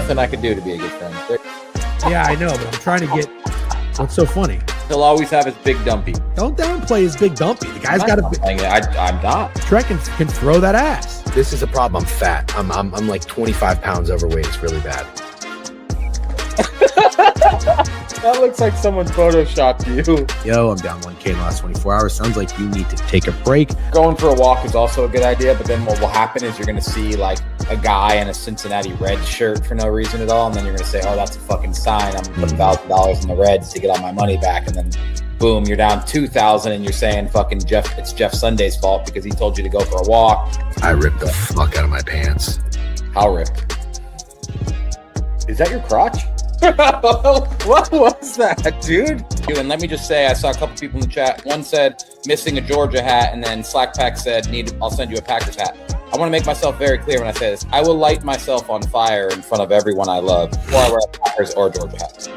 nothing I could do to be a good friend. Yeah, I know, but I'm trying to get. What's so funny? He'll always have his big dumpy. Don't downplay his big dumpy. The guy's got a big. I'm not. Trent can throw that ass. This is a problem. I'm fat. I'm like 25 pounds overweight. It's really bad. That looks like someone photoshopped you. Yo, I'm down 1K in the last 24 hours. Sounds like you need to take a break. Going for a walk is also a good idea, but then what will happen is you're going to see like a guy in a Cincinnati Reds shirt for no reason at all, and then you're going to say, oh, that's a fucking sign. I'm going to put $1,000 in the Reds to get all my money back, and then boom, you're down 2,000, and you're saying fucking it's Jeff Sunday's fault because he told you to go for a walk. I ripped the fuck out of my pants. How ripped? Is that your crotch? What was that, dude? And let me just say, I saw a couple people in the chat. One said missing a Georgia hat, and then Slackpack said, I'll send you a Packers hat. I want to make myself very clear when I say this. I will light myself on fire in front of everyone I love before I wear a Packers or Georgia hat.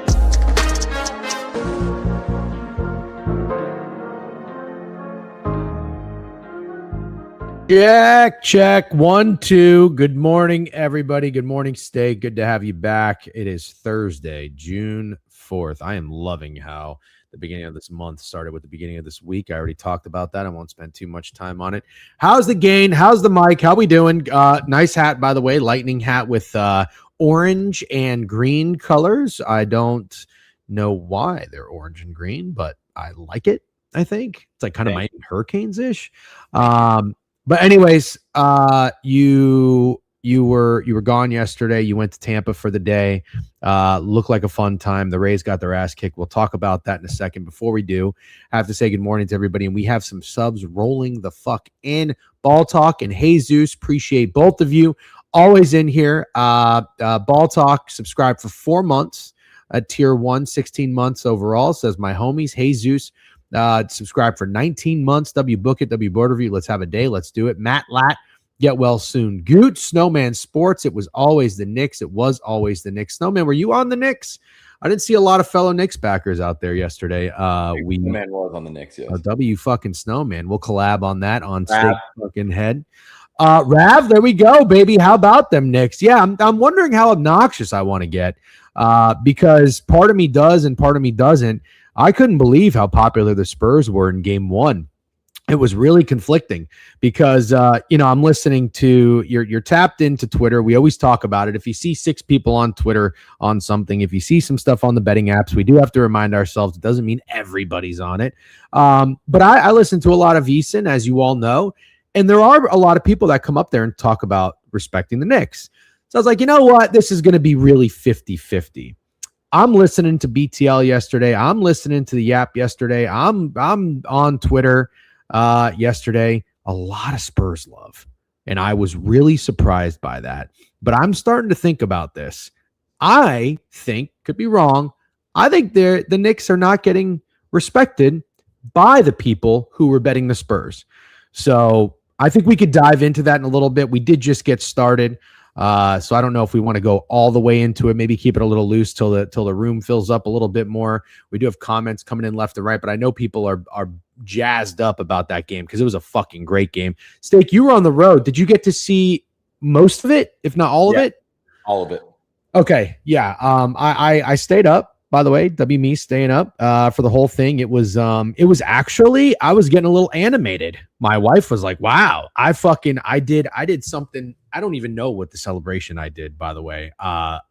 Check. 1, 2. Good morning, everybody. Good morning, Stay. Good to have you back. It is Thursday, June 4th. I am loving how the beginning of this month started with the beginning of this week. I already talked about that. I won't spend too much time on it. How's the gain? How's the mic? How we doing? Nice hat, by the way. Lightning hat with orange and green colors. I don't know why they're orange and green, but I like it, I think. It's like kind of Miami Hurricanes-ish. But anyways, you were gone yesterday. You went to Tampa for the day. Looked like a fun time. The Rays got their ass kicked. We'll talk about that in a second. Before we do, I have to say good morning to everybody. And we have some subs rolling the fuck in. Ball Talk and Jesus. Appreciate both of you. Always in here. Ball Talk, subscribe for 4 months. Tier 1, 16 months overall. Says my homies. Jesus. Subscribe for 19 months. W Book It, W Board Review. Let's have a day. Let's do it. Matt Latt, get well soon. Goot, Snowman Sports. It was always the Knicks. It was always the Knicks. Snowman, were you on the Knicks? I didn't see a lot of fellow Knicks backers out there yesterday. Snowman was on the Knicks, yes. W fucking Snowman. We'll collab on that on Steak fucking Head. Rav, there we go, baby. How about them Knicks? Yeah, I'm wondering how obnoxious I want to get because part of me does and part of me doesn't. I couldn't believe how popular the Spurs were in game 1. It was really conflicting because, I'm listening to you're tapped into Twitter. We always talk about it. If you see 6 people on Twitter on something, if you see some stuff on the betting apps, we do have to remind ourselves it doesn't mean everybody's on it. But I listen to a lot of VSiN, as you all know, and there are a lot of people that come up there and talk about respecting the Knicks. So I was like, you know what? This is going to be really 50-50. I'm listening to BTL yesterday. I'm listening to the Yap yesterday. I'm on Twitter yesterday. A lot of Spurs love, and I was really surprised by that. But I'm starting to think about this. I think, could be wrong, I think the Knicks are not getting respected by the people who were betting the Spurs. So I think we could dive into that in a little bit. We did just get started. So I don't know if we want to go all the way into it, maybe keep it a little loose till the room fills up a little bit more. We do have comments coming in left and right, but I know people are jazzed up about that game because it was a fucking great game. Steak, you were on the road. Did you get to see most of it, if not all of it? All of it. Okay. Yeah. I stayed up. By the way, me staying up for the whole thing. It was actually, I was getting a little animated. My wife was like, wow, I did something. I don't even know what the celebration I did, by the way,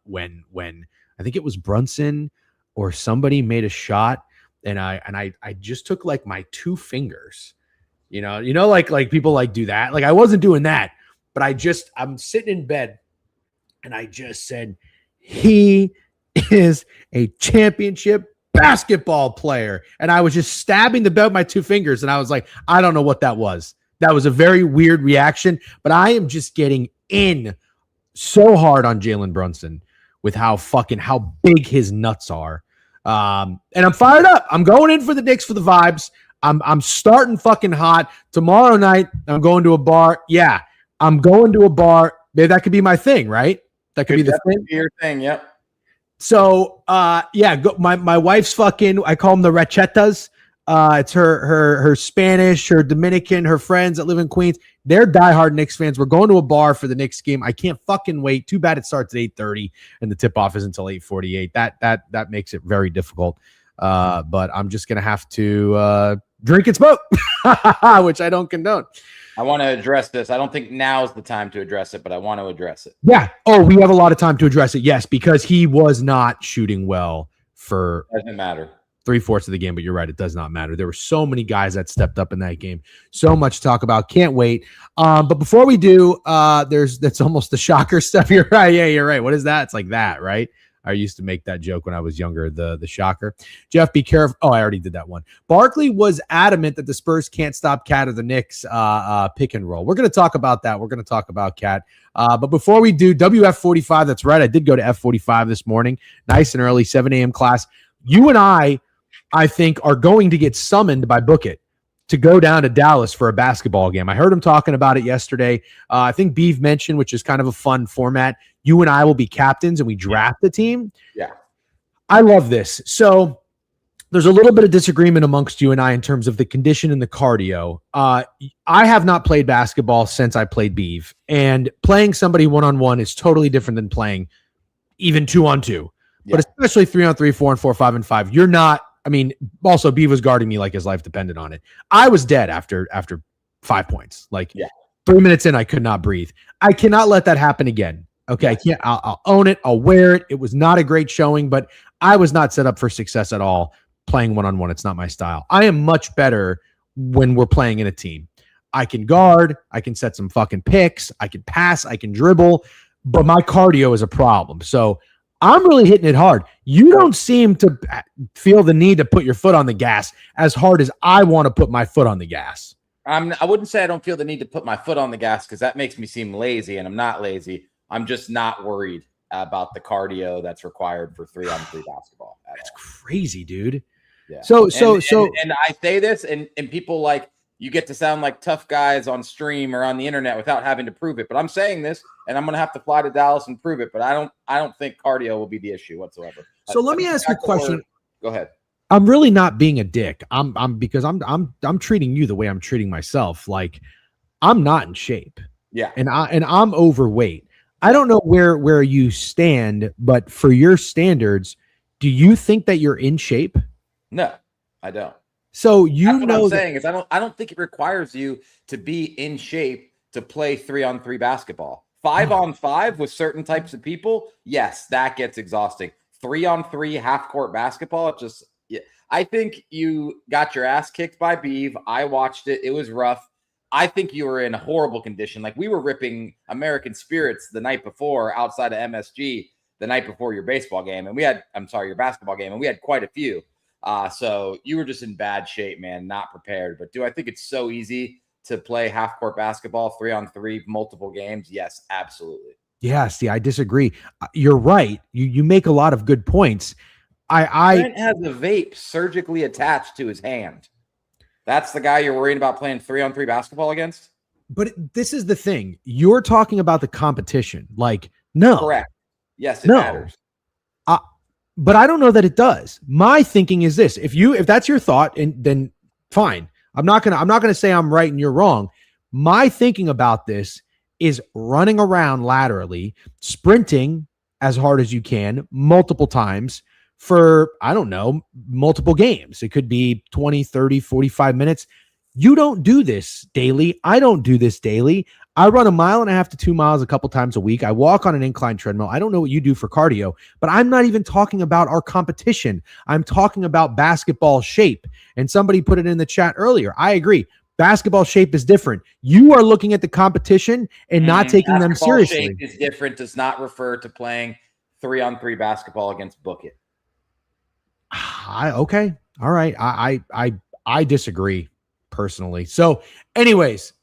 when I think it was Brunson or somebody made a shot and I just took like my 2 fingers, like people like do that. Like I wasn't doing that, but I'm sitting in bed and I just said, he is a championship basketball player. And I was just stabbing the belt with my 2 fingers. And I was like, I don't know what that was. That was a very weird reaction, but I am just getting in so hard on Jalen Brunson with how big his nuts are. And I'm fired up. I'm going in for the Knicks for the vibes. I'm starting fucking hot. Tomorrow night, I'm going to a bar. Yeah, I'm going to a bar. Maybe that could be my thing, right? That could be the thing. Your thing, yep. So, my wife's fucking, I call them the Rachetas. It's her Spanish, her Dominican, her friends that live in Queens. They're diehard Knicks fans. We're going to a bar for the Knicks game. I can't fucking wait. Too bad it starts at 8:30 and the tip-off is until 8:48. That makes it very difficult. But I'm just gonna have to drink and smoke, which I don't condone. I want to address this. I don't think now's the time to address it, but I want to address it. Yeah. Oh, we have a lot of time to address it. Yes, because he was not shooting well for Doesn't matter. 3/4 of the game, but you're right. It does not matter. There were so many guys that stepped up in that game. So much to talk about. Can't wait. But before we do, that's almost the shocker stuff. You're right. Yeah, you're right. What is that? It's like that, right? I used to make that joke when I was younger, the shocker. Jeff, be careful. Oh, I already did that one. Barkley was adamant that the Spurs can't stop Cat or the Knicks pick and roll. We're going to talk about that. We're going to talk about Cat. But before we do, WF45, that's right. I did go to F45 this morning. Nice and early, 7 a.m. class. You and I think, are going to get summoned by Book It to go down to Dallas for a basketball game. I heard him talking about it yesterday. I think Biev mentioned, which is kind of a fun format, you and I will be captains and we draft the team. Yeah. I love this. So there's a little bit of disagreement amongst you and I in terms of the condition and the cardio. I have not played basketball since I played Biev, and playing somebody one-on-one is totally different than playing even 2-on-2. Yeah. But especially 3-on-3, 4-on-4, 5-on-5, you're not. I mean, also Biev was guarding me like his life depended on it. I was dead after 5 points. Like 3 minutes in, I could not breathe. I cannot let that happen again. Okay, I can't. I'll own it. I'll wear it. It was not a great showing, but I was not set up for success at all playing one-on-one. It's not my style. I am much better when we're playing in a team. I can guard. I can set some fucking picks. I can pass. I can dribble, but my cardio is a problem. So I'm really hitting it hard. You don't seem to feel the need to put your foot on the gas as hard as I want to put my foot on the gas. I wouldn't say I don't feel the need to put my foot on the gas, because that makes me seem lazy, and I'm not lazy. I'm just not worried about the cardio that's required for 3-on-3 basketball. That's crazy, dude. Yeah. So I say this, and people like, you get to sound like tough guys on stream or on the internet without having to prove it. But I'm saying this, and I'm going to have to fly to Dallas and prove it. But I don't think cardio will be the issue whatsoever. So let me ask you a question. Go ahead. I'm really not being a dick. I'm because I'm treating you the way I'm treating myself. Like, I'm not in shape. Yeah. And I'm overweight. I don't know where you stand, but for your standards, do you think that you're in shape? No, I don't. So That's what I'm saying is I don't think it requires you to be in shape to play 3-on-3 basketball. 5-on-5 with certain types of people, yes, that gets exhausting. 3-on-3 half-court basketball, I think you got your ass kicked by Biev. I watched it. It was rough. I think you were in a horrible condition. Like, we were ripping American Spirits the night before outside of MSG the night before your baseball game. And your basketball game. And we had quite a few. So you were just in bad shape, man, not prepared. But do I think it's so easy to play half-court basketball, 3-on-3, multiple games? Yes, absolutely. Yeah, see, I disagree. You're right. You make a lot of good points. Trent has a vape surgically attached to his hand. That's the guy you're worried about playing 3-on-3 basketball against? But this is the thing. You're talking about the competition. Like, no. Correct. Yes, it matters. But I don't know that it does. My thinking is this: if that's your thought, and then fine. I'm not gonna say I'm right and you're wrong. My thinking about this is running around laterally, sprinting as hard as you can multiple times for, I don't know, multiple games. It could be 20, 30, 45 minutes. You don't do this daily. I don't do this daily. I run 1.5 miles to 2 miles a couple times a week. I walk on an incline treadmill. I don't know what you do for cardio, but I'm not even talking about our competition. I'm talking about basketball shape. And somebody put it in the chat earlier. I agree. Basketball shape is different. You are looking at the competition and not taking them seriously. Shape is different. Does not refer to playing 3-on-3 basketball against Book It. Okay. All right. I disagree personally. So anyways,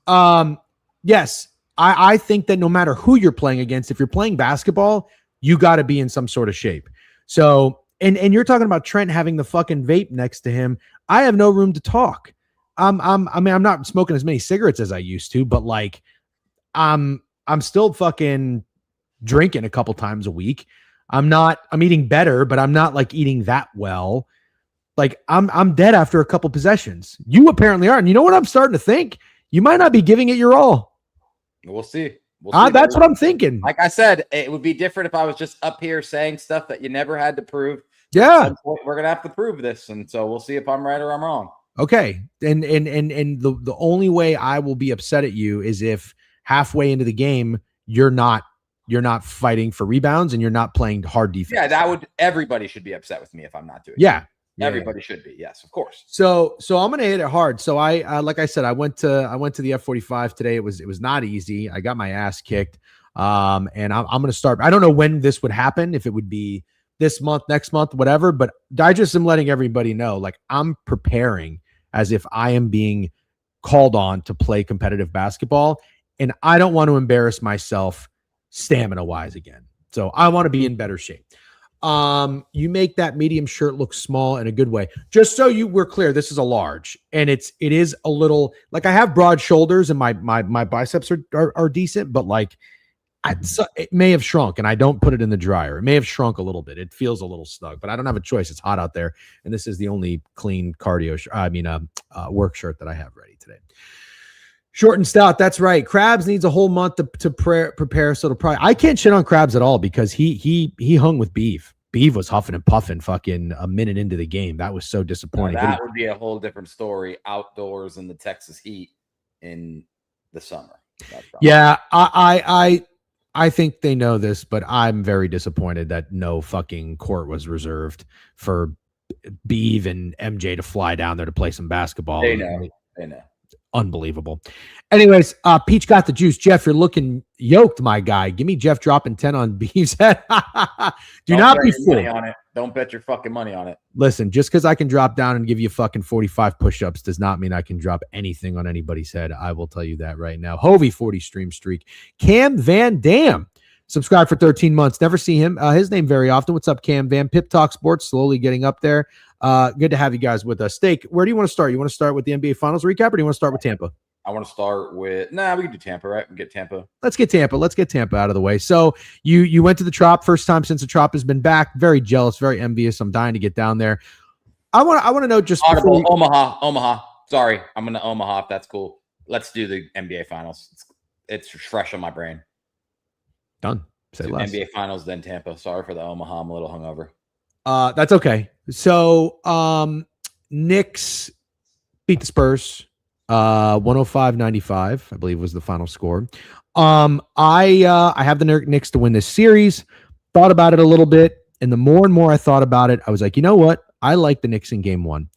yes, I think that no matter who you're playing against, if you're playing basketball, you got to be in some sort of shape. So, and you're talking about Trent having the fucking vape next to him. I have no room to talk. I'm not smoking as many cigarettes as I used to, but like, I'm still fucking drinking a couple times a week. I'm eating better, but I'm not like eating that well. Like I'm dead after a couple possessions. You apparently are. And you know what I'm starting to think? You might not be giving it your all. We'll see. We'll see. That's what I'm thinking. Like I said, it would be different if I was just up here saying stuff that you never had to prove. Yeah. At some point, we're gonna have to prove this, and so we'll see if I'm right or I'm wrong. Okay. And the only way I will be upset at you is if halfway into the game you're not fighting for rebounds and you're not playing hard defense. Yeah, everybody should be upset with me if I'm not doing it. Everybody should be. Yes, of course. So I'm going to hit it hard. So I like I said, I went to the F45 today. It was not easy. I got my ass kicked. And I'm going to start. I don't know when this would happen, if it would be this month, next month, whatever, but I just am letting everybody know, like, I'm preparing as if I am being called on to play competitive basketball, and I don't want to embarrass myself stamina wise again. So I want to be in better shape. You make that medium shirt look small in a good way. Just so we're clear, this is a large, and it is a little, like, I have broad shoulders and my biceps are decent, but like it may have shrunk, and I don't put it in the dryer. It may have shrunk a little bit. It feels a little snug, but I don't have a choice. It's hot out there, and this is the only clean work shirt that I have ready today. Short and stout. That's right. Krabs needs a whole month to prepare. So I can't shit on Krabs at all because he hung with Biev. Biev was huffing and puffing fucking a minute into the game. That was so disappointing. That would be a whole different story outdoors in the Texas heat in the summer. Yeah, I think they know this, but I'm very disappointed that no fucking court was reserved for Biev and MJ to fly down there to play some basketball. They know. Unbelievable. Anyways, Peach got the juice. Jeff, you're looking yoked, my guy. Give me Jeff dropping 10 on Biev's head. Don't not be fooled. Don't bet your fucking money on it. Listen, just because I can drop down and give you fucking 45 push-ups does not mean I can drop anything on anybody's head. I will tell you that right now. Hovey 40 stream streak. Cam Van Dam. Subscribe for 13 months. Never see him. His name very often. What's up, Cam Van? Pip Talk Sports slowly getting up there. Good to have you guys with us. Steak, where do you want to start? You want to start with the NBA Finals recap, or do you want to start with Tampa? I want to start with we can do Tampa, right? We can get Tampa. Let's get Tampa out of the way. So you went to the Trop, first time since the Trop has been back. Very jealous, very envious. I'm dying to get down there. I want to know just Omaha. Sorry, I'm going to Omaha if that's cool. Let's do the NBA Finals. It's fresh on my brain. Done. Say less. NBA Finals, then Tampa. Sorry for the Omaha. I'm a little hungover. That's okay. So Knicks beat the Spurs 105-95, I believe was the final score. I have the Knicks to win this series. Thought about it a little bit, and the more and more I thought about it, I was like, you know what? I like the Knicks in game one.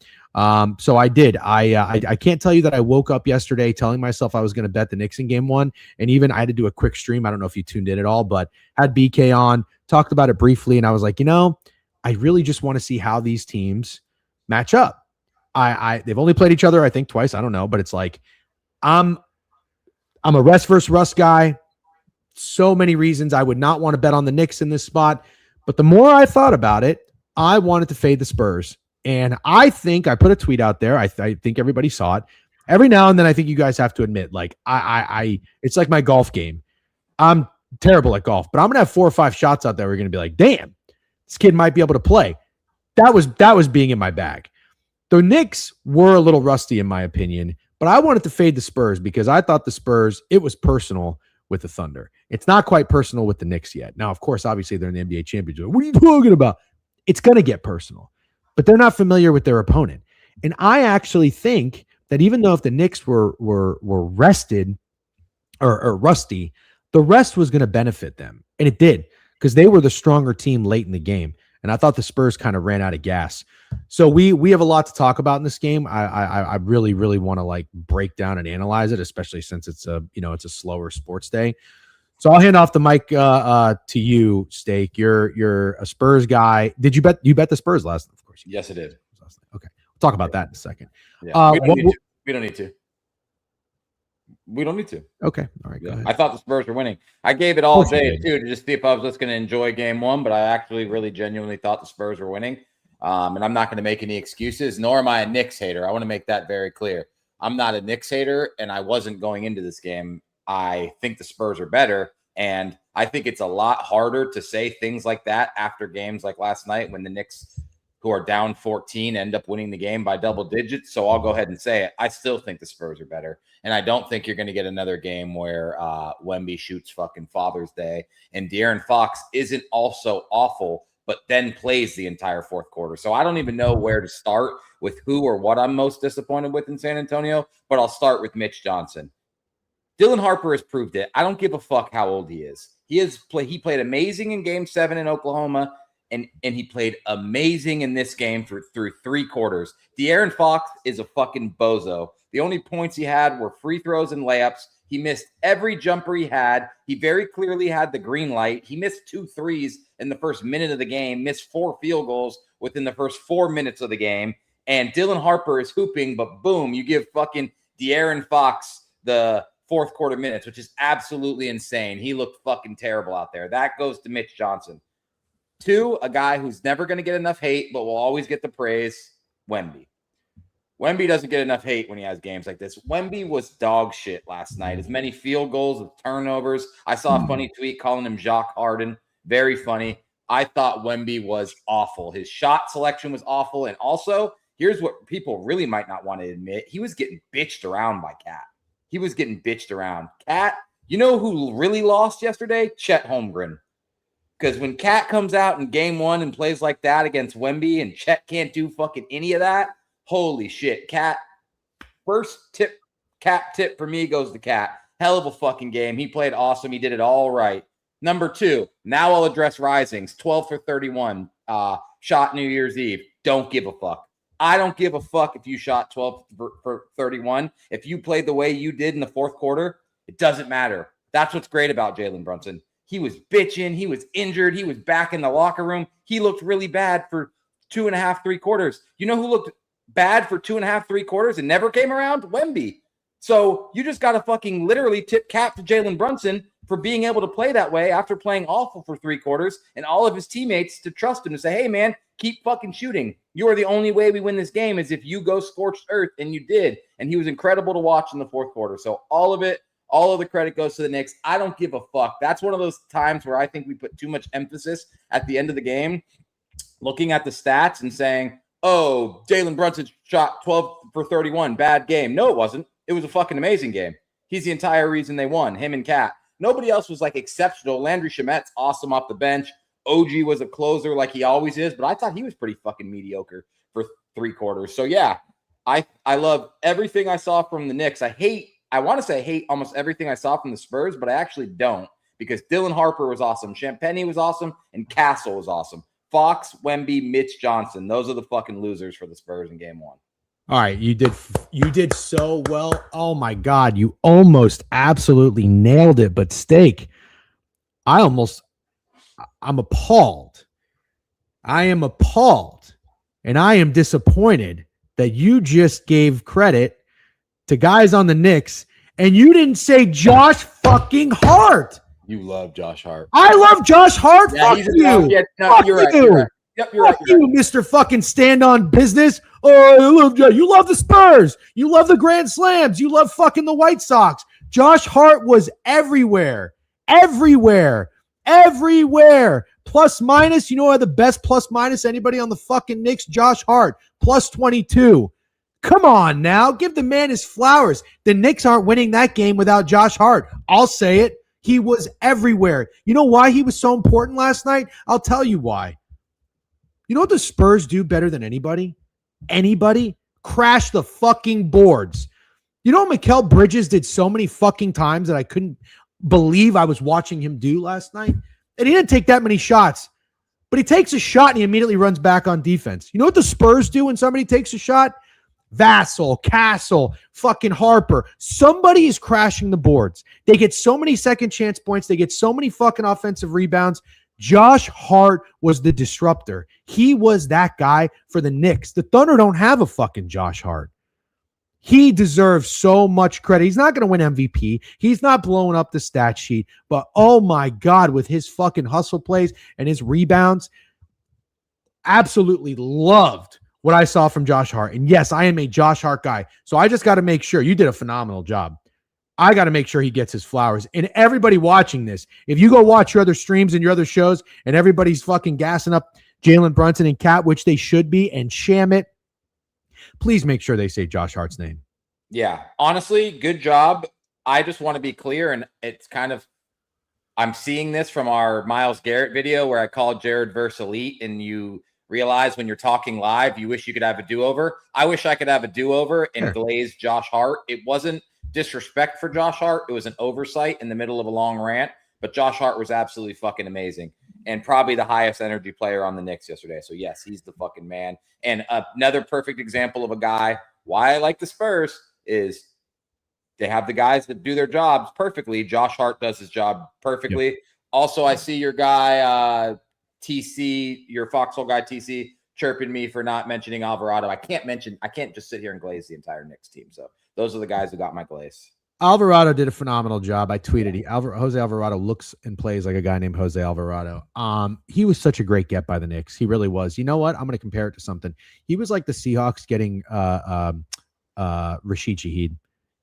So I did. I can't tell you that I woke up yesterday telling myself I was going to bet the Knicks in game one, and even I had to do a quick stream. I don't know if you tuned in at all, but had BK on, talked about it briefly, and I was like, I really just want to see how these teams match up. They've only played each other, I think, twice. I don't know, but it's like I'm a rest versus rust guy. So many reasons I would not want to bet on the Knicks in this spot, but the more I thought about it, I wanted to fade the Spurs. And I think I put a tweet out there. I think everybody saw it. Every now and then, I think you guys have to admit, like, it's like my golf game. I'm terrible at golf, but I'm going to have 4 or 5 shots out there. We're going to be like, damn, this kid might be able to play. That was being in my bag. The Knicks were a little rusty, in my opinion, but I wanted to fade the Spurs because I thought the Spurs, it was personal with the Thunder. It's not quite personal with the Knicks yet. Now, of course, obviously, they're in the NBA championship. What are you talking about? It's going to get personal, but they're not familiar with their opponent. And I actually think that even though if the Knicks were rested or rusty, the rest was going to benefit them. And it did, because they were the stronger team late in the game. And I thought the Spurs kind of ran out of gas. So we have a lot to talk about in this game. I really, really want to like break down and analyze it, especially since it's a slower sports day. So I'll hand off the mic to you, Steak. You're a Spurs guy. Did you bet the Spurs last night? Of course. Yes, I did. Okay. We'll talk about that in a second. Yeah, we don't need to. We don't need to. Okay. All right. Go ahead. I thought the Spurs were winning. I gave it all day too to just see if I was just going to enjoy game one, but I actually really genuinely thought the Spurs were winning. And I'm not going to make any excuses, nor am I a Knicks hater. I want to make that very clear. I'm not a Knicks hater, and I wasn't going into this game. I think the Spurs are better, and I think it's a lot harder to say things like that after games like last night when the Knicks who are down 14 end up winning the game by double digits. So I'll go ahead and say it. I still think the Spurs are better. And I don't think you're going to get another game where Wemby shoots fucking Father's Day and De'Aaron Fox isn't also awful, but then plays the entire fourth quarter. So I don't even know where to start with who or what I'm most disappointed with in San Antonio, but I'll start with Mitch Johnson. Dylan Harper has proved it. I don't give a fuck how old he is. He played amazing in Game 7 in Oklahoma, and he played amazing in this game through 3 quarters. De'Aaron Fox is a fucking bozo. The only points he had were free throws and layups. He missed every jumper he had. He very clearly had the green light. He missed 2 threes in the first minute of the game, missed 4 field goals within the first 4 minutes of the game. And Dylan Harper is hooping, but boom, you give fucking De'Aaron Fox the fourth quarter minutes, which is absolutely insane. He looked fucking terrible out there. That goes to Mitch Johnson. 2, a guy who's never going to get enough hate, but will always get the praise, Wemby. Wemby doesn't get enough hate when he has games like this. Wemby was dog shit last night. As many field goals as turnovers. I saw a funny tweet calling him Jacques Harden. Very funny. I thought Wemby was awful. His shot selection was awful. And also, here's what people really might not want to admit. He was getting bitched around by Cat. He was getting bitched around. Cat, you know who really lost yesterday? Chet Holmgren. Because when Cat comes out in game 1 and plays like that against Wemby and Chet can't do fucking any of that, holy shit. Cat, first tip, Cat tip for me goes to Cat. Hell of a fucking game. He played awesome. He did it all right. Number 2, now I'll address Risings. 12 for 31. Shot New Year's Eve. Don't give a fuck. I don't give a fuck if you shot 12 for 31. If you played the way you did in the fourth quarter, it doesn't matter. That's what's great about Jalen Brunson. He was bitching. He was injured. He was back in the locker room. He looked really bad for 2.5, 3 quarters. You know who looked bad for 2.5, 3 quarters and never came around? Wemby. So you just got to fucking literally tip cap to Jalen Brunson for being able to play that way after playing awful for 3 quarters and all of his teammates to trust him to say, hey, man, keep fucking shooting. You are the only way we win this game is if you go scorched earth, and you did. And he was incredible to watch in the fourth quarter. So all of the credit goes to the Knicks. I don't give a fuck. That's one of those times where I think we put too much emphasis at the end of the game, looking at the stats and saying, oh, Jalen Brunson shot 12 for 31, bad game. No, it wasn't. It was a fucking amazing game. He's the entire reason they won, him and Cat. Nobody else was like exceptional. Landry Shamet's awesome off the bench. OG was a closer like he always is, but I thought he was pretty fucking mediocre for 3 quarters. So yeah, I love everything I saw from the Knicks. I want to say I hate almost everything I saw from the Spurs, but I actually don't, because Dylan Harper was awesome, Champagnie was awesome, and Castle was awesome. Fox, Wemby, Mitch Johnson. Those are the fucking losers for the Spurs in game 1. All right, you did so well. Oh my God, you almost absolutely nailed it. But Steak, I'm appalled. I am appalled, and I am disappointed that you just gave credit to guys on the Knicks, and you didn't say Josh fucking Hart. You love Josh Hart. I love Josh Hart. Yeah, Fuck you. Fuck You're you. right. You're right. Yep, you're right. Fuck you, Mr. Fucking stand on business. Oh, you love the Spurs. You love the Grand Slams. You love fucking the White Sox. Josh Hart was everywhere. Plus minus. You know who had the best plus minus anybody on the fucking Knicks? Josh Hart. Plus 22. Come on now. Give the man his flowers. The Knicks aren't winning that game without Josh Hart. I'll say it. He was everywhere. You know why he was so important last night? I'll tell you why. You know what the Spurs do better than anybody? Anybody? Crash the fucking boards. You know what Mikal Bridges did so many fucking times that I couldn't believe I was watching him do last night? And he didn't take that many shots. But he takes a shot and he immediately runs back on defense. You know what the Spurs do when somebody takes a shot? Vassell, Castle, fucking Harper. Somebody is crashing the boards. They get so many second chance points. They get so many fucking offensive rebounds. Josh Hart was the disruptor. He was that guy for the Knicks. The Thunder don't have a fucking Josh Hart. He deserves so much credit. He's not going to win MVP. He's not blowing up the stat sheet. But oh my God, with his fucking hustle plays and his rebounds, absolutely loved what I saw from Josh Hart. And yes, I am a Josh Hart guy. So I just got to make sure you did a phenomenal job. I got to make sure he gets his flowers. And everybody watching this, if you go watch your other streams and your other shows and everybody's fucking gassing up Jalen Brunson and Cat, which they should be, and Shamit. Please make sure they say Josh Hart's name. Yeah, honestly, good job. I just want to be clear, and it's kind of, I'm seeing this from our Myles Garrett video where I called Jared versus Elite, and you realize when you're talking live, you wish you could have a do-over. I wish I could have a do-over and glaze Josh Hart. It wasn't disrespect for Josh Hart. It was an oversight in the middle of a long rant, but Josh Hart was absolutely fucking amazing and probably the highest energy player on the Knicks yesterday. So, yes, he's the fucking man. And another perfect example of a guy, why I like the Spurs is they have the guys that do their jobs perfectly. Josh Hart does his job perfectly. Yep. Also, I see your guy, TC, your Foxhole guy, TC, chirping me for not mentioning Alvarado. I can't just sit here and glaze the entire Knicks team. So those are the guys who got my glaze. Alvarado did a phenomenal job. I tweeted Jose Alvarado looks and plays like a guy named Jose Alvarado. He was such a great get by the Knicks. He really was. You know what? I'm going to compare it to something. He was like the Seahawks getting Rashid Shaheed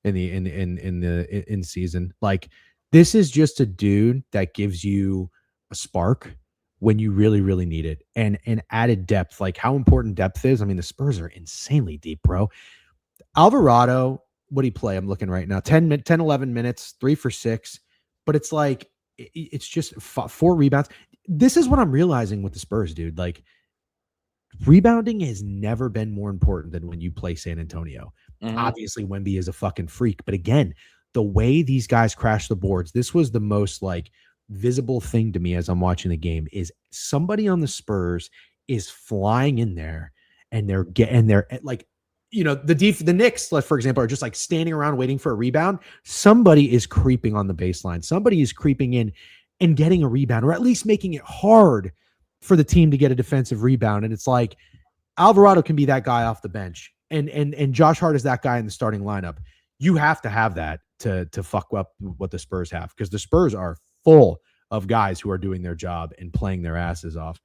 in season. Like, this is just a dude that gives you a spark when you really, really need it, and added depth. Like, how important depth is. I mean, the Spurs are insanely deep, bro. Alvarado, what do he play? I'm looking right now. 10, 11 minutes, 3 for 6. But it's like, it's just 4 rebounds. This is what I'm realizing with the Spurs, dude. Like, rebounding has never been more important than when you play San Antonio. Mm-hmm. Obviously, Wemby is a fucking freak. But again, the way these guys crash the boards, this was the most like visible thing to me as I'm watching the game, is somebody on the Spurs is flying in there and they're like, you know, the Knicks, for example, are just like standing around waiting for a rebound. Somebody is creeping on the baseline. Somebody is creeping in and getting a rebound, or at least making it hard for the team to get a defensive rebound. And it's like Alvarado can be that guy off the bench, and Josh Hart is that guy in the starting lineup. You have to have that to fuck up what the Spurs have, because the Spurs are full of guys who are doing their job and playing their asses off.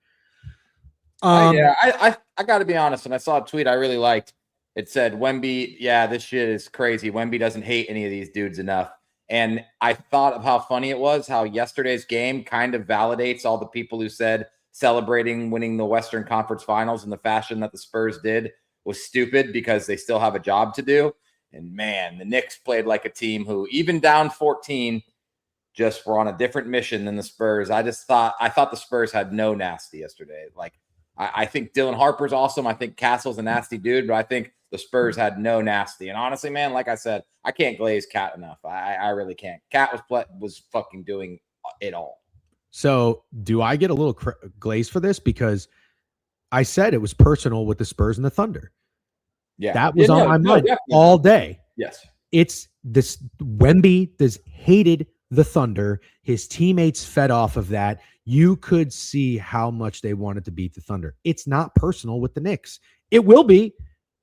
I got to be honest. And I saw a tweet I really liked. It said, Wemby, yeah, this shit is crazy. Wemby doesn't hate any of these dudes enough. And I thought of how funny it was, how yesterday's game kind of validates all the people who said celebrating winning the Western Conference Finals in the fashion that the Spurs did was stupid because they still have a job to do. And man, the Knicks played like a team who, even down 14, just were on a different mission than the Spurs. I thought the Spurs had no nasty yesterday. Like, I think Dylan Harper's awesome. I think Castle's a nasty dude, but I think the Spurs had no nasty. And honestly, man, like I said, I can't glaze Cat enough. I really can't. Cat was fucking doing it all. So do I get a little glaze for this? Because I said it was personal with the Spurs and the Thunder. Yeah, that was on my mind all day. Yes. It's this. Wemby hated the Thunder. His teammates fed off of that. You could see how much they wanted to beat the Thunder. It's not personal with the Knicks. It will be.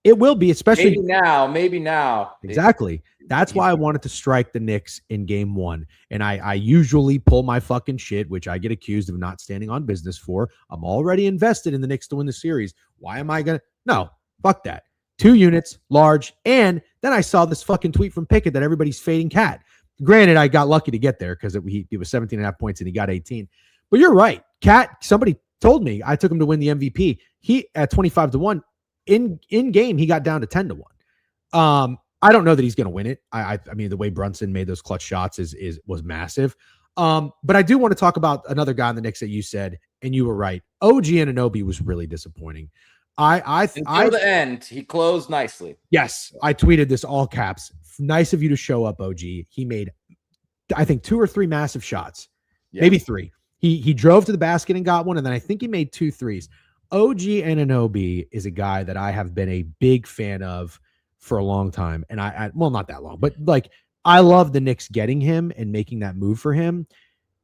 It will be, especially maybe now. Exactly. That's why I wanted to strike the Knicks in game 1. And I usually pull my fucking shit, which I get accused of not standing on business for. I'm already invested in the Knicks to win the series. Why am I going to? No, fuck that. 2 units, large. And then I saw this fucking tweet from Pickett that everybody's fading Cat. Granted, I got lucky to get there because it was 17.5 points and he got 18. But you're right. Cat, somebody told me I took him to win the MVP. He at 25-1 in game, he got down to 10-1. I don't know that he's going to win it. I mean, the way Brunson made those clutch shots was massive. But I do want to talk about another guy on the Knicks that you said, and you were right. OG Anunoby was really disappointing. Until the end, he closed nicely. Yes, I tweeted this all caps. Nice of you to show up, OG. He made, I think, 2 or 3 massive shots, maybe 3. He drove to the basket and got one, and then I think he made 2 threes. OG Anunoby is a guy that I have been a big fan of for a long time, and well, not that long, but like I love the Knicks getting him and making that move for him.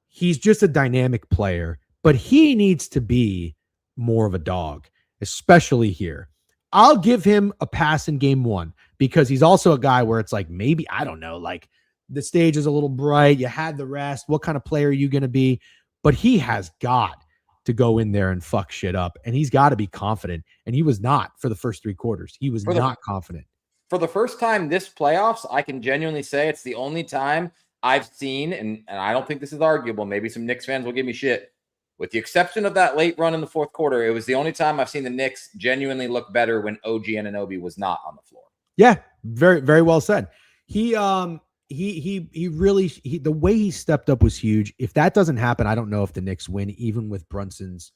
He's just a dynamic player, but he needs to be more of a dog, especially here. I'll give him a pass in game 1 because he's also a guy where it's like, maybe, I don't know, like the stage is a little bright. You had the rest. What kind of player are you going to be? But he has got to go in there and fuck shit up. And he's got to be confident. And he was not for the first 3 quarters. He was not confident. For the first time this playoffs, I can genuinely say it's the only time I've seen, and I don't think this is arguable. Maybe some Knicks fans will give me shit. With the exception of that late run in the fourth quarter, it was the only time I've seen the Knicks genuinely look better when OG Anunoby was not on the floor. Yeah, very, very well said. He really, the way he stepped up was huge. If that doesn't happen, I don't know if the Knicks win, even with Brunson's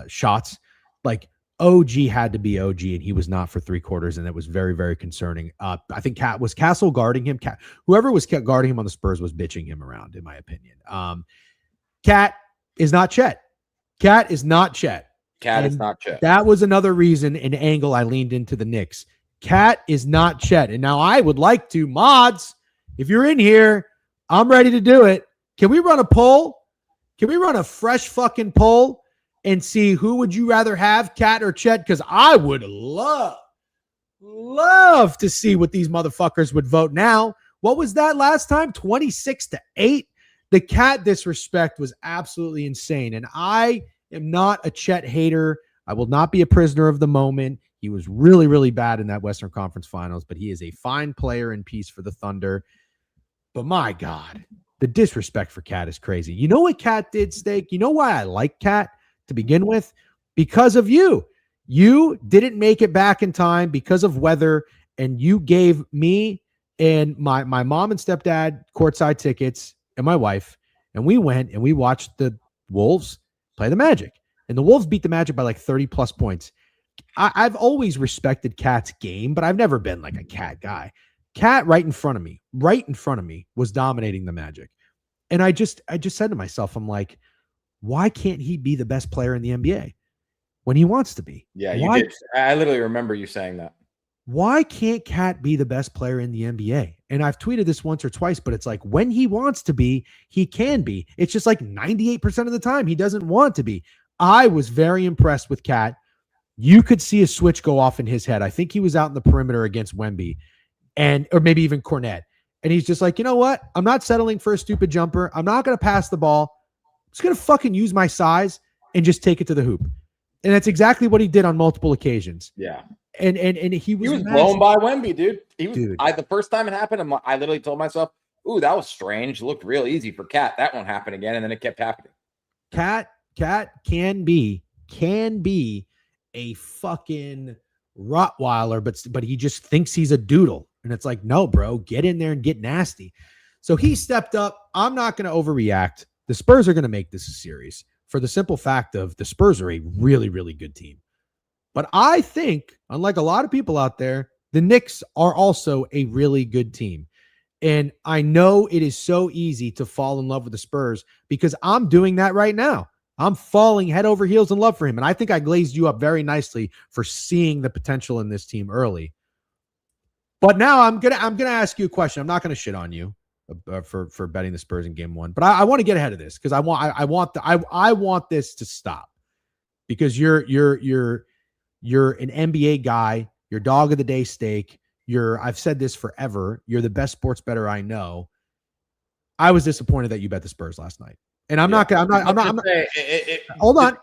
shots. Like OG had to be OG, and he was not for 3 quarters, and it was very, very concerning. I think Castle guarding him. Whoever was guarding him on the Spurs was bitching him around, in my opinion. Cat is not Chet. Cat is not Chet. Cat is not Chet. That was another reason, an angle I leaned into the Knicks. Cat is not Chet. And now I would like to, mods, if you're in here, I'm ready to do it. Can we run a poll? Can we run a fresh fucking poll and see who would you rather have, Cat or Chet? Because I would love to see what these motherfuckers would vote now. What was that last time? 26-8? The Cat disrespect was absolutely insane. And I am not a Chet hater. I will not be a prisoner of the moment. He was really, really bad in that Western Conference Finals, but he is a fine player in peace for the Thunder. But my God, the disrespect for Cat is crazy. You know what Cat did, Steak? You know why I like Cat to begin with? Because of you. You didn't make it back in time because of weather, and you gave me and my mom and stepdad courtside tickets and my wife, and we went and we watched the Wolves play the Magic. And the Wolves beat the Magic by like 30-plus points. I've always respected Cat's game, but I've never been like a Cat guy. Cat right in front of me was dominating the Magic. And I just said to myself, I'm like, why can't he be the best player in the NBA when he wants to be? Yeah, you did. I literally remember you saying that. Why can't Cat be the best player in the NBA? And I've tweeted this once or twice, but it's like when he wants to be, he can be. It's just like 98% of the time he doesn't want to be. I was very impressed with Cat. You could see a switch go off in his head. I think he was out in the perimeter against Wemby or maybe even Cornette. And he's just like, you know what? I'm not settling for a stupid jumper. I'm not going to pass the ball. I'm just going to fucking use my size and just take it to the hoop. And that's exactly what he did on multiple occasions. Yeah. And he was blown by Wemby, dude. The first time it happened, I literally told myself, ooh, that was strange. It looked real easy for Cat. That won't happen again. And then it kept happening. Cat can be a fucking Rottweiler, but he just thinks he's a doodle. And it's like, no, bro, get in there and get nasty. So he stepped up. I'm not going to overreact. The Spurs are going to make this a series for the simple fact of the Spurs are a really, really good team. But I think, unlike a lot of people out there, the Knicks are also a really good team. And I know it is so easy to fall in love with the Spurs because I'm doing that right now. I'm falling head over heels in love for him. And I think I glazed you up very nicely for seeing the potential in this team early. But now I'm gonna ask you a question. I'm not gonna shit on you for betting the Spurs in game 1. But I want to get ahead of this because I want this to stop. Because you're an NBA guy, you're dog of the day Steak. I've said this forever. You're the best sports bettor I know. I was disappointed that you bet the Spurs last night. And I'm not hold on.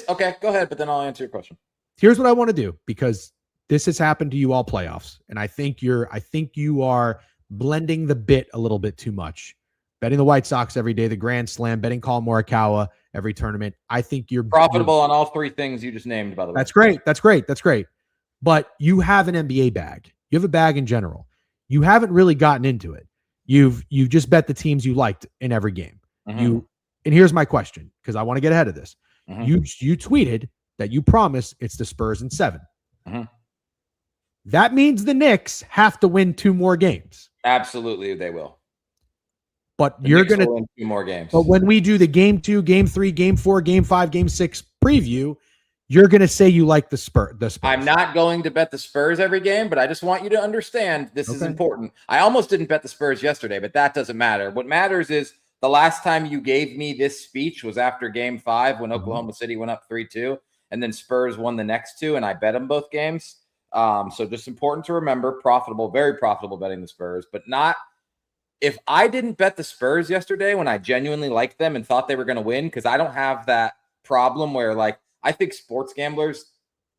Okay, go ahead, but then I'll answer your question. Here's what I want to do because this has happened to you all playoffs. And I think you are blending the bit a little bit too much. Betting the White Sox every day, the Grand Slam, betting Colin Morikawa every tournament. I think you're profitable on all 3 things you just named, by the way. That's great. But you have an NBA bag. You have a bag in general. You haven't really gotten into it. You've just bet the teams you liked in every game. Mm-hmm. And here's my question, because I want to get ahead of this. Mm-hmm. You tweeted that you promise it's the Spurs in 7. Mm-hmm. That means the Knicks have to win 2 more games. Absolutely, they will. But you're going to win 2 more games. But when we do the game 2, game 3, game 4, game 5, game 6 preview, you're going to say you like the Spurs. I'm not going to bet the Spurs every game, but I just want you to understand this is important. I almost didn't bet the Spurs yesterday, but that doesn't matter. What matters is the last time you gave me this speech was after game 5 when Oklahoma City went up 3-2, and then Spurs won the next 2, and I bet them both games. So just important to remember, profitable, very profitable betting the Spurs, but not if I didn't bet the Spurs yesterday when I genuinely liked them and thought they were going to win, because I don't have that problem where, like, I think sports gamblers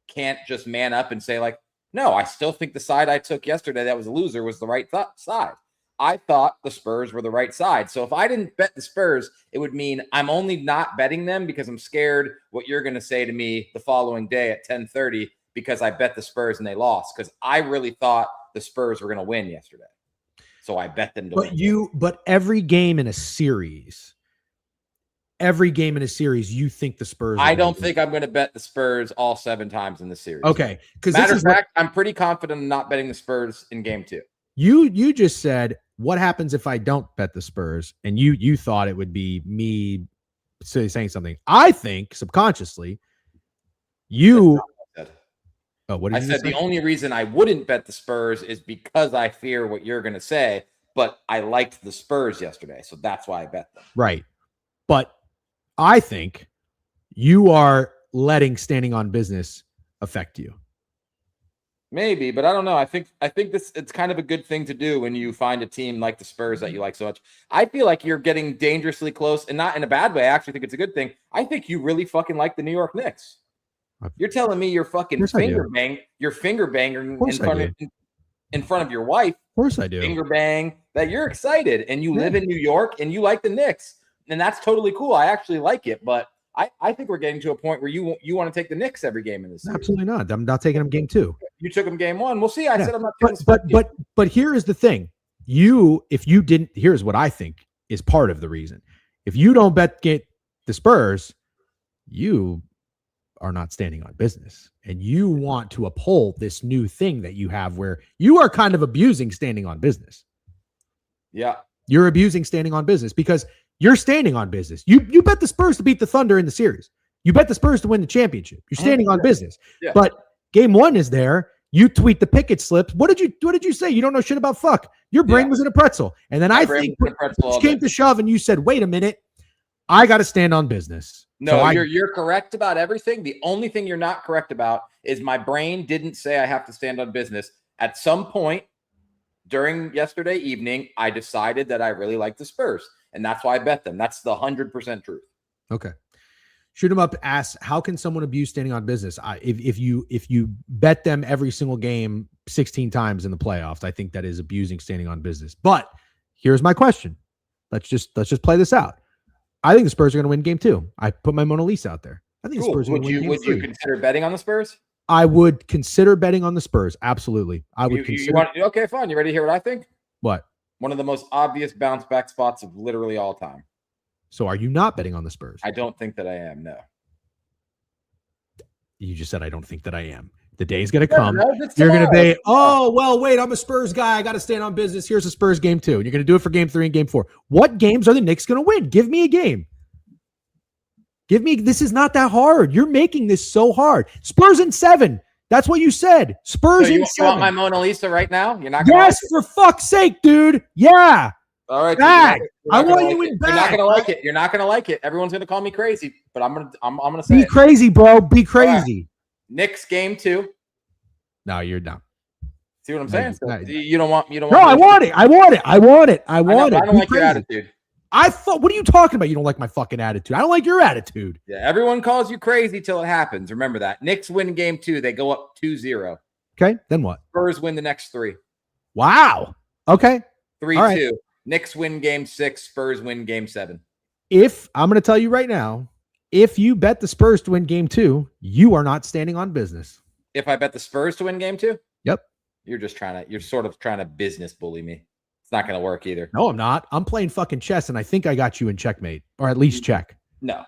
can't just man up and say, like, no, I still think the side I took yesterday that was a loser was the right side. I thought the Spurs were the right side. So if I didn't bet the Spurs, it would mean I'm only not betting them because I'm scared what you're going to say to me the following day at 10:30 because I bet the Spurs and they lost, because I really thought the Spurs were going to win yesterday. So I bet them to win. But every game in a series, you think the Spurs. I don't think I'm going to bet the Spurs all 7 times in the series. Okay. Because matter of fact, I'm pretty confident in not betting the Spurs in game 2. You just said, what happens if I don't bet the Spurs? And you thought it would be me saying something. I think subconsciously you. Oh, what did I said? The only reason I wouldn't bet the Spurs is because I fear what you're going to say. But I liked the Spurs yesterday, so that's why I bet them. Right. But I think you are letting standing on business affect you. Maybe, but I don't know. I think it's kind of a good thing to do when you find a team like the Spurs that you like so much. I feel like you're getting dangerously close, and not in a bad way. I actually think it's a good thing. I think you really fucking like the New York Knicks. You're telling me you're fucking finger banging in front of your wife. Of course I do. Finger bang that you're excited and you live in New York and you like the Knicks, and that's totally cool. I actually like it, but I think we're getting to a point where you want to take the Knicks every game in this series. Absolutely not. I'm not taking them game 2. You took them game 1. We'll see. I said I'm not. But here is the thing. Here's what I think is part of the reason. If you don't bet the Spurs, you are not standing on business, and you want to uphold this new thing that you have where you are kind of abusing standing on business. Yeah. You're abusing standing on business because you're standing on business. You bet the Spurs to beat the Thunder in the series. You bet the Spurs to win the championship. You're standing on business. Yeah. But game 1 is there. You tweet the picket slips. What did you say? You don't know shit about fuck. Your brain was in a pretzel. And then I think it came to shove and you said, wait a minute, I got to stand on business. No, so you're correct about everything. The only thing you're not correct about is my brain didn't say I have to stand on business. At some point during yesterday evening, I decided that I really like the Spurs, and that's why I bet them. That's the 100% truth. Okay. Shoot 'em up asks, how can someone abuse standing on business? If you bet them every single game 16 times in the playoffs, I think that is abusing standing on business. But here's my question. Let's just play this out. I think the Spurs are going to win game 2. I put my Mona Lisa out there. I think the Spurs are going to win game 3. Would you consider betting on the Spurs? I would consider betting on the Spurs. Absolutely. I would consider. Okay, fine. You ready to hear what I think? What? One of the most obvious bounce back spots of literally all time. So are you not betting on the Spurs? I don't think that I am, no. You just said I don't think that I am. The day's going to come. You're going to be, oh, well, wait, I'm a Spurs guy. I got to stand on business. Here's a Spurs game 2. And you're going to do it for game 3 and game 4. What games are the Knicks going to win? Give me a game. This is not that hard. You're making this so hard. Spurs in 7. That's what you said. Spurs in 7. You want my Mona Lisa right now? You're not. Yes, for fuck's sake, dude. Yeah. All right. I want you in back. You're not gonna like it. You're not gonna like it. Everyone's gonna call me crazy, but I'm gonna say be crazy, bro. Be crazy. Knicks game 2. No, you're not. See what I'm saying? So you don't want. No, I want it. I want it. I don't like your attitude. What are you talking about? You don't like my fucking attitude. I don't like your attitude. Yeah, everyone calls you crazy till it happens. Remember that. Knicks win game 2. They go up 2-0. Okay, then what? Spurs win the next 3. Wow. Okay. 3-2. Right. Knicks win game 6. Spurs win game 7. I'm going to tell you right now, if you bet the Spurs to win game 2, you are not standing on business. If I bet the Spurs to win game 2? Yep. You're sort of trying to business bully me. It's not going to work either. No, I'm not. I'm playing fucking chess, and I think I got you in checkmate, or at least check. No.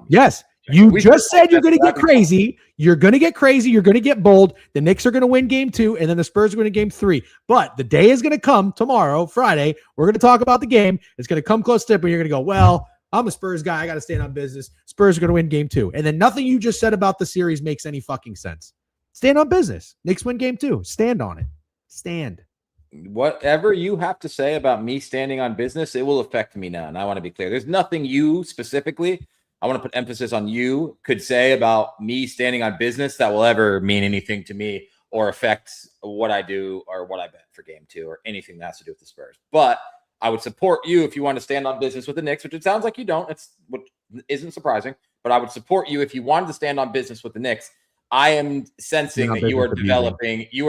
Yes. You just said you're going to get crazy. You're going to get crazy. You're going to get bold. The Knicks are going to win game 2, and then the Spurs are going to game 3. But the day is going to come tomorrow, Friday. We're going to talk about the game. It's going to come close to it, but you're going to go, well, I'm a Spurs guy. I got to stand on business. Spurs are going to win game 2. And then nothing you just said about the series makes any fucking sense. Stand on business. Knicks win game 2. Stand on it. Stand. Whatever you have to say about me standing on business, it will affect me none. I want to be clear. There's nothing you specifically, I want to put emphasis on, you could say about me standing on business that will ever mean anything to me or affect what I do or what I bet for game 2 or anything that has to do with the Spurs. But I would support you if you want to stand on business with the Knicks, which it sounds like you don't. It's what isn't surprising, but I would support you if you wanted to stand on business with the Knicks. I am sensing that you are business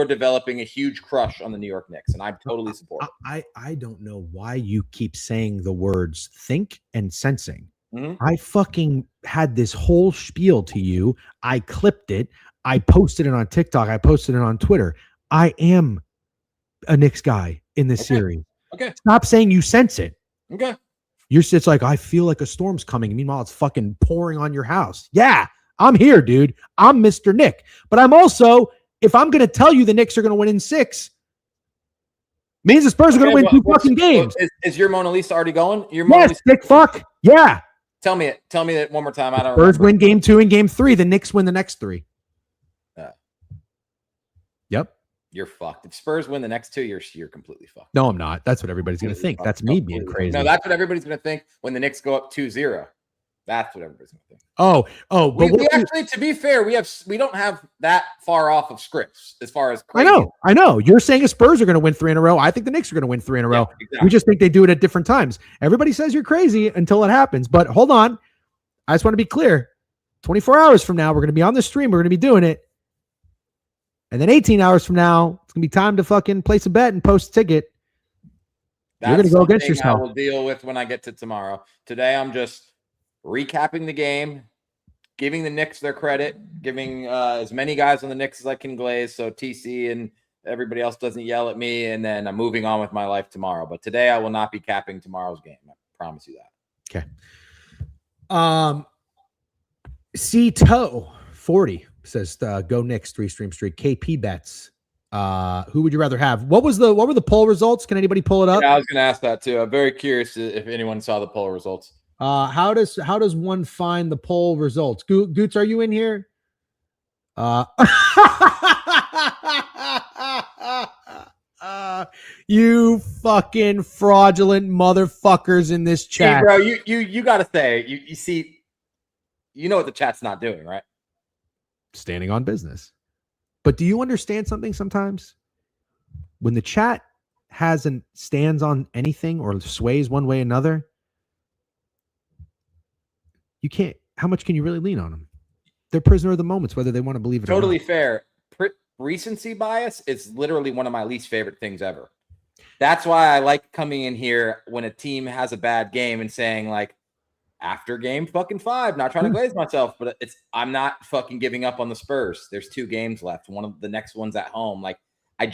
developing a huge crush on the New York Knicks, and I totally support it. I don't know why you keep saying the words think and sensing. Mm-hmm. I fucking had this whole spiel to you. I clipped it. I posted it on TikTok. I posted it on Twitter. I am a Knicks guy in this series. Okay. Stop saying you sense it. Okay. It's like, I feel like a storm's coming. Meanwhile, it's fucking pouring on your house. Yeah, I'm here, dude. I'm Mr. Nick. But I'm also, if I'm going to tell you the Knicks are going to win in 6, means the Spurs are going to win 2 fucking games. Is your Mona Lisa already going? Yes, Nick, fuck. Yeah. Tell me that one more time. I don't Spurs remember. win game 2 and game 3. The Knicks win the next 3. Yep. You're fucked. If Spurs win the next 2 years, you're completely fucked. No, I'm not. That's what everybody's going to think. That's me being crazy. No, that's what everybody's going to think when the Knicks go up 2-0. That's what everybody's going to think. Oh, but we actually, to be fair, we don't have that far off of scripts as far as crazy. I know. You're saying the Spurs are going to win 3 in a row. I think the Knicks are going to win 3 in a row. Yeah, exactly. We just think they do it at different times. Everybody says you're crazy until it happens. But hold on. I just want to be clear. 24 hours from now, we're going to be on the stream. We're going to be doing it. And then 18 hours from now, it's going to be time to fucking place a bet and post a ticket. You're going to go against yourself. I will deal with when I get to tomorrow. Today, I'm just recapping the game, giving the Knicks their credit, giving as many guys on the Knicks as I can glaze so TC and everybody else doesn't yell at me, and then I'm moving on with my life tomorrow. But today, I will not be capping tomorrow's game. I promise you that. Okay. C-Toe 40 says go Knicks 3-stream streak. KP bets. Who would you rather have? What were the poll results? Can anybody pull it up? Yeah, I was going to ask that too. I'm very curious if anyone saw the poll results. How does one find the poll results? Goots, are you in here? You fucking fraudulent motherfuckers in this chat. Hey, bro, you got to say, you see, you know what the chat's not doing, right? Standing on business. But do you understand something sometimes? When the chat stands on anything or sways one way or another, you can't. How much can you really lean on them? They're prisoner of the moments, whether they want to believe it or not. Totally fair. Recency bias is literally one of my least favorite things ever. That's why I like coming in here when a team has a bad game and saying, like, after game fucking 5, not trying to glaze myself, but I'm not fucking giving up on the Spurs. There's 2 games left. One of the next one's at home. Like, I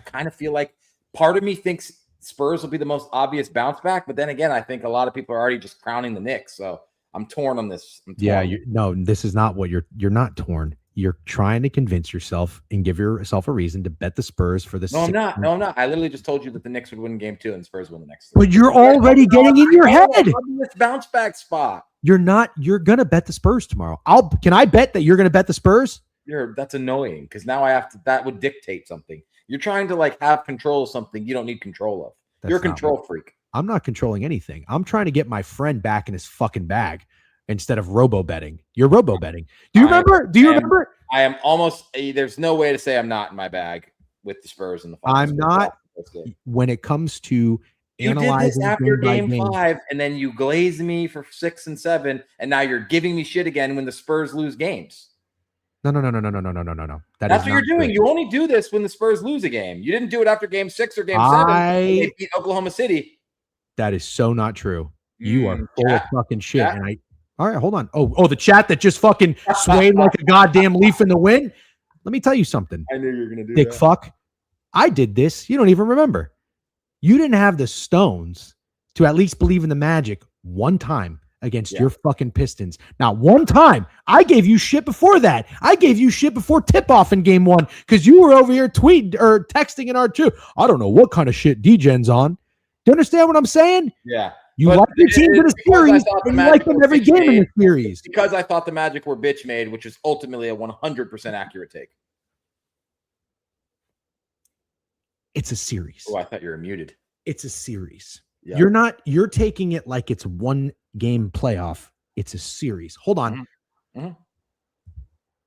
kind of feel like part of me thinks Spurs will be the most obvious bounce back, but then again, I think a lot of people are already just crowning the Knicks. So I'm torn on this. This is not what you're not torn. You're trying to convince yourself and give yourself a reason to bet the Spurs for this. No, I'm not. I literally just told you that the Knicks would win game 2 and Spurs win the next 3. But you're already getting in your head. This bounce back spot. You're not. You're gonna bet the Spurs tomorrow. Can I bet that you're gonna bet the Spurs? That's annoying because now I have to. That would dictate something. You're trying to like have control of something you don't need control of. You're a control freak. I'm not controlling anything. I'm trying to get my friend back in his fucking bag instead of robo betting. You're robo betting. Do you remember? I am almost. There's no way to say I'm not in my bag with the Spurs and the. I'm not. When it comes to analyzing, you did this after game 5, and then you glazed me for 6 and 7, and now you're giving me shit again when the Spurs lose games. No. That's what you're doing. You only do this when the Spurs lose a game. You didn't do it after game 6 or game 7. They beat Oklahoma City. That is so not true. You are full of fucking shit. And all right, hold on. Oh, the chat that just fucking swayed like a goddamn leaf in the wind. Let me tell you something. I knew you were gonna do Dick fuck. I did this. You don't even remember. You didn't have the stones to at least believe in the Magic one time against your fucking Pistons. Now, one time, I gave you shit before that. I gave you shit before tip-off in game 1 because you were over here tweeting or texting in R2. I don't know what kind of shit Degen's on. Do you understand what I'm saying? Yeah. You like your teams in a series, and you like them every game in the series. Because I thought the Magic were bitch made, which is ultimately a 100% accurate take. It's a series. Oh, I thought you were muted. It's a series. Yep. You're taking it like it's one game playoff. It's a series. Hold on. Mm-hmm.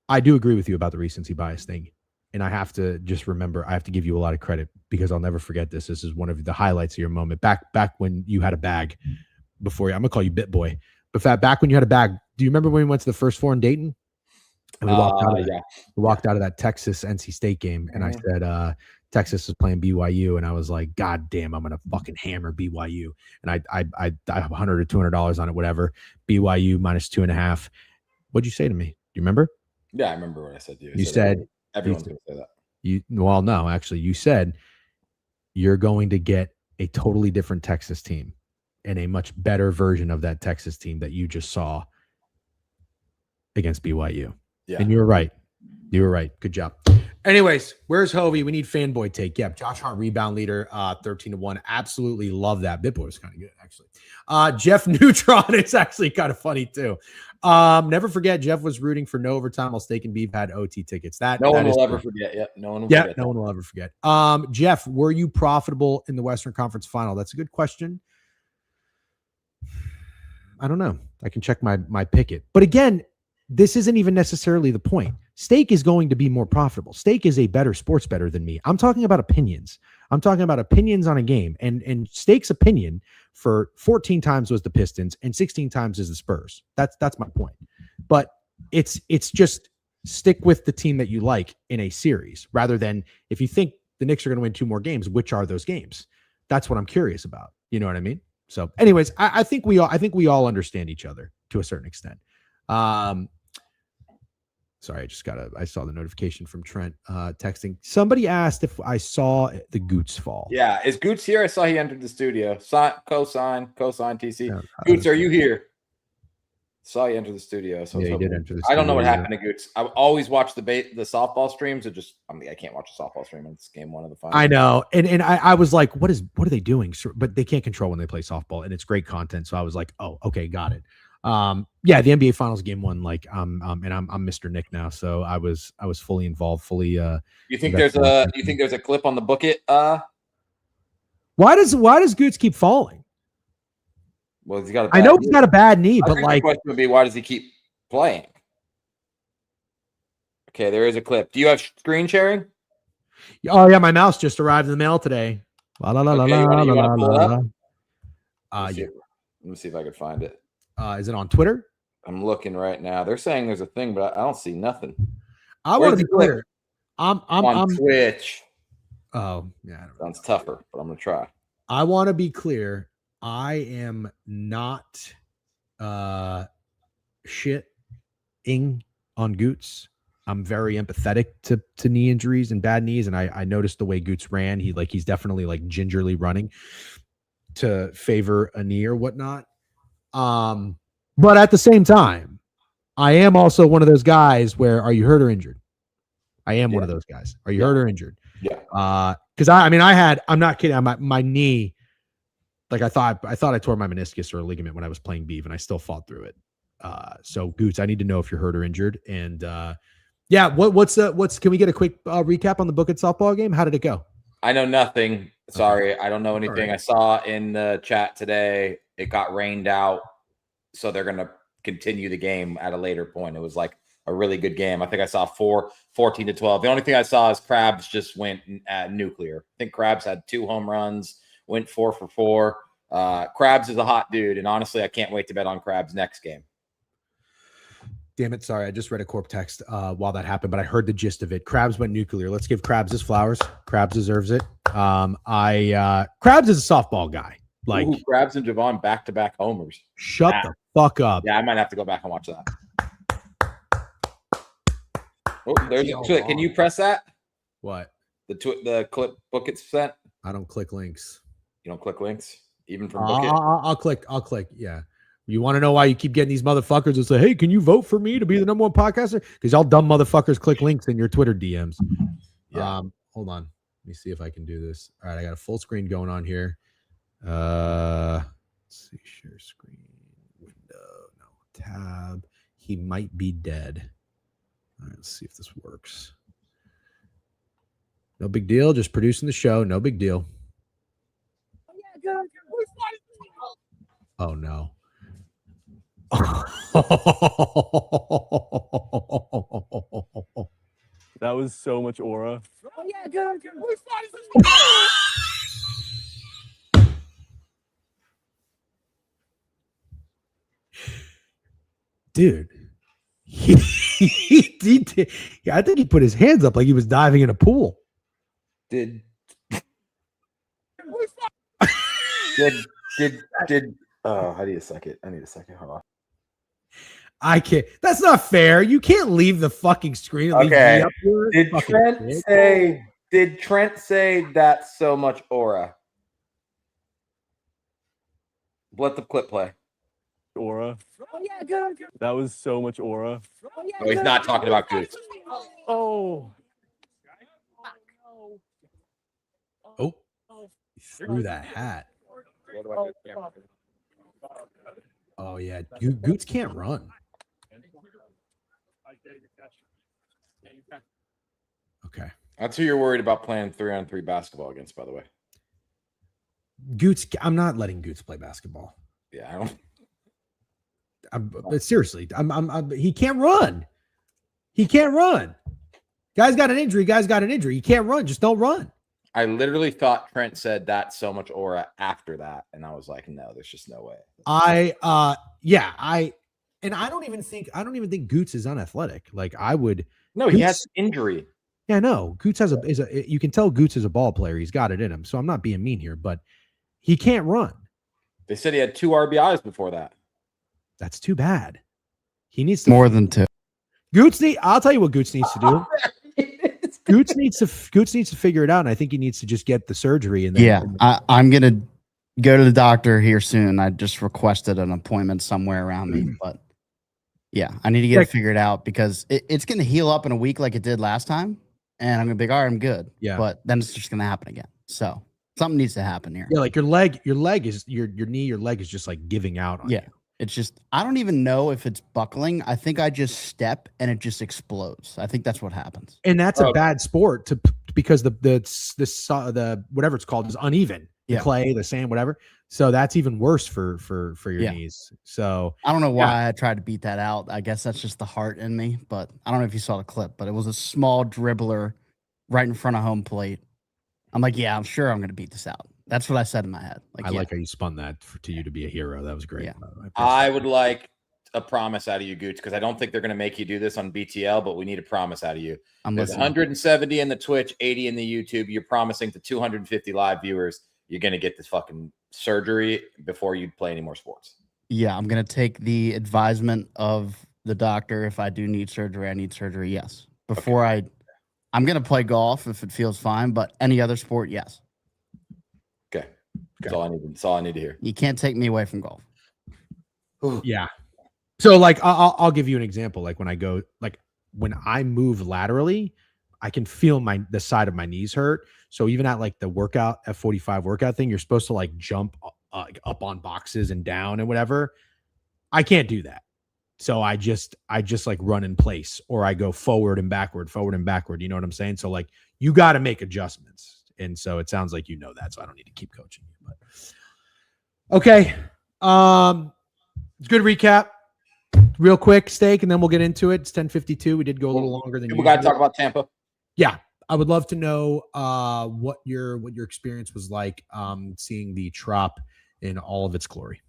I do agree with you about the recency bias thing. And I have to just remember, I have to give you a lot of credit because I'll never forget this. This is one of the highlights of your moment. Back when you had a bag before I'm going to call you Bit Boy. But back when you had a bag, do you remember when we went to the first 4 in Dayton? And we walked out of that Texas NC State game, and I said Texas is playing BYU, and I was like, God damn, I'm gonna fucking hammer BYU. And I have $100 or $200 on it, whatever. BYU -2.5. What'd you say to me? Do you remember? Yeah, I remember what I said to you. You said everyone's gonna say that. No, actually, you said you're going to get a totally different Texas team and a much better version of that Texas team that you just saw against BYU. Yeah. And you were right. You were right. Good job. Anyways, where's Hovey? We need fanboy take. Yeah, Josh Hart rebound leader, 13-1. Absolutely love that. Bitboy was kind of good, actually. Jeff Neutron is actually kind of funny too. Never forget, Jeff was rooting for no overtime while Steak and Beef had OT tickets. No one will ever forget. Yeah, no one will forget. No one will ever forget. Jeff, were you profitable in the Western Conference Final? That's a good question. I don't know. I can check my picket. But again, this isn't even necessarily the point. Steak is going to be more profitable. Steak is a better sports bettor than me. I'm talking about opinions. I'm talking about opinions on a game. And Steak's opinion for 14 times was the Pistons and 16 times is the Spurs. That's my point. But it's just stick with the team that you like in a series rather than if you think the Knicks are going to win 2 more games, which are those games? That's what I'm curious about. You know what I mean? So anyways, I think we all understand each other to a certain extent. Sorry, I saw the notification from Trent texting. Somebody asked if I saw the Goots fall. Yeah, is Goots here? I saw he entered the studio. Cosine TC. No, Goots, are you here? Saw you enter the studio. So yeah, he did enter the studio. I don't know what happened to Goots. I always watch the softball streams. I can't watch a softball stream. It's game 1 of the final. I know, and I was like, what are they doing? But they can't control when they play softball, and it's great content. So I was like, oh, okay, got it. Yeah, the NBA Finals game 1. Like, and I'm Mr. Nick now, so I was fully involved, fully. You think there's a clip on the book it? Why does Goots keep falling? Well, he's got. I know he's got a bad knee, but like, the question would be, why does he keep playing? Okay, there is a clip. Do you have screen sharing? Oh yeah, my mouse just arrived in the mail today. La la la la la la la. Yeah. Let me see if I can find it. Is it on Twitter? I'm looking right now. They're saying there's a thing, but I don't see nothing. I want to be clear. I'm on Twitch. Oh, yeah. Sounds tougher, but I'm going to try. I want to be clear. I am not shitting on Goots. I'm very empathetic to knee injuries and bad knees, and I noticed the way Goots ran. He's definitely like gingerly running to favor a knee or whatnot. But at the same time, I am also one of those guys where, are you hurt or injured? I am one of those guys. Are you hurt or injured? Yeah. Because I'm not kidding. My knee, like I thought I tore my meniscus or a ligament when I was playing Biev, and I still fought through it. So Goots, I need to know if you're hurt or injured. And yeah, can we get a quick recap on the Book It softball game? How did it go? I know nothing. Sorry, I don't know anything. Right. I saw in the chat today it got rained out, so they're gonna continue the game at a later point. It was like a really good game. I think I saw 14-12. The only thing I saw is Krabs just went at nuclear. I think Krabs had 2 home runs, went 4 for 4. Krabs is a hot dude, and honestly, I can't wait to bet on Krabs next game. Damn it. Sorry. I just read a corp text while that happened, but I heard the gist of it. Krabs went nuclear. Let's give Krabs his flowers. Krabs deserves it. Krabs is a softball guy. Like Krabs and Jovan back-to-back homers. Shut the fuck up. Yeah, I might have to go back and watch that. Oh, there's a clip. Can you press that? What? The clip Book It sent? I don't click links. You don't click links? Even from Book It? I'll click. Yeah. You want to know why you keep getting these motherfuckers that say, hey, can you vote for me to be the #1 podcaster? Because y'all dumb motherfuckers click links in your Twitter DMs. Yeah. Hold on. Let me see if I can do this. All right. I got a full screen going on here. Let's see. Share screen. Window. No. Tab. He might be dead. All right. Let's see if this works. No big deal. Just producing the show. No big deal. Oh, no. That was so much aura. Oh, yeah, good. Dude, Yeah, I think he put his hands up like he was diving in a pool. Did oh, I need a second. Hold on. I can't. That's not fair. You can't leave the fucking screen and leave me up here. Did Trent say that's so much aura? Let the clip play. Aura. That was so much aura. Oh, he's not talking about Goots. Oh. Oh, he threw that hat. Oh yeah, Goots can't run. Okay, That's who you're worried about playing 3-on-3 basketball against, by the way. Goots. I'm not letting Goots play basketball. Yeah, I don't. But seriously, he can't run. He can't run. Guy's got an injury. He can't run. Just don't run. I literally thought Trent said that's so much aura after that, and I was like, no, there's just no way. I don't even think Goots is unathletic. Like I would. No, he has injury. Yeah, no. Goots you can tell Goots is a ball player. He's got it in him. So I'm not being mean here, but he can't run. They said he had 2 RBIs before that. That's too bad. He needs to more than 2. I'll tell you what Goots needs to do. Goots needs to figure it out, and I think he needs to just get the surgery. And then, I'm gonna go to the doctor here soon. I just requested an appointment somewhere around me, but yeah, I need to get it figured out because it's gonna heal up in a week like it did last time, and I'm gonna be like, all right, I'm good. Yeah, but then it's just gonna happen again. So something needs to happen here. Yeah, like your leg is your knee, your leg is just like giving out on you. It's just, I don't even know if it's buckling. I think I just step and it just explodes. I think that's what happens. And that's a bad sport because the whatever it's called is uneven. The clay, the sand, whatever. So that's even worse for your knees. So I don't know why I tried to beat that out. I guess that's just the heart in me. But I don't know if you saw the clip, but it was a small dribbler right in front of home plate. I'm like, yeah, I'm sure I'm going to beat this out. That's what I said in my head. I like how you spun that to you to be a hero. That was great. Yeah. I would like a promise out of you, Gooch, because I don't think they're going to make you do this on BTL, but we need a promise out of you. There's 170 in the Twitch, 80 in the YouTube. You're promising to 250 live viewers you're going to get this fucking surgery before you play any more sports. Yeah, I'm going to take the advisement of the doctor. If I do need surgery, I need surgery, yes. Before I'm going to play golf if it feels fine, but any other sport, yes. Okay. That's all I need to hear. You can't take me away from golf. Yeah. So like I'll give you an example. Like when I move laterally, I can feel the side of my knees hurt. So even at like the workout F45 workout thing, you're supposed to like jump up on boxes and down and whatever. I can't do that. So I just like run in place, or I go forward and backward. You know what I'm saying? So like you got to make adjustments. And so it sounds like you know that, so I don't need to keep coaching you. But okay. It's good recap. Real quick, Steak, and then we'll get into it. It's 10:52. We did go a little longer than we got to talk about Tampa. Yeah. I would love to know what your experience was like seeing the Trop in all of its glory.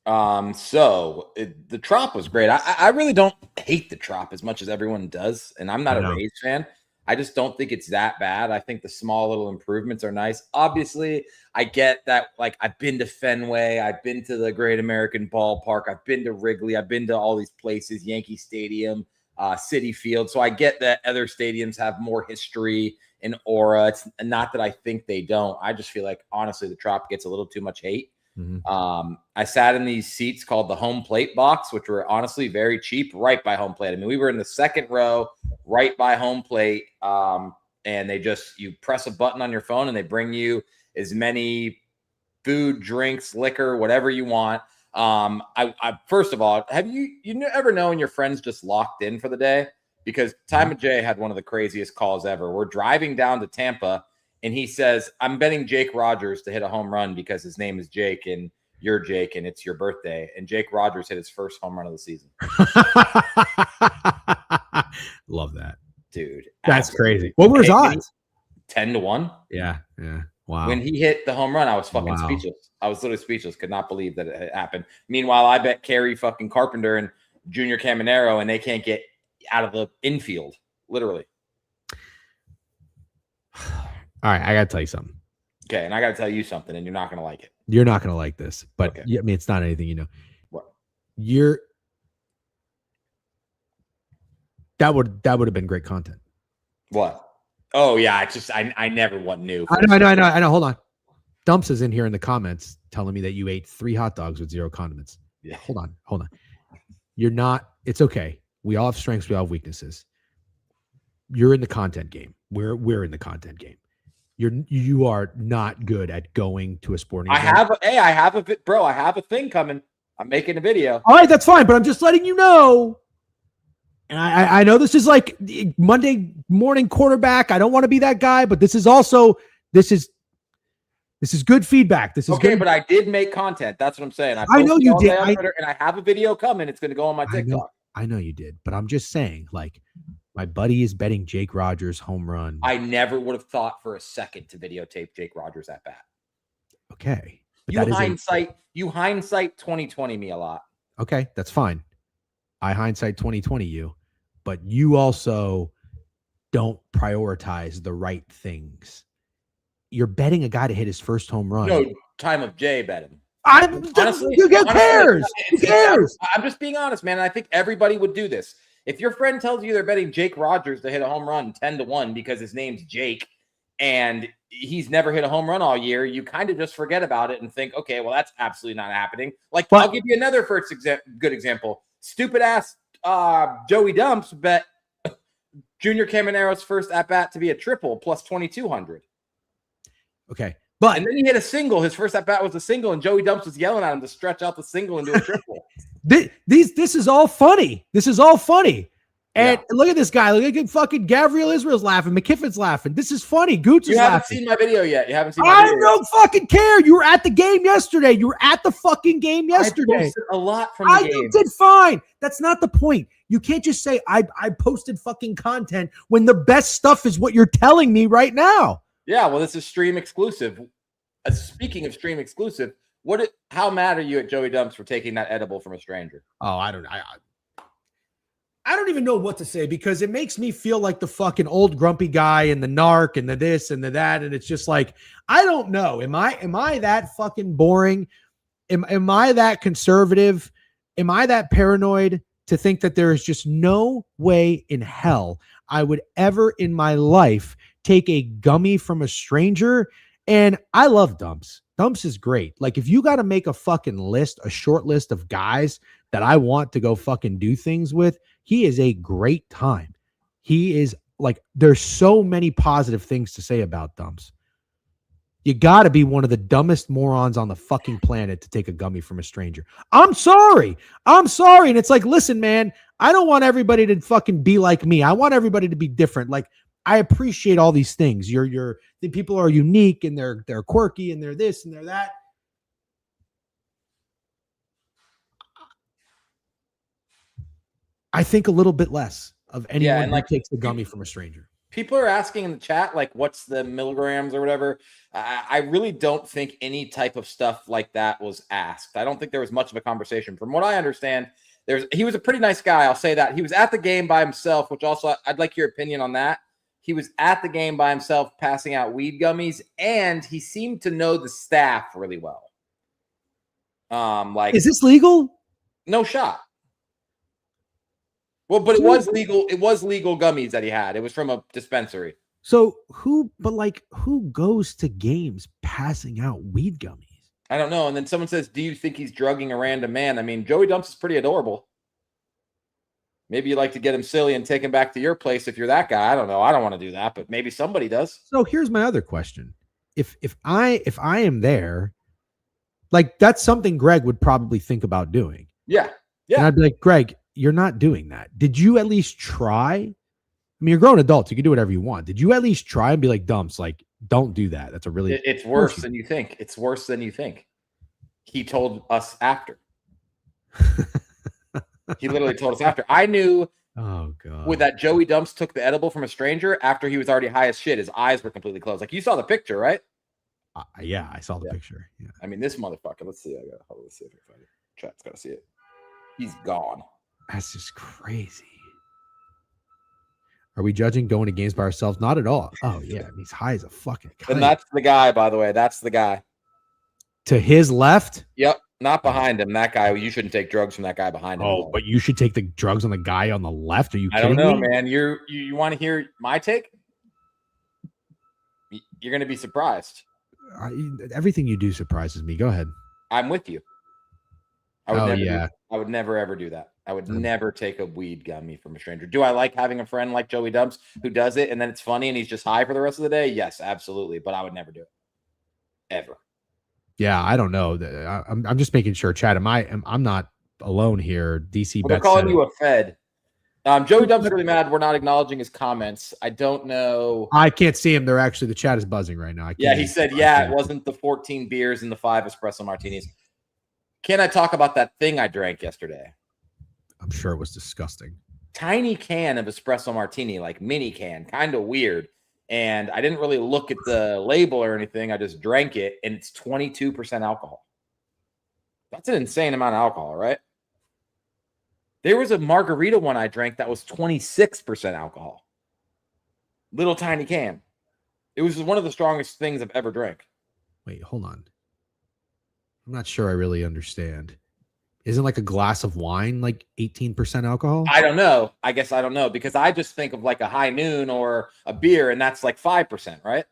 So the Trop was great. I really don't hate the Trop as much as everyone does, and I'm not a Rays fan. I just don't think it's that bad. I think the small little improvements are nice. Obviously, I get that. Like, I've been to Fenway. I've been to the Great American Ballpark. I've been to Wrigley. I've been to all these places, Yankee Stadium, Citi Field. So I get that other stadiums have more history and aura. It's not that I think they don't. I just feel like, honestly, the Trop gets a little too much hate. Mm-hmm. I sat in these seats called the home plate box, which were honestly very cheap, right by home plate. I mean, we were in the second row, right by home plate. And you press a button on your phone and they bring you as many food, drinks, liquor, whatever you want. I first of all, have you ever known your friends just locked in for the day? Because Time of J had one of the craziest calls ever. We're driving down to Tampa, and he says, I'm betting Jake Rogers to hit a home run because his name is Jake and you're Jake and it's your birthday. And Jake Rogers hit his first home run of the season. Love that. Dude. That's crazy. What were his odds? 10-1. Yeah. Wow. When he hit the home run, I was fucking speechless. I was literally speechless. Could not believe that it happened. Meanwhile, I bet Kerry fucking Carpenter and Junior Caminero, and they can't get out of the infield, literally. All right, I gotta tell you something. Okay, and I got to tell you something, and you're not gonna like it. You're not gonna like this, but Okay. I mean, it's not anything you know. What? That would have been great content. What? Oh yeah, I never want new. I know. Hold on. Dumps is in here in the comments telling me that you ate 3 hot dogs with 0 condiments. Yeah. Hold on. You're not. It's okay. We all have strengths. We all have weaknesses. You're in the content game. We're in the content game. You are not good at going to a sporting event. I have a thing coming. I'm making a video. All right, that's fine, but I'm just letting you know. And I know this is like Monday morning quarterback. I don't want to be that guy, but this is good feedback. This is okay, good. but I did make content. That's what I'm saying. I know you did. And I have a video coming. It's going to go on my TikTok. I know you did, but I'm just saying, like, my buddy is betting Jake Rogers home run. I never would have thought for a second to videotape Jake Rogers at bat. Okay. But you hindsight 2020 me a lot. Okay, that's fine. I hindsight 2020 you, but you also don't prioritize the right things. You're betting a guy to hit his first home run. No, time of Jay bet him. Honestly, who cares? Who cares? I'm just being honest, man. I think everybody would do this. If your friend tells you they're betting Jake Rogers to hit a home run 10-1 because his name's Jake and he's never hit a home run all year, you kind of just forget about it and think, okay, well, that's absolutely not happening. I'll give you another good example. Stupid ass Joey Dumps bet Junior Camanero's first at bat to be a triple plus 2,200. Okay. And then he hit a single. His first at bat was a single, and Joey Dumps was yelling at him to stretch out the single into a triple. This is all funny. This is all funny. And look at this guy. Look at fucking Gabriel Israel's laughing. McKiffin's laughing. This is funny. Gooch is laughing. You haven't seen my video yet. I don't fucking care. You were at the game yesterday. You were at the fucking game yesterday. I posted a lot from the game. You did fine. That's not the point. You can't just say I posted fucking content when the best stuff is what you're telling me right now. Yeah, well, this is stream exclusive. Speaking of stream exclusive, how mad are you at Joey Dumps for taking that edible from a stranger? Oh, I don't even know what to say because it makes me feel like the fucking old grumpy guy and the narc and the this and the that. And it's just like, I don't know. Am I that fucking boring? Am I that conservative? Am I that paranoid to think that there is just no way in hell I would ever in my life take a gummy from a stranger? And I love Dumps. Dumps is great. Like, if you got to make a fucking list, a short list of guys that I want to go fucking do things with, he is a great time. He is like, there's so many positive things to say about Dumps. You got to be one of the dumbest morons on the fucking planet to take a gummy from a stranger. I'm sorry. And it's like, listen, man, I don't want everybody to fucking be like me. I want everybody to be different. Like, I appreciate all these things. The people are unique and they're quirky and they're this and they're that. I think a little bit less of anyone who takes the gummy from a stranger. People are asking in the chat, like, what's the milligrams or whatever. I really don't think any type of stuff like that was asked. I don't think there was much of a conversation. From what I understand, he was a pretty nice guy. I'll say that. He was at the game by himself, which also I'd like your opinion on that. He was at the game by himself passing out weed gummies, and he seemed to know the staff really well. Is this legal? No shot. Well, but it was legal. It was legal gummies that he had. It was from a dispensary. So who goes to games passing out weed gummies? I don't know. And then someone says, do you think he's drugging a random man? I mean, Joey Dumps is pretty adorable. Maybe you'd like to get him silly and take him back to your place if you're that guy. I don't know. I don't want to do that, but maybe somebody does. So here's my other question. If I am there, like, that's something Greg would probably think about doing. Yeah. And I'd be like, Greg, you're not doing that. Did you at least try? I mean, you're grown adults. You can do whatever you want. Did you at least try and be like, Dumps, like, don't do that? That's a really... It's worse than you think. It's worse than you think. He told us after. He literally told us after. I knew with that Joey Dumps took the edible from a stranger after he was already high as shit. His eyes were completely closed. Like, you saw the picture, right? Yeah, I saw the picture. Yeah. I mean, this motherfucker. Let's see. Let's see if I can find it. Chat's got to see it. He's gone. That's just crazy. Are we judging going to games by ourselves? Not at all. Oh yeah, he's high as a fucking kite. And that's the guy, by the way. That's the guy. To his left? Yep, not behind him. That guy. You shouldn't take drugs from that guy behind him. Oh, but you should take the drugs on the guy on the left. Are you I kidding don't know, me? man. You want to hear my take? You're going to be surprised. Everything you do surprises me. Go ahead. I'm with you. I would never ever do that. I would never take a weed gummy from a stranger. Do I like having a friend like Joey Dubs who does it and then it's funny and he's just high for the rest of the day? Yes, absolutely. But I would never do it. Ever. Yeah, I don't know. I'm just making sure, Chad. I'm not alone here. DC We're calling you a Fed. Joey Dubs really mad. We're not acknowledging his comments. I don't know. I can't see him. The chat is buzzing right now. Yeah, he said, it wasn't the 14 beers and the 5 espresso martinis. Can I talk about that thing I drank yesterday? I'm sure it was disgusting. Tiny can of espresso martini, like mini can, kind of weird. And I didn't really look at the label or anything. I just drank it, and it's 22% alcohol. That's an insane amount of alcohol, right? There was a margarita one I drank that was 26% alcohol. Little tiny can. It was one of the strongest things I've ever drank. Wait, hold on. I'm not sure I really understand. Isn't like a glass of wine like 18% alcohol? I don't know. I guess I don't know because I just think of like a High Noon or a beer, and that's like 5%, right?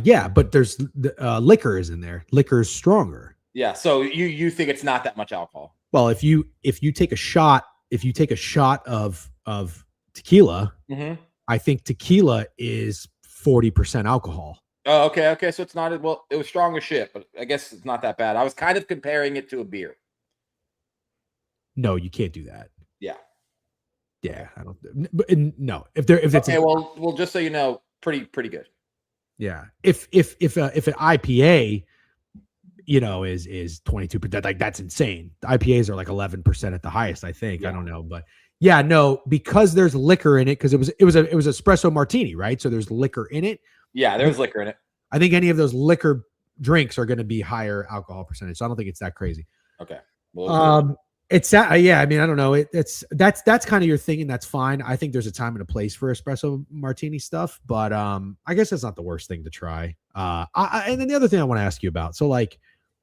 Yeah, but there's liquor is in there. Liquor is stronger. Yeah, so you think it's not that much alcohol? Well, if you take a shot of tequila, I think tequila is 40% alcohol. Oh, okay. So it's not well. It was strong as shit, but I guess it's not that bad. I was kind of comparing it to a beer. No, you can't do that. Yeah. I don't. But no, if it's okay. Well, just so you know, pretty good. Yeah. If an IPA, is 22%, like that's insane. The IPAs are like 11% at the highest, I think. Yeah. I don't know, but yeah, no, because there's liquor in it, because it was espresso martini, right? So there's liquor in it. Yeah, there's liquor in it. I think any of those liquor drinks are going to be higher alcohol percentage. So I don't think it's that crazy. Okay. Well, it's yeah. I mean, I don't know. That's kind of your thing, and that's fine. I think there's a time and a place for espresso martini stuff, but I guess that's not the worst thing to try. And then the other thing I want to ask you about. So like,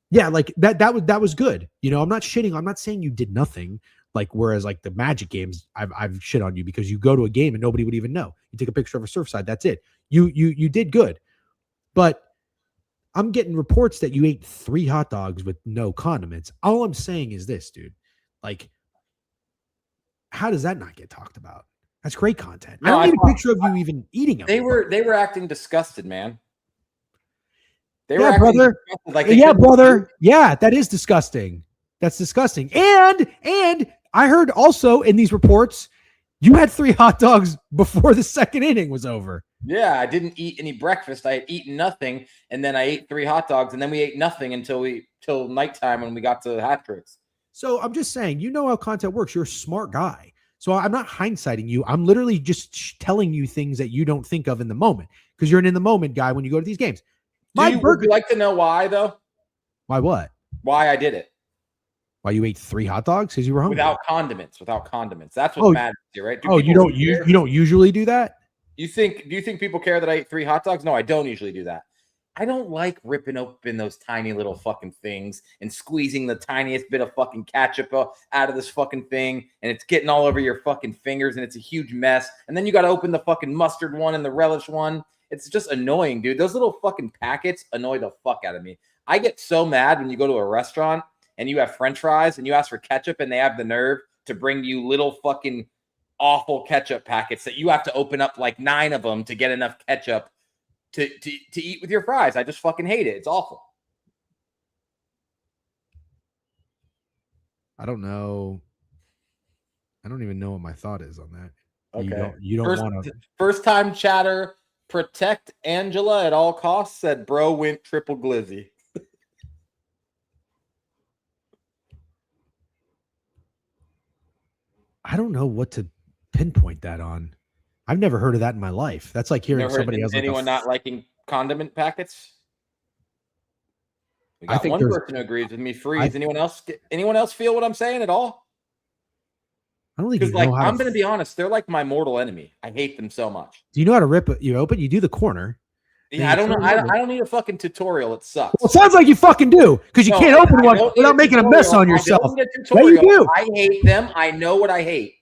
yeah, like that was good. I'm not shitting. I'm not saying you did nothing. Like whereas like the Magic games, I've shit on you because you go to a game and nobody would even know. You take a picture of a Surfside, that's it. You did good, but I'm getting reports that you ate 3 hot dogs with no condiments. All I'm saying is this, dude. Like, how does that not get talked about? That's great content. No, I don't need a picture of you even eating them. They were acting disgusted, man. Brother. Brother. Yeah, that is disgusting. That's disgusting. And I heard also in these reports, you had 3 hot dogs before the second inning was over. Yeah, I didn't eat any breakfast. I had eaten nothing, and then I ate 3 hot dogs, and then we ate nothing until nighttime when we got to the hat tricks. So I'm just saying, how content works. You're a smart guy. So I'm not hindsighting you. I'm literally just telling you things that you don't think of in the moment because you're an in the moment guy when you go to these games. Would you like to know why though? Why what? Why I did it? Why you ate 3 hot dogs? Because you were hungry. Without condiments. That's what matters here, right? You don't usually do that? Do you think people care that I ate 3 hot dogs? No, I don't usually do that. I don't like ripping open those tiny little fucking things and squeezing the tiniest bit of fucking ketchup out of this fucking thing, and it's getting all over your fucking fingers, and it's a huge mess. And then you got to open the fucking mustard one and the relish one. It's just annoying, dude. Those little fucking packets annoy the fuck out of me. I get so mad when you go to a restaurant and you have French fries and you ask for ketchup and they have the nerve to bring you little fucking awful ketchup packets that you have to open up like 9 of them to get enough ketchup to eat with your fries. I just fucking hate it. It's awful. I don't know. I don't even know what my thought is on that. Okay. You don't want to. First time chatter, protect Angela at all costs, said bro went triple glizzy. I don't know what to pinpoint that on. I've never heard of that in my life. That's like hearing somebody else. Anyone not liking condiment packets? We got one person who agrees with me. Freeze. Anyone else feel what I'm saying at all? I don't think Because you know like how I'm gonna be honest, they're like my mortal enemy. I hate them so much. Do you know how to rip it? You open, you do the corner. Yeah, I don't know. I don't need a fucking tutorial. It sucks. Well, it sounds like you fucking do because you can't open one without making a mess on yourself. I don't need a Yeah, you tutorial. do. I hate them. I know what I hate.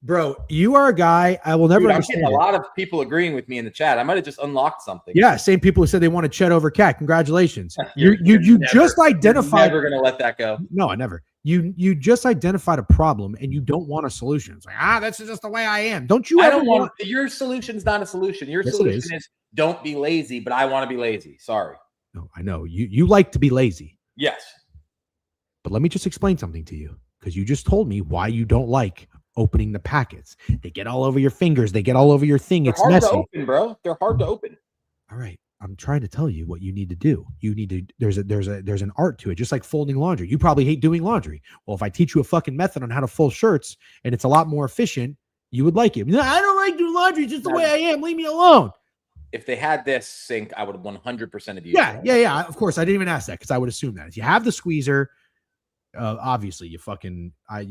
Bro, you are a guy I will never Dude, I'm understand. getting a lot of people agreeing with me in the chat. I might have just unlocked something. Yeah, same people who said they want to Chet over Cat. Congratulations. You're you never, just identified. You're never gonna let that go. No, I never. You just identified a problem and you don't want a solution. It's like, this is just the way I am. Don't you I ever don't want your solution's not a solution. Your Yes, solution is don't be lazy, but I want to be lazy. Sorry. No, I know. You like to be lazy. Yes. But let me just explain something to you because you just told me why you don't like opening the packets. They get all over your fingers. They get all over your thing. They're It's hard messy. to open, bro. They're hard to open. All right. I'm trying to tell you what you need to do. You need to there's an art to it, just like folding laundry. You probably hate doing laundry. Well, if I teach you a fucking method on how to fold shirts and it's a lot more efficient, you would like it. No, I don't like doing laundry. It's just the way I am. Leave me alone. If they had this sink, I would 100% have used Yeah, it. yeah. Of course, I didn't even ask that because I would assume that if you have the squeezer, obviously you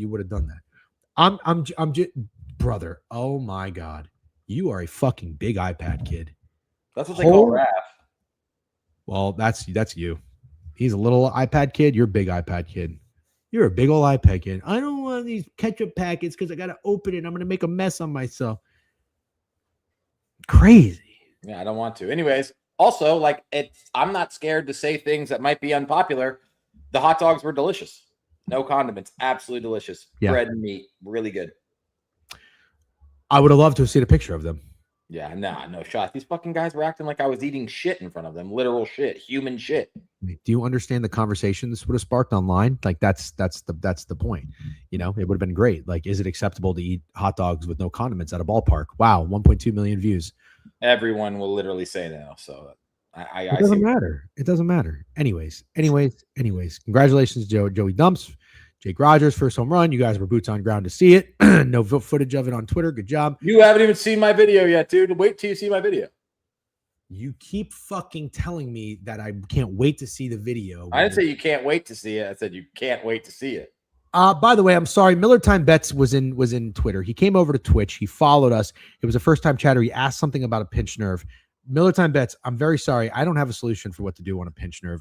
would have done that. I'm just brother. Oh my god, you are a fucking big iPad kid. That's what they call Raph. Well, that's you. He's a little iPad kid. You're a big iPad kid. You're a big old iPad kid. I don't want these ketchup packets because I got to open it. I'm going to make a mess on myself. Crazy. Yeah, I don't want to. Anyways, also, like, I'm not scared to say things that might be unpopular. The hot dogs were delicious. No condiments. Absolutely delicious. Yeah. Bread and meat. Really good. I would have loved to have seen a picture of them. Yeah, nah, no shot. These fucking guys were acting like I was eating shit in front of them. Literal shit. Human shit. Do you understand the conversation this would have sparked online? Like that's the point. You know, it would have been great. Like, is it acceptable to eat hot dogs with no condiments at a ballpark? Wow, 1.2 million views. Everyone will literally say no. So it doesn't matter. It doesn't matter. Anyways. Congratulations, Joey Dumps. Jake Rogers, first home run. You guys were boots on ground to see it. No footage of it on Twitter. Good job. You haven't even seen my video yet, dude. Wait till you see my video. You keep fucking telling me that I can't wait to see the video. I didn't say you can't wait to see it. I said you can't wait to see it. By the way, I'm sorry. Miller Time Bets was in Twitter. He came over to Twitch. He followed us. It was a first time chatter. He asked something about a pinch nerve. Miller Time Bets, I'm very sorry. I don't have a solution for what to do on a pinch nerve.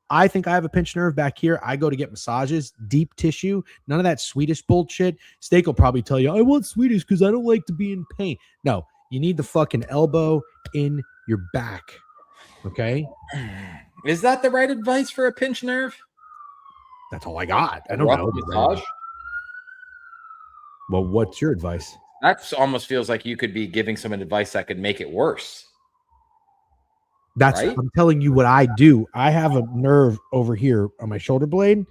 I think I have a pinched nerve back here. I go to get massages, deep tissue, none of that Swedish bullshit. Steak will probably tell you, I want Swedish because I don't like to be in pain. No, you need the fucking elbow in your back. Okay? Is that the right advice for a pinch nerve? That's all I got. I don't know. Massage? Well, what's your advice? That almost feels like you could be giving someone advice that could make it worse. That's right? I'm telling you what I do. I have a nerve over here on my shoulder blade,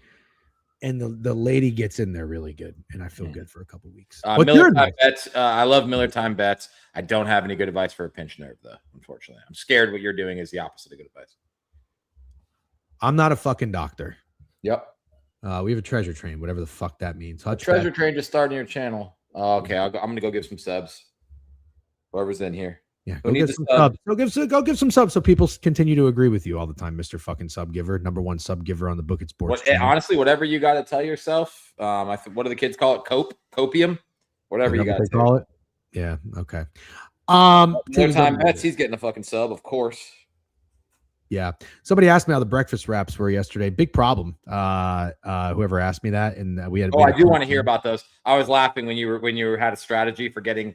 and the lady gets in there really good, and I feel good for a couple weeks. Miller Time Bets. I love Miller Time Bets. I don't have any good advice for a pinch nerve, though. Unfortunately, I'm scared what you're doing is the opposite of good advice. I'm not a fucking doctor. Yep. We have a treasure train, whatever the fuck that means. Treasure train just started your channel. Oh, okay, I'm gonna go give some subs. Whoever's in here. Yeah, go give some subs. Go give some subs so people continue to agree with you all the time, Mr. Fucking Sub Giver, #1 sub giver on the Book It Sports. Honestly, whatever you got to tell yourself. What do the kids call it? Copium, whatever you got to call it. Yeah. Okay. Time Bets. He's getting a fucking sub, of course. Yeah. Somebody asked me how the breakfast wraps were yesterday. Big problem. Whoever asked me that, and we had. I do want to hear about those. I was laughing when you had a strategy for getting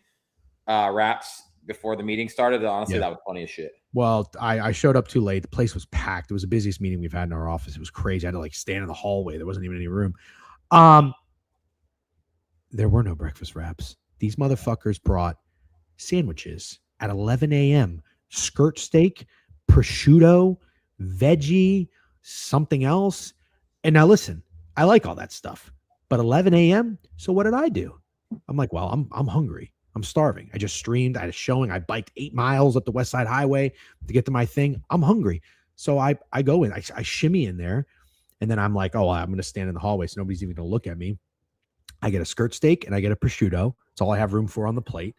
wraps before the meeting started. Honestly, that was funny as shit. Well, I showed up too late. The place was packed. It was the busiest meeting we've had in our office. It was crazy. I had to stand in the hallway. There wasn't even any room. There were no breakfast wraps. These motherfuckers brought sandwiches at 11 a.m. Skirt steak, prosciutto, veggie, something else. And now listen, I like all that stuff, but 11 a.m. So what did I do? I'm like, well, I'm hungry. I'm starving. I just streamed. I had a showing. I biked 8 miles up the West Side Highway to get to my thing. I'm hungry. So I go in. I shimmy in there. And then I'm like, oh, I'm going to stand in the hallway so nobody's even going to look at me. I get a skirt steak and I get a prosciutto. It's all I have room for on the plate.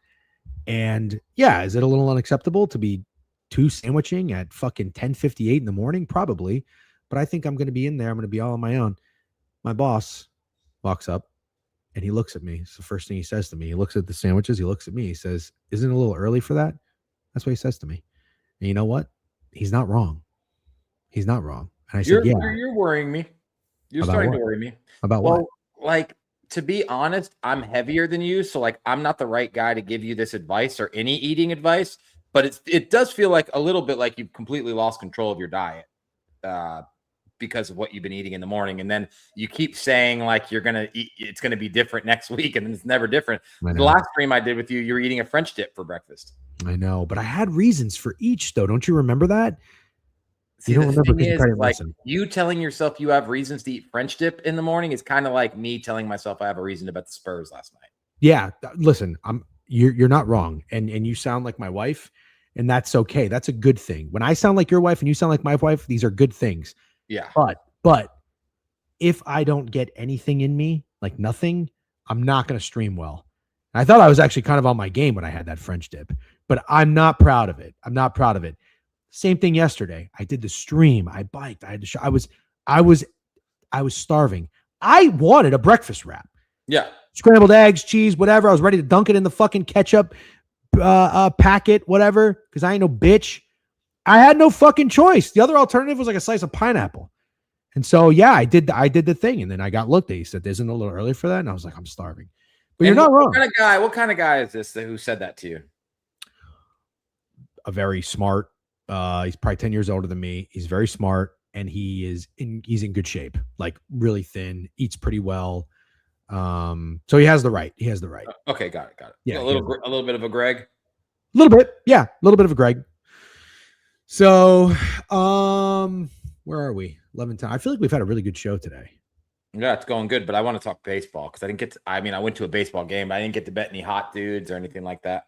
And yeah, is it a little unacceptable to be 2 sandwiching at fucking 10:58 in the morning? Probably. But I think I'm going to be in there. I'm going to be all on my own. My boss walks up And he looks at me. It's the first thing he says to me. He looks at the sandwiches. He looks at me. He says, "Isn't it a little early for that?" That's what he says to me. And you know what? He's not wrong. He's not wrong. And I said, "Yeah." You're worrying me. You're About starting what? to worry me. About what? Well, like, to be honest, I'm heavier than you, so like I'm not the right guy to give you this advice or any eating advice. But it does feel like a little bit like you've completely lost control of your diet because of what you've been eating in the morning, and then you keep saying like you're gonna eat, it's gonna be different next week, and then it's never different. The last stream I did with you, you were eating a French dip for breakfast. I know, but I had reasons for each, though. Don't you remember that? See, you don't remember because you probably didn't like listen. you telling yourself you have reasons to eat French dip in the morning is kind of like me telling myself I have a reason to bet the Spurs last night. Yeah, listen, you're not wrong, and you sound like my wife, and that's okay. That's a good thing. When I sound like your wife and you sound like my wife, these are good things. Yeah. But if I don't get anything in me, like nothing, I'm not going to stream well. I thought I was actually kind of on my game when I had that French dip, but I'm not proud of it. I'm not proud of it. Same thing yesterday. I did the stream. I biked. I had to. I was starving. I wanted a breakfast wrap. Yeah. Scrambled eggs, cheese, whatever. I was ready to dunk it in the fucking ketchup packet, whatever, because I ain't no bitch. I had no fucking choice. The other alternative was like a slice of pineapple. And so, yeah, I did the thing. And then I got looked at. He said, "Isn't it a little early for that?" And I was like, "I'm starving." But you're not wrong. What kind of guy is this who said that to you? A very smart. He's probably 10 years older than me. He's very smart, and he's in good shape, like really thin, eats pretty well. So he has the right. He has the right. Okay, got it. Yeah, a little bit of a Greg. A little bit, yeah, a little bit of a Greg. So, where are we? 11:10. I feel like we've had a really good show today. Yeah, it's going good, but I want to talk baseball because I didn't get to, I went to a baseball game, but I didn't get to bet any hot dudes or anything like that.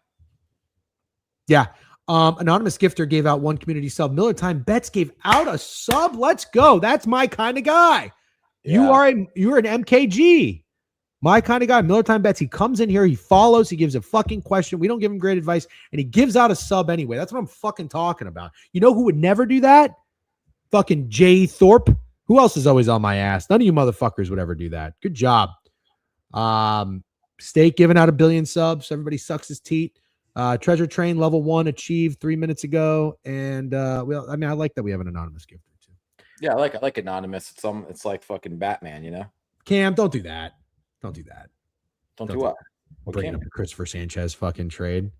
Yeah. Anonymous Gifter gave out one community sub. Miller Time Bets gave out a sub. Let's go. That's my kind of guy. Yeah. You're an MKG. My kind of guy. Miller Time Bets. He comes in here. He follows. He gives a fucking question. We don't give him great advice. And he gives out a sub anyway. That's what I'm fucking talking about. You know who would never do that? Fucking Jay Thorpe. Who else is always on my ass? None of you motherfuckers would ever do that. Good job. Steak giving out 1 billion subs. Everybody sucks his teat. Treasure Train level 1 achieved 3 minutes ago. And I like that we have an anonymous gifter too. Yeah, I like anonymous. It's like fucking Batman, you know? Cam, don't do that. Don't do that. Don't do what? Bringing up the Christopher Sanchez fucking trade.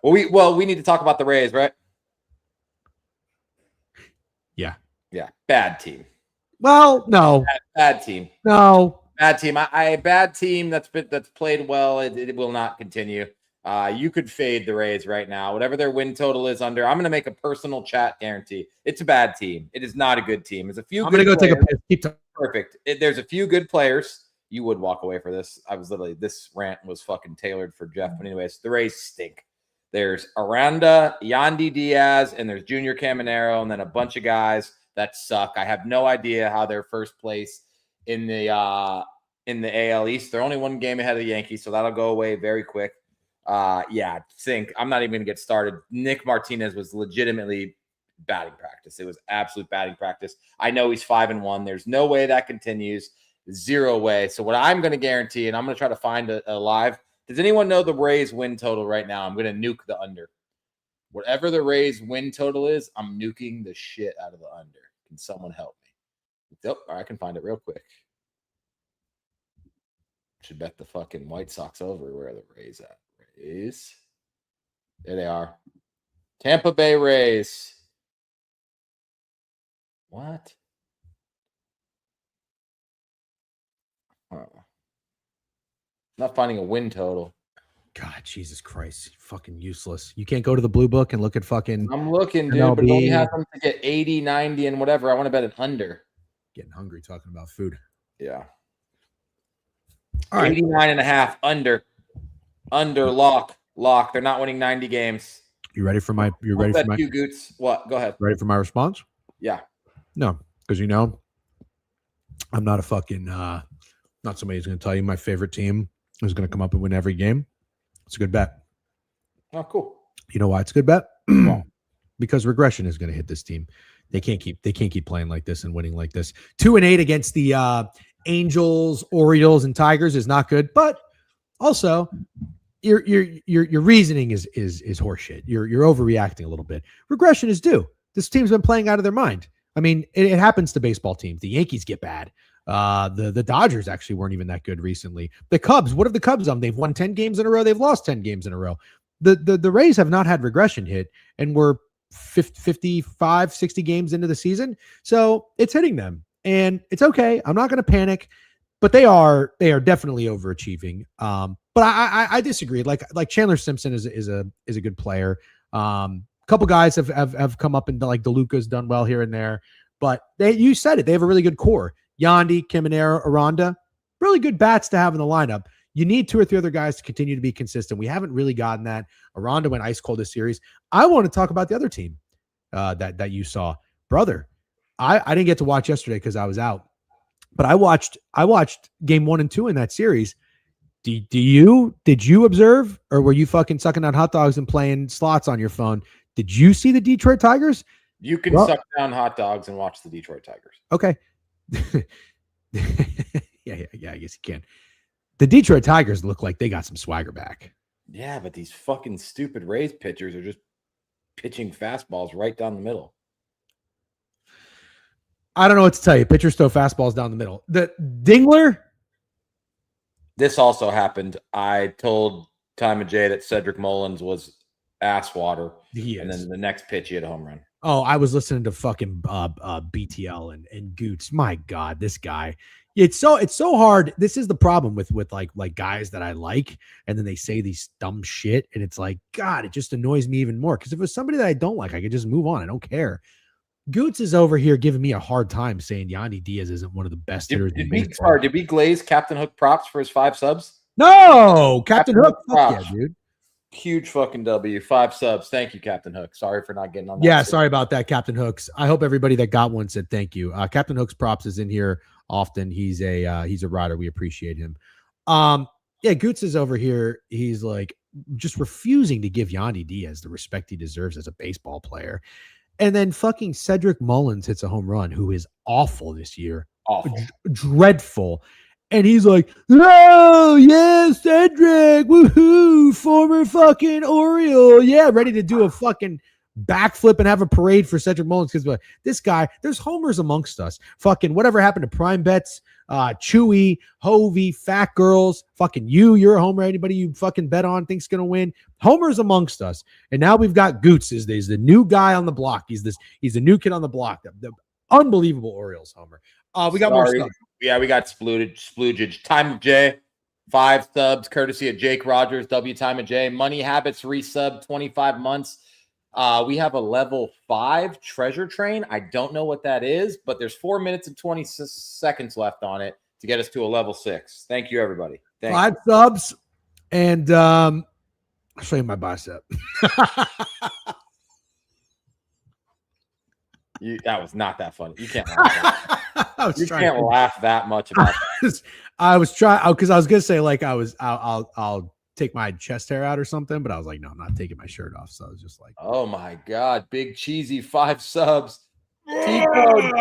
We need to talk about the Rays, right? Yeah. Bad team. Well, no. Bad team. No. Bad team. A bad team that's played well. It will not continue. You could fade the Rays right now. Whatever their win total is under, I'm going to make a personal chat guarantee. It's a bad team. It is not a good team. There's a few. I'm going to go take a piss. Keep talking. Perfect. There's a few good players. You would walk away for this. This rant was fucking tailored for Jeff. But anyways, the Rays stink. There's Aranda, Yandy Diaz, and there's Junior Caminero, and then a bunch of guys that suck. I have no idea how they're first place in the AL East. They're only 1 game ahead of the Yankees, so that'll go away very quick. Stink. I'm not even going to get started. Nick Martinez was legitimately batting practice. It was absolute batting practice. I know he's 5-1. There's no way that continues. 0 way. So what I'm going to guarantee, and I'm going to try to find a live. Does anyone know the Rays win total right now? I'm going to nuke the under. Whatever the Rays win total is, I'm nuking the shit out of the under. Can someone help me? Nope. I can find it real quick. Should bet the fucking White Sox over. Where are the Rays at? Rays. There they are. Tampa Bay Rays. What? Not finding a win total. God, Jesus Christ. Fucking useless. You can't go to the blue book and look at fucking. I'm looking, dude, but it only has them to get 80, 90, and whatever. I want to bet an under. Getting hungry talking about food. Yeah. All right. 89.5 under. Under lock. They're not winning 90 games. You ready for my you, Goots. What? Go ahead. Ready for my response? Yeah. No, because I'm not a fucking not somebody who's going to tell you my favorite team is going to come up and win every game. It's a good bet. Oh, cool. You know why it's a good bet? Because regression is going to hit this team. They can't keep playing like this and winning like this. 2-8 against the Angels, Orioles, and Tigers is not good, but also your reasoning is horseshit. You're overreacting a little bit. Regression is due. This team's been playing out of their mind. I mean, it happens to baseball teams. The Yankees get bad. The Dodgers actually weren't even that good recently. The Cubs, what have the Cubs done? They've won 10 games in a row. They've lost 10 games in a row. The Rays have not had regression hit, and we're 55, 60 games into the season. So it's hitting them, and it's okay. I'm not going to panic, but they are definitely overachieving. But I disagree. Like Chandler Simpson is a good player. Couple guys have come up, and like DeLuca's done well here and there, but you said it. They have a really good core. Yandy, Caminero, Aranda, really good bats to have in the lineup. You need 2 or 3 other guys to continue to be consistent. We haven't really gotten that. Aranda went ice cold this series. I want to talk about the other team that you saw, brother. I didn't get to watch yesterday because I was out, but I watched game 1 and 2 in that series. Did you observe, or were you fucking sucking on hot dogs and playing slots on your phone? Did you see the Detroit Tigers? You can suck down hot dogs and watch the Detroit Tigers. Okay. yeah, I guess you can. The Detroit Tigers look like they got some swagger back. Yeah, but these fucking stupid Rays pitchers are just pitching fastballs right down the middle. I don't know what to tell you. Pitchers throw fastballs down the middle. The Dingler. This also happened. I told Time of J that Cedric Mullins was ass water. He is. And then the next pitch, he had a home run. Oh, I was listening to fucking BTL and Goots. My God, this guy. It's so hard. This is the problem with like guys that I like, and then they say these dumb shit, and it's like, God, it just annoys me even more. Because if it was somebody that I don't like, I could just move on. I don't care. Goots is over here giving me a hard time saying Yandy Diaz isn't one of the best hitters. Did we glaze Captain Hook props for his 5 subs? No, Captain Hook. Fuck yeah, dude. Huge fucking W. 5 subs. Thank you, Captain Hook. Sorry for not getting on that. Yeah, sorry about that, Captain Hooks. I hope everybody that got one said thank you. Captain Hooks props is in here often. He's a rider. We appreciate him. Yeah, Goots is over here. He's like just refusing to give Yandy Diaz the respect he deserves as a baseball player. And then fucking Cedric Mullins hits a home run, who is awful this year. Awful. Dreadful. And he's like, oh, yeah, Cedric, woohoo, former fucking Oriole. Yeah, ready to do a fucking backflip and have a parade for Cedric Mullins. Because this guy, there's homers amongst us. Fucking whatever happened to Prime Bets, Chewy, Hovey, Fat Girls, fucking you're a homer. Anybody you fucking bet on thinks going to win. Homers amongst us. And now we've got Goots. He's the new guy on the block. He's the new kid on the block. The unbelievable Orioles homer. We got more stuff. Yeah, we got sploogage. Time of J, 5 subs, courtesy of Jake Rogers, W Time of J. Money Habits resub, 25 months. We have a level 5 treasure train. I don't know what that is, but there's 4 minutes and 20 seconds left on it to get us to a level 6. Thank you, everybody. 5 subs, and I'll show you my bicep. That was not that funny. You can't laugh. You can't laugh that much about it. I was trying because I was gonna say like I'll take my chest hair out or something, but I was like, no, I'm not taking my shirt off. So I was just like, oh my God, Big Cheesy 5 subs. T-Tone.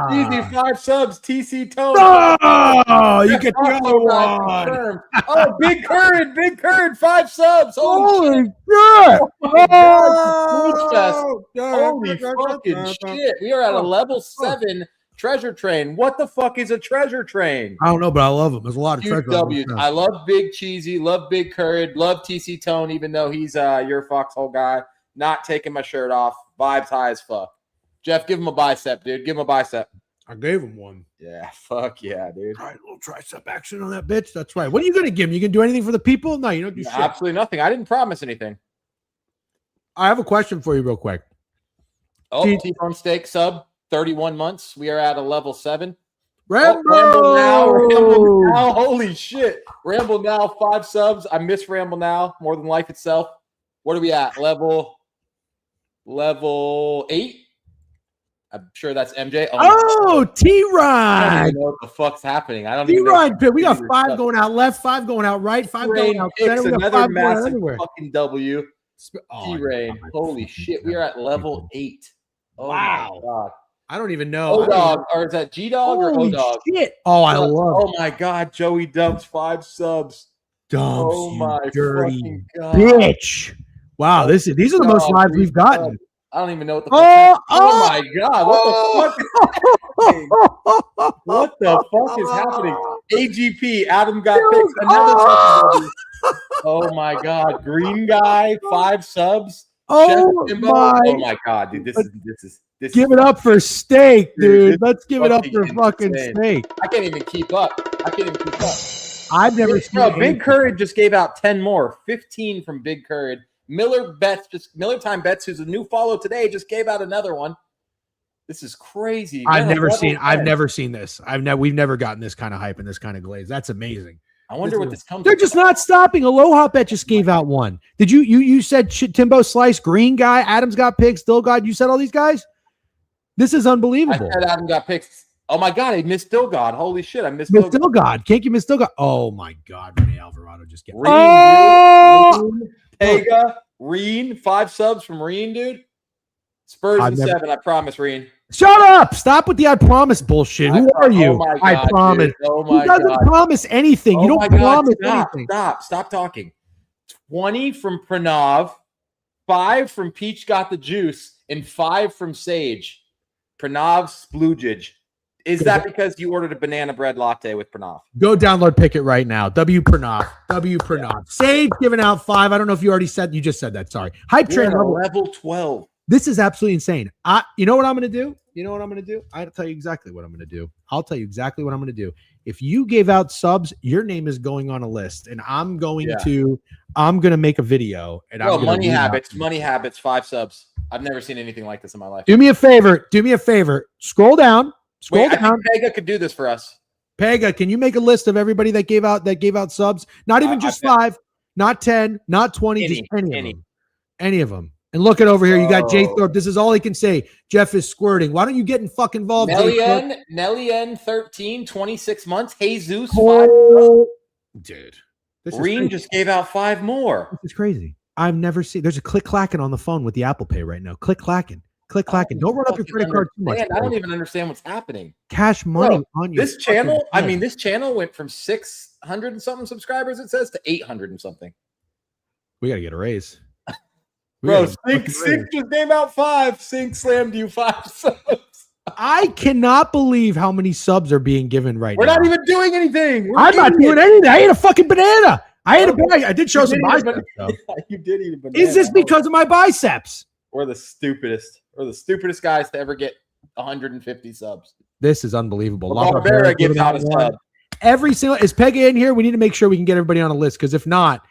Big Cheesy 5 subs. TC Tone. Oh, you get the other one. Oh, Big Curd 5 subs. Holy shit. Oh, holy fucking shit. We are at a level 7 treasure train. What the fuck is a treasure train? I don't know, but I love them. There's a lot of treasure. I love Big Cheesy, love Big Curd, love TC Tone, even though he's your foxhole guy. Not taking my shirt off. Vibes high as fuck. Jeff, give him a bicep, dude. Give him a bicep. I gave him one. Yeah, fuck yeah, dude. All right, a little tricep action on that bitch. That's right. What are you going to give him? You can do anything for the people? No, you don't do shit. Absolutely nothing. I didn't promise anything. I have a question for you real quick. Oh, T-Bone Steak sub, 31 months. We are at a level 7. Rambo! Ramble now. Holy shit. Ramble now, 5 subs. I miss Ramble now more than life itself. What are we at? Level 8? I'm sure that's MJ. Oh, T-Ride. I don't know what the fuck's happening. I don't even know. T-Ride. We got 5 going out left, 5 going out right, 5 going out center. We got 5 going everywhere. Fucking W. T-Rain. Holy shit. We are at level 8. Oh, wow. My God. I don't even know. O-Dog, or is that G-Dog or Holy O-Dog? shit. Oh, I love Oh my God, Joey dumps 5 subs. Dumps, Oh you my dirty fucking God. bitch. Wow, these are the most Dog, lives 3 we've gotten. subs. I don't even know what the fuck. Oh my God, what the fuck is happening? What the fuck is happening? AGP, Adam got picked. Another fucking W. Oh my God, Green Guy, 5 subs. Oh my God, dude, this is give it up for Steak, dude. this Let's give it up fucking for fucking insane. Steak. I can't even keep up. I've never seen Bro, Big anything. Courage just gave out 10 more. 15 from Big Courage. Miller Time Bets, who's a new follow today, just gave out another one. This is crazy. I've never seen this. We've never gotten this kind of hype and this kind of glaze. That's amazing. I wonder what this comes. They're just not stopping. Aloha Bet just gave out one. Did you said Timbo Slice, Green Guy, Adams got picked, Still God. You said all these guys? This is unbelievable. I said Adam got picked. Oh my God, I missed Still God. Holy shit, I missed Still God. Can't you miss Still God? Oh my God, Renee Alvarado just get Pega, Reen, 5 subs from Reen, dude. Spurs in 7, I promise, Reen. Shut up! Stop with the I promise bullshit. Who are you? Oh my God, I promise. Dude. Oh my Who doesn't God. promise anything? Oh you don't promise anything. Stop talking. 20 from Pranav, 5 from Peach Got the Juice, and 5 from Sage. Pranav Sploogage. Is that because you ordered a banana bread latte with Pranav? Go download Pickett right now. W Pranav. Yeah. Sage giving out 5. I don't know if you already said. You just said that. Sorry. Hype train level 12. This is absolutely insane. You know what I'm going to do? I'll tell you exactly what I'm going to do. If you gave out subs, your name is going on a list, and I'm going to make a video. And Money Habits, 5 subs. I've never seen anything like this in my life. Do me a favor. Scroll down. I think Pega could do this for us. Pega, can you make a list of everybody that gave out subs? Not even just 5, not 10, not 20, just any of them. And look at over here. You got Jay Thorpe. This is all he can say. Jeff is squirting. Why don't you get in fucking involved? Nelly N 13, 26 months. Jesus, 5. Dude. Reen just gave out 5 more. This is crazy. I've never seen. There's a click clacking on the phone with the Apple Pay right now. Click clacking. Don't run up your credit card too much. I don't even understand what's happening. Cash money on your this channel. I mean, this channel went from 600 and something subscribers, it says, to 800 and something. We got to get a raise. Bro, Sink just gave out 5. Sink slammed you 5 subs. I cannot believe how many subs are being given right now. We're not even doing anything. I'm not doing anything. I ate a fucking banana. I did show some biceps. You did eat a banana. Is this because of my biceps? We're the stupidest guys to ever get 150 subs. This is unbelievable. Barbera gives out a sub. Every single is Pega in here. We need to make sure we can get everybody on a list, because if not,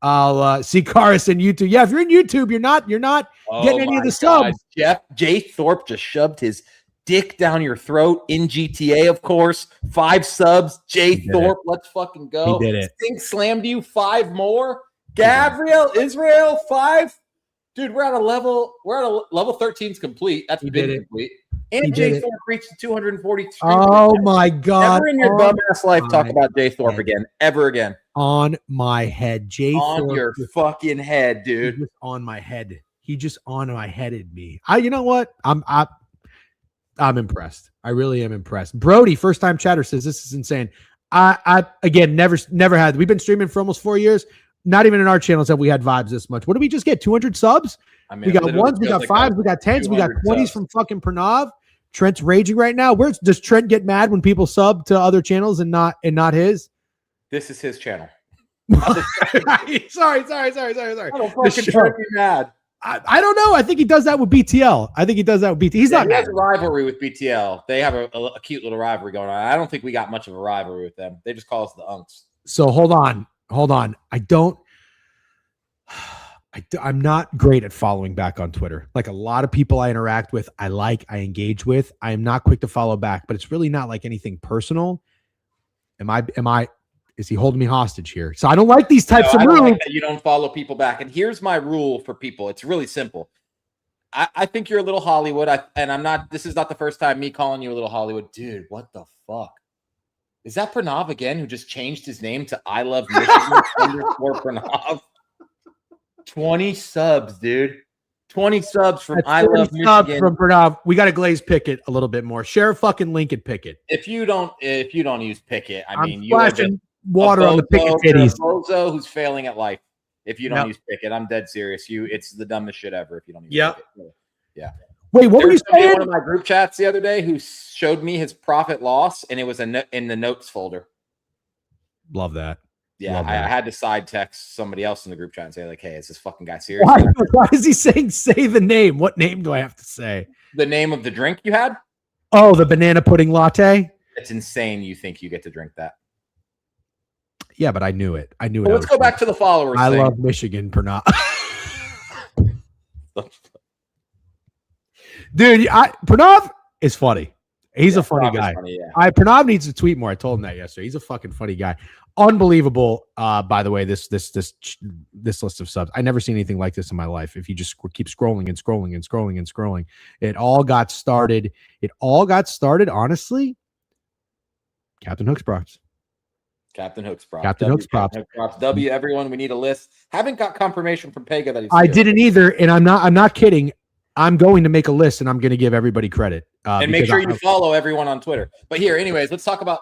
I'll see Karis in YouTube. Yeah, if you're in YouTube, you're not getting any of the subs. Jay Thorpe just shoved his dick down your throat in GTA, of course. 5 subs. Jay Thorpe, let's fucking go. He did it. Stink slammed you 5 more. Gabriel Israel 5. Dude, we're at a level 13's complete. That's been complete. And Jay Thorpe reached 240. Oh my God. Never in your bum ass life talk about Jay Thorpe again. Ever again. On my head. Jay on Thorpe your fucking head, dude. Just on my head. He just on my headed me. You know what? I'm impressed. I really am impressed. Brody, first time chatter, says this is insane. I again never had. We've been streaming for almost 4 years. Not even in our channels have we had vibes this much. What did we just get? 200 subs? I mean, we got 1s, we got 5s, we got 10s, we got 20s from fucking Pranav. Trent's raging right now. Does Trent get mad when people sub to other channels and not his? This is his channel. Sorry. I don't fucking Trent be mad. I don't know. I think he does that with BTL. He's not mad. He has a rivalry with BTL. They have a cute little rivalry going on. I don't think we got much of a rivalry with them. They just call us the Unks. So hold on. I'm not great at following back on Twitter. Like a lot of people I interact with, I engage with. I am not quick to follow back, but it's really not like anything personal. Is he holding me hostage here? So I don't like these types of moves. Like that you don't follow people back. And here's my rule for people. It's really simple. I think you're a little Hollywood. This is not the first time me calling you a little Hollywood. Dude, what the fuck? Is that Pranav again, who just changed his name to I Love Michigan _ Pranav? 20 subs, dude. 20 subs from That's I 30 Love subs Michigan. from Pranav. We got to glaze Pickett a little bit more. Share a fucking link at Pickett. If you don't use Pickett, I I'm mean, you are just splashing water on the Pickett you're a titties. bozo who's failing at life. If you don't Yep. use Pickett, I'm dead serious. It's the dumbest shit ever. If you don't use Yep. Pickett. Yeah. Wait, what were you There was somebody in saying? one of my group chats the other day who showed me his profit loss, and it was in the notes folder. Love that. Yeah, Love I that. had to side text somebody else in the group chat and say, like, hey, is this fucking guy serious? Why is he saying say the name? What name do I have to say? The name of the drink you had? Oh, the banana pudding latte? It's insane you think you get to drink that. Yeah, but I knew it. I knew it. Well, let's go back to the followers I thing. love Michigan, Pranav. Dude, Pranav is funny. He's a funny guy. Funny, yeah. Pranav needs to tweet more. I told him that yesterday. He's a fucking funny guy. Unbelievable. By the way, this list of subs. I never seen anything like this in my life. If you just keep scrolling and scrolling and scrolling and scrolling, it all got started. Honestly, Captain Hook's props. Captain Hook's props. Captain Hook's props. W, everyone, we need a list. Haven't got confirmation from Pega that he's I here. didn't either, and I'm not kidding. I'm going to make a list, and I'm going to give everybody credit. And make sure you follow everyone on Twitter. But here, anyways, let's talk about.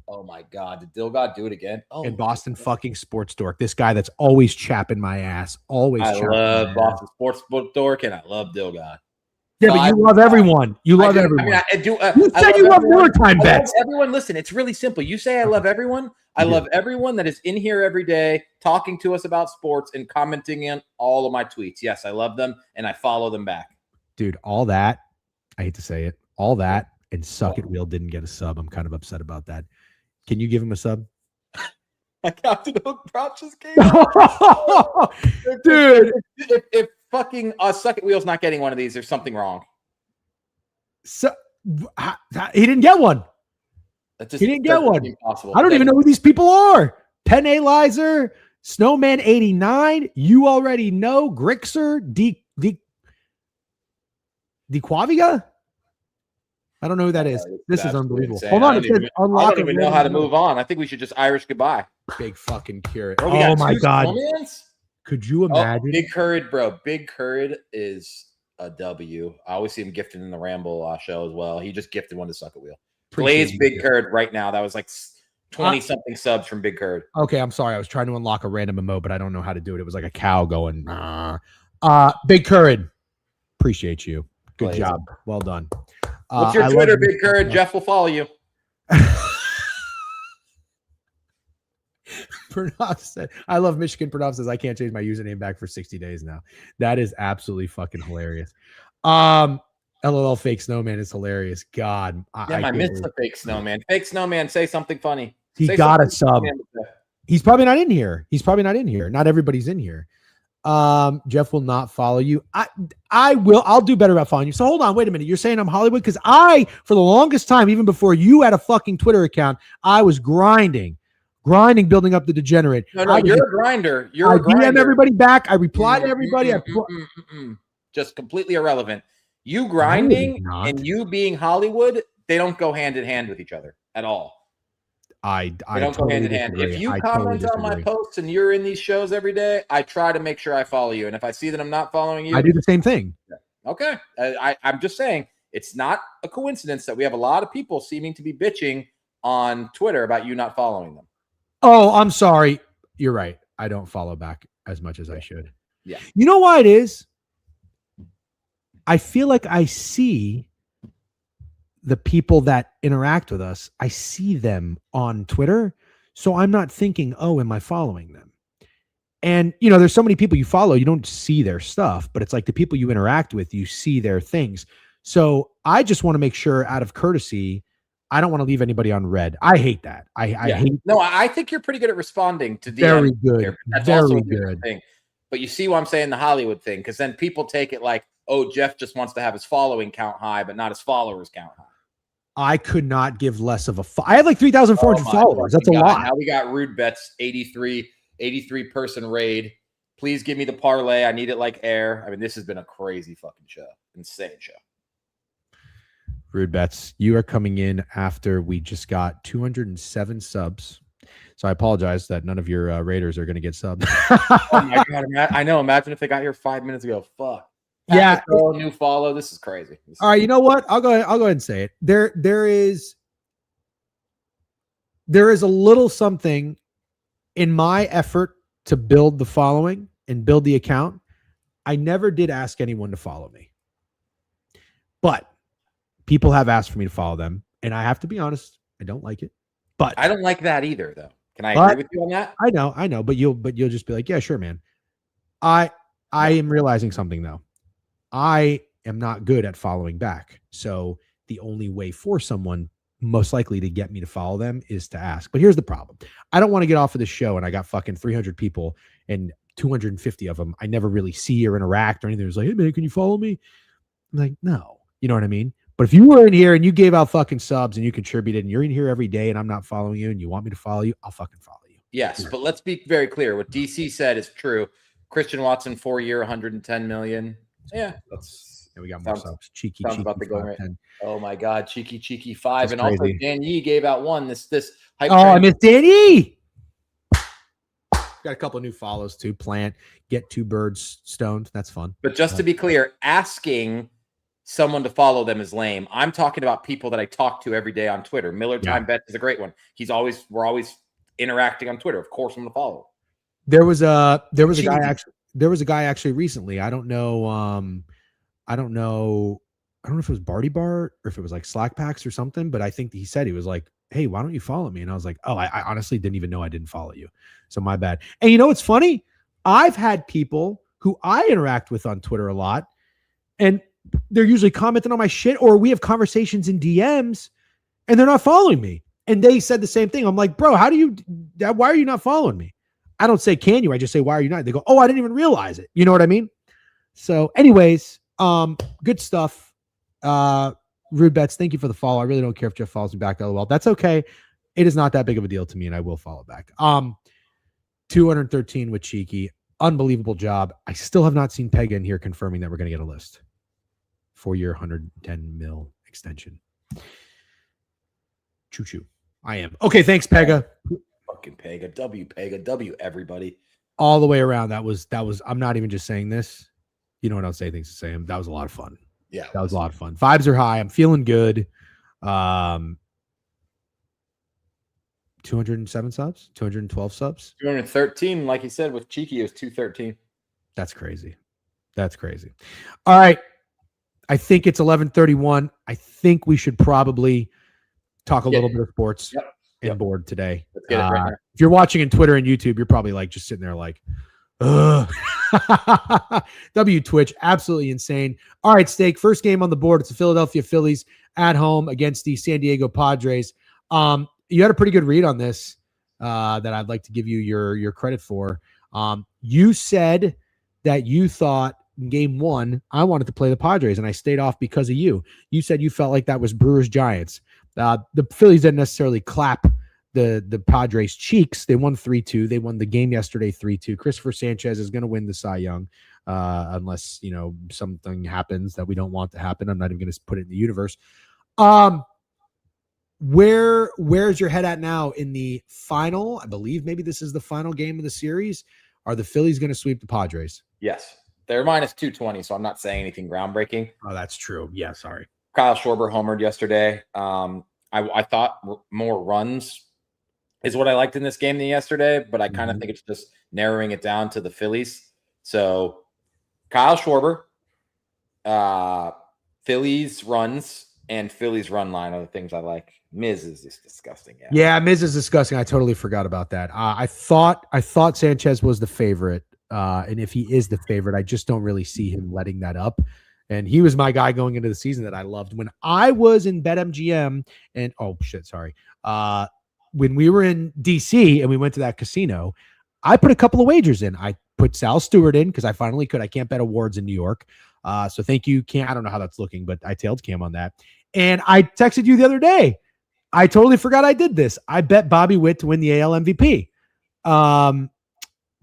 Oh my God, did Dilgod do it again? Oh, and Boston fucking Sports Dork. This guy that's always chapping my ass. Always. I love Boston Sports Dork, and I love Dilgod. Yeah, but you love everyone. You love everyone. I do. You said you love Miller time bets. Everyone, listen. It's really simple. You say I love everyone. I love everyone that is in here every day, talking to us about sports and commenting on all of my tweets. Yes, I love them, and I follow them back. Dude, all that. I hate to say it. All that and Suck It Wheel didn't get a sub. I'm kind of upset about that. Can you give him a sub? Captain Hook props just came. Dude, if fucking Suck It Wheel's not getting one of these, there's something wrong. So he didn't get one. He didn't get one. Impossible. I don't even know who these people are. Pen Alizer, Snowman 89. You already know Grixer, DeQuaviga. I don't know who that is. This is unbelievable. Insane. Hold on. I don't even know how to move on. I think we should just Irish goodbye. Big fucking curate. Oh my God. Snowmans? Could you imagine? Big Currid, bro. Big Currid is a W. I always see him gifted in the Ramble show as well. He just gifted one to Suck It Wheel. Blaze Big Curd right now. That was like 20-something subs from Big Curd. Okay, I'm sorry. I was trying to unlock a random MMO, but I don't know how to do it. It was like a cow going. Big Curd. Appreciate you. Good job. Well done. What's your Twitter, Big Curd? Jeff will follow you. Pranav said, I love Michigan. Pranav says, I can't change my username back for 60 days now. That is absolutely fucking hilarious. LOL fake snowman is hilarious. God. I missed the fake snowman. Fake snowman, say something funny. He got a sub. He's probably not in here. Not everybody's in here. Jeff will not follow you. I will. I'll do better about following you. So hold on. Wait a minute. You're saying I'm Hollywood? Because for the longest time, even before you had a fucking Twitter account, I was grinding, building up the degenerate. No, you're a grinder. I DM everybody back. I reply to everybody. Just completely irrelevant. You grinding and you being Hollywood, they don't go hand in hand with each other at all. They don't go hand in hand. If you comment on my posts and you're in these shows every day, I try to make sure I follow you. And if I see that I'm not following you, I do the same thing. Okay. I'm just saying it's not a coincidence that we have a lot of people seeming to be bitching on Twitter about you not following them. Oh, I'm sorry. You're right. I don't follow back as much as I should. Yeah. You know why it is? I feel like I see the people that interact with us. I see them on Twitter. So I'm not thinking, oh, am I following them? And, there's so many people you follow, you don't see their stuff, but it's like the people you interact with, you see their things. So I just want to make sure out of courtesy, I don't want to leave anybody on red. I hate that. I hate. No, I think you're pretty good at responding to the very good. That's very also a good thing. But you see why I'm saying the Hollywood thing, because then people take it like, oh, Jeff just wants to have his following count high, but not his followers count high. I could not give less of a. I have like 3,400 followers. That's a lot. Now we got Rude Bets 83 person raid. Please give me the parlay. I need it like air. I mean, this has been a crazy fucking show. Insane show. Rude Bets, you are coming in after we just got 207 subs. So I apologize that none of your raiders are going to get subs. Oh my God. I know. Imagine if they got here 5 minutes ago. Fuck. Yeah. New follow. This is crazy. All right, you know what? I'll go ahead and say it. There is a little something in my effort to build the following and build the account. I never did ask anyone to follow me, but people have asked for me to follow them, and I have to be honest, I don't like it. But I don't like that either, though. Can I agree with you on that? I know, but you'll just be like, yeah, sure, man. I am realizing something though. I am not good at following back. So the only way for someone most likely to get me to follow them is to ask. But here's the problem. I don't want to get off of this show and I got fucking 300 people and 250 of them I never really see or interact or anything. It's like, hey man, can you follow me? I'm like, no. You know what I mean? But if you were in here and you gave out fucking subs and you contributed and you're in here every day and I'm not following you and you want me to follow you, I'll fucking follow you. Yes, but let's be very clear. What DC said is true. Christian Watson, 4-year, 110 million. Yeah, we got more subs. Cheeky about to go right. 10. Oh my God, cheeky 5. That's and crazy. Also Dan Yee gave out one. This hype. I missed Danny. Got a couple of new follows too. Plant, get 2 birds stoned. That's fun. But just to be clear, asking someone to follow them is lame. I'm talking about people that I talk to every day on Twitter. Miller Time Bet is a great one. We're always interacting on Twitter. Of course, I'm gonna follow. There was a guy actually recently. I don't know if it was Barty Bart or if it was like Slack Packs or something, but I think he said he was like, hey, why don't you follow me? And I was like, oh, I honestly didn't even know I didn't follow you. So my bad. And you know what's funny? I've had people who I interact with on Twitter a lot, and they're usually commenting on my shit, or we have conversations in DMs and they're not following me. And they said the same thing. I'm like, bro, why are you not following me? I don't say, can you? I just say, why are you not? They go, oh, I didn't even realize it. You know what I mean? So anyways, good stuff. Rude Bets, thank you for the follow. I really don't care if Jeff follows me back. LOL. That's okay. It is not that big of a deal to me, and I will follow back. 213 with Cheeky. Unbelievable job. I still have not seen Pega in here confirming that we're going to get a list. 4-year, 110 mil extension. Choo-choo. I am. Okay, thanks, Pega. Fucking Pega. W, everybody. All the way around. That was, I'm not even just saying this. You know what I'll say things to say. That was a lot of fun. Yeah. That was a lot of fun. Vibes are high. I'm feeling good. 207 subs, 212 subs, 213. Like you said, with Cheeky, it was 213. That's crazy. All right. I think it's 11:31. I think we should probably talk a little bit of sports and board today. Let's get it right now. If you're watching in Twitter and YouTube, you're probably like just sitting there like, ugh. W Twitch, absolutely insane. All right, Steak. First game on the board. It's the Philadelphia Phillies at home against the San Diego Padres. You had a pretty good read on this that I'd like to give you your credit for. You said that you thought in game 1, I wanted to play the Padres, and I stayed off because of you. You said you felt like that was Brewers Giants. The Phillies didn't necessarily clap the Padres cheeks. They won 3-2. They won the game yesterday 3-2. Christopher Sanchez is going to win the Cy Young unless, something happens that we don't want to happen. I'm not even going to put it in the universe. Where's your head at now in the final? I believe maybe this is the final game of the series. Are the Phillies going to sweep the Padres? Yes. They're minus 220, so I'm not saying anything groundbreaking. Oh, that's true. Yeah, sorry. Kyle Schwarber homered yesterday. I thought more runs is what I liked in this game than yesterday, but I kind of think it's just narrowing it down to the Phillies. So Kyle Schwarber, Phillies runs, and Phillies run line are the things I like. Miz is just disgusting. Yeah, Miz is disgusting. I totally forgot about that. I thought Sanchez was the favorite. And if he is the favorite, I just don't really see him letting that up. And he was my guy going into the season that I loved. When I was in BetMGM and when we were in DC and we went to that casino, I put a couple of wagers in. I put Sal Stewart in because I finally could. I can't bet awards in New York. So thank you, Cam. I don't know how that's looking, but I tailed Cam on that. And I texted you the other day. I totally forgot I did this. I bet Bobby Witt to win the AL MVP. 4-1,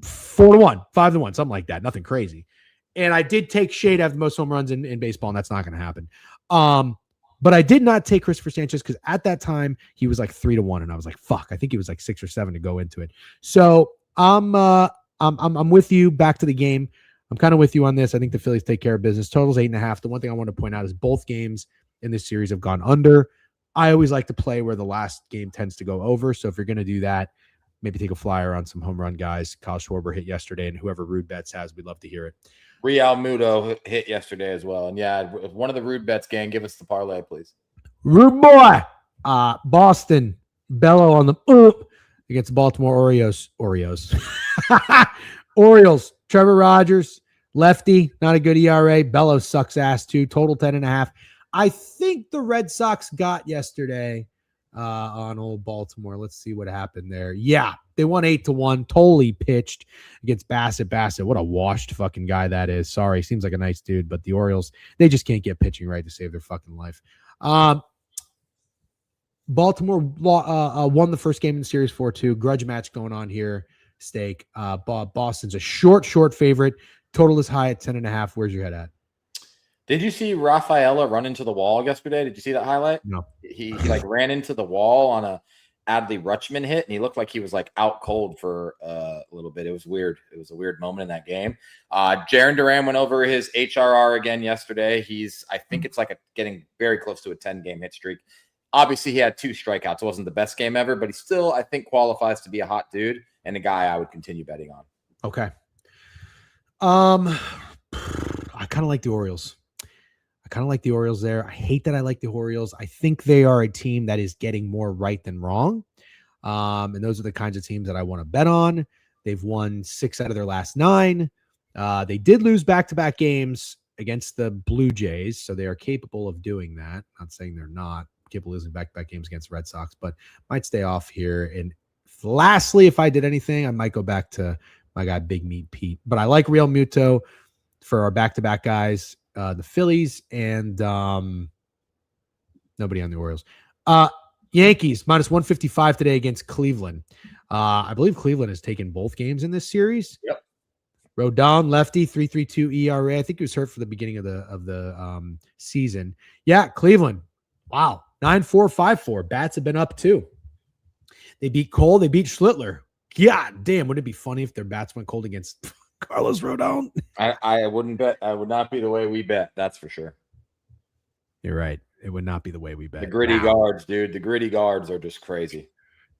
5-1, something like that. Nothing crazy. And I did take Shade have the most home runs in baseball, and that's not going to happen. But I did not take Christopher Sanchez because at that time he was like 3-1, and I was like, "Fuck!" I think he was like 6 or 7 to go into it. So I'm with you. Back to the game. I'm kind of with you on this. I think the Phillies take care of business. Total's 8.5. The one thing I want to point out is both games in this series have gone under. I always like to play where the last game tends to go over. So if you're going to do that, maybe take a flyer on some home run guys. Kyle Schwarber hit yesterday, and whoever Rude Bets has, we'd love to hear it. Real Muto hit yesterday as well. And yeah, if one of the Rude Bets gang, give us the parlay, please. Rude boy. Boston. Bello on the against the Baltimore Orioles. Orioles. Trevor Rogers. Lefty. Not a good ERA. Bello sucks ass too. Total 10.5. I think the Red Sox got yesterday on old Baltimore. Let's see what happened there. Yeah, they won 8-1. Totally pitched against Bassett. What a washed fucking guy that is. Sorry, seems like a nice dude, but the Orioles, they just can't get pitching right to save their fucking life. Baltimore won the first game in the series 4-2. Grudge match going on here. Steak. Boston's a short favorite. Total is high at 10.5. Where's your head at? Did you see Rafaela run into the wall yesterday? Did you see that highlight? No. He like ran into the wall on a Adley Rutschman hit, and he looked like he was like out cold for a little bit. It was weird. It was a weird moment in that game. Jarren Duran went over his HRR again yesterday. I think it's like getting very close to a 10-game hit streak. Obviously, he had 2 strikeouts. It wasn't the best game ever, but he still, I think, qualifies to be a hot dude and a guy I would continue betting on. Okay. I kind of like the Orioles. There. I hate that I like the Orioles. I think they are a team that is getting more right than wrong. And those are the kinds of teams that I want to bet on. They've won 6 out of their last 9. They did lose back-to-back games against the Blue Jays, so they are capable of doing that. Not saying they're not capable of losing back-to-back games against the Red Sox, but might stay off here. And lastly, if I did anything, I might go back to my guy Big Meat Pete. But I like Real Muto for our back-to-back guys. The Phillies and nobody on the Orioles. Yankees -155 today against Cleveland. I believe Cleveland has taken both games in this series. Yep. Rodon, lefty, 3.32 ERA. I think he was hurt for the beginning of the season. Yeah, Cleveland. Wow, 9.454. Bats have been up too. They beat Cole. They beat Schlittler. God damn, would it be funny if their bats went cold against Carlos Rodon? I wouldn't bet. I would not be the way we bet. That's for sure. You're right. It would not be the way we bet. The gritty guards, dude. The gritty guards are just crazy.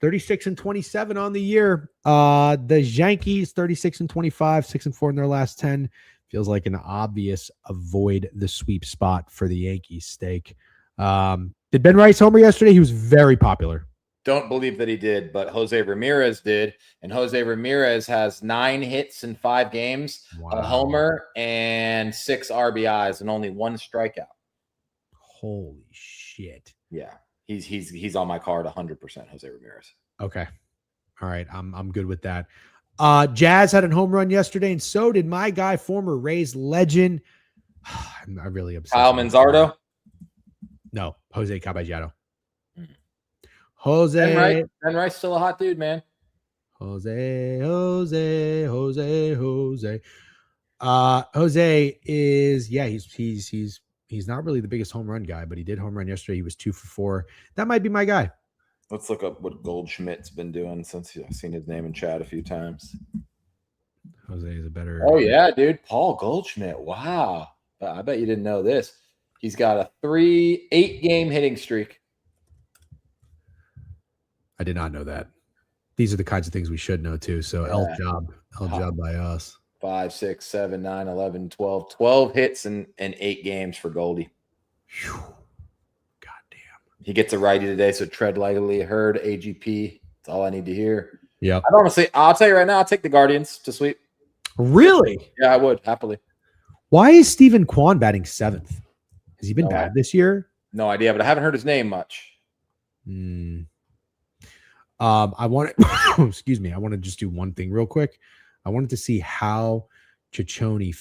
36-27 on the year. The Yankees 36-25, 6-4 in their last 10. Feels like an obvious avoid the sweep spot for the Yankees. Steak. Did Ben Rice homer yesterday? He was very popular. Don't believe that he did, but Jose Ramirez did. And Jose Ramirez has 9 hits in 5 games, a homer, and 6 RBIs, and only 1 strikeout. Holy shit. Yeah. He's on my card 100%, Jose Ramirez. Okay. All right. I'm good with that. Jazz had a home run yesterday, and so did my guy, former Rays legend. I'm really upset. Kyle Manzardo? No, Jose Caballero. Ben Rice still a hot dude, man. Jose. Jose is, yeah, he's not really the biggest home run guy, but he did home run yesterday. He was 2 for 4. That might be my guy. Let's look up what Goldschmidt's been doing since I've seen his name in chat a few times. Jose is a better. Oh, yeah, dude. Paul Goldschmidt. Wow. I bet you didn't know this. He's got a 8-game hitting streak. I did not know that. These are the kinds of things we should know too. So L job by us. 5, 6, 7, 9, 11, 12. 12 hits in 8 games for Goldie. Whew. God damn. He gets a righty today, so tread lightly. Herd AGP. That's all I need to hear. Yeah. I'll tell you right now, I'll take the Guardians to sweep. Really? Yeah, I would, happily. Why is Stephen Kwan batting 7th? Has he been bad this year? No idea, but I haven't heard his name much. I want excuse me. I want to just do one thing real quick. I wanted to see how Rodon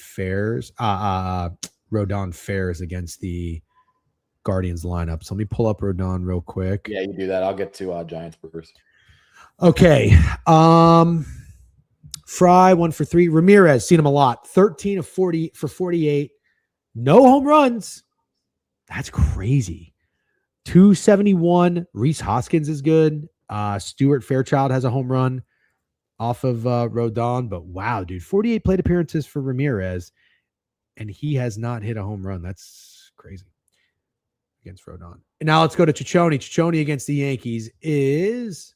fares against the Guardians lineup. So let me pull up Rodon real quick. Yeah, you do that. I'll get to Giants Brewers. Okay. Fry 1 for 3. Ramirez, seen him a lot. 13 of 40 for 48. No home runs. That's crazy. 271. Reese Hoskins is good. Stuart Fairchild has a home run. off of Rodon. But wow, dude, 48 plate appearances for Ramirez, and he has not hit a home run. That's crazy against Rodon. And now let's go to Ciccone. Ciccone against the Yankees is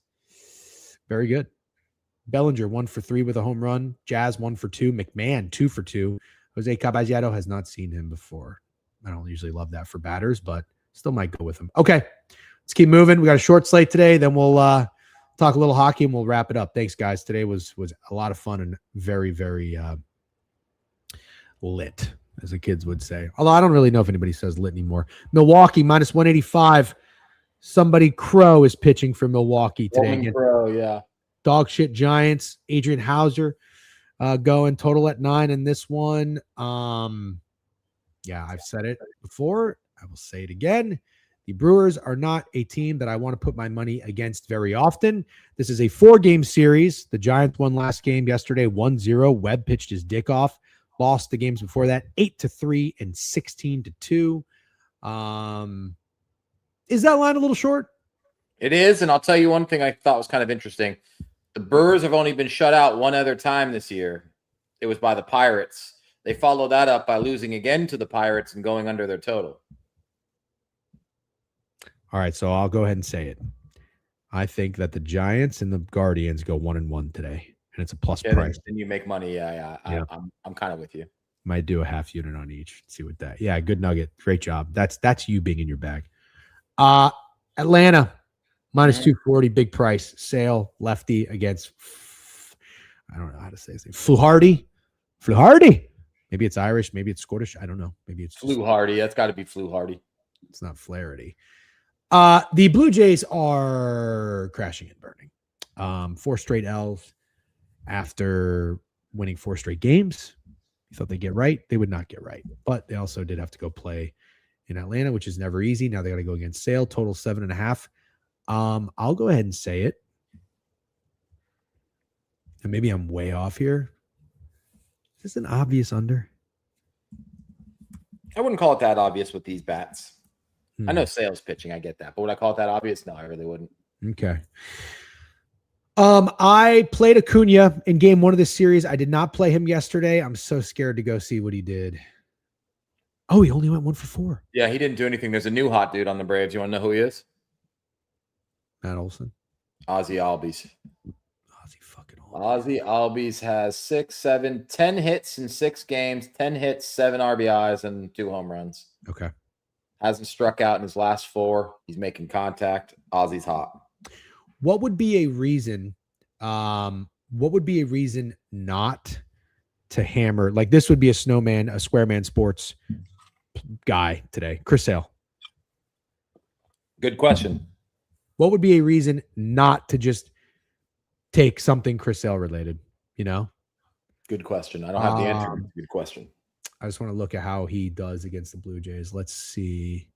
very good. Bellinger 1 for 3 with a home run. Jazz 1 for 2. McMahon 2 for 2. Jose Caballero has not seen him before. I don't usually love that for batters, but still might go with him. Okay, let's keep moving. We got a short slate today. Then we'll talk a little hockey and we'll wrap it up. Thanks, guys. Today was a lot of fun and very, very lit, as the kids would say. Although I don't really know if anybody says lit anymore. Milwaukee minus 185. Somebody Crow is pitching for Milwaukee today. Crow, yeah. Dog shit Giants. Adrian Hauser going total at 9 in this one. Yeah, I've said it before. I will say it again. The Brewers are not a team that I want to put my money against very often. This is a 4-game series. The Giants won last game yesterday 1-0. Webb pitched his dick off. Lost the games before that 8-3 and 16-2. Is that line a little short? It is, and I'll tell you one thing I thought was kind of interesting. The Brewers have only been shut out one other time this year. It was by the Pirates. They followed that up by losing again to the Pirates and going under their total. All right, so I'll go ahead and say it. I think that the Giants and the Guardians go 1-1 today, and it's a plus price. Then you make money. Yeah. I'm kind of with you. Might do a half unit on each. See what that. Yeah, good nugget. Great job. That's you being in your bag. Atlanta minus 240, big price. Sale lefty against. I don't know how to say his name. Fluharty. Maybe it's Irish. Maybe it's Scottish. I don't know. Maybe it's Fluharty. That's got to be Fluharty. It's not Flaherty. The Blue Jays are crashing and burning. 4 straight L's after winning 4 straight games. You thought they'd get right. They would not get right. But they also did have to go play in Atlanta, which is never easy. Now they got to go against Sale. Total 7.5. I'll go ahead and say it. And maybe I'm way off here. Is this an obvious under? I wouldn't call it that obvious with these bats. I know Sale's pitching. I get that. But would I call it that obvious? No, I really wouldn't. Okay. I played Acuna in game 1 of this series. I did not play him yesterday. I'm so scared to go see what he did. Oh, he only went 1 for 4. Yeah, he didn't do anything. There's a new hot dude on the Braves. You want to know who he is? Matt Olson. Ozzy Albies. Fucking Ozzy Albies has 10 hits in 6 games, 10 hits, 7 RBIs, and 2 home runs. Okay. Hasn't struck out in his last 4. He's making contact. Ozzy's hot. What would be a reason? What would be a reason not to hammer? Like this would be a square man sports guy today. Chris Sale. Good question. What would be a reason not to just take something Chris Sale related? You know. Good question. I don't have the answer. Good question. I just want to look at how he does against the Blue Jays. Let's see.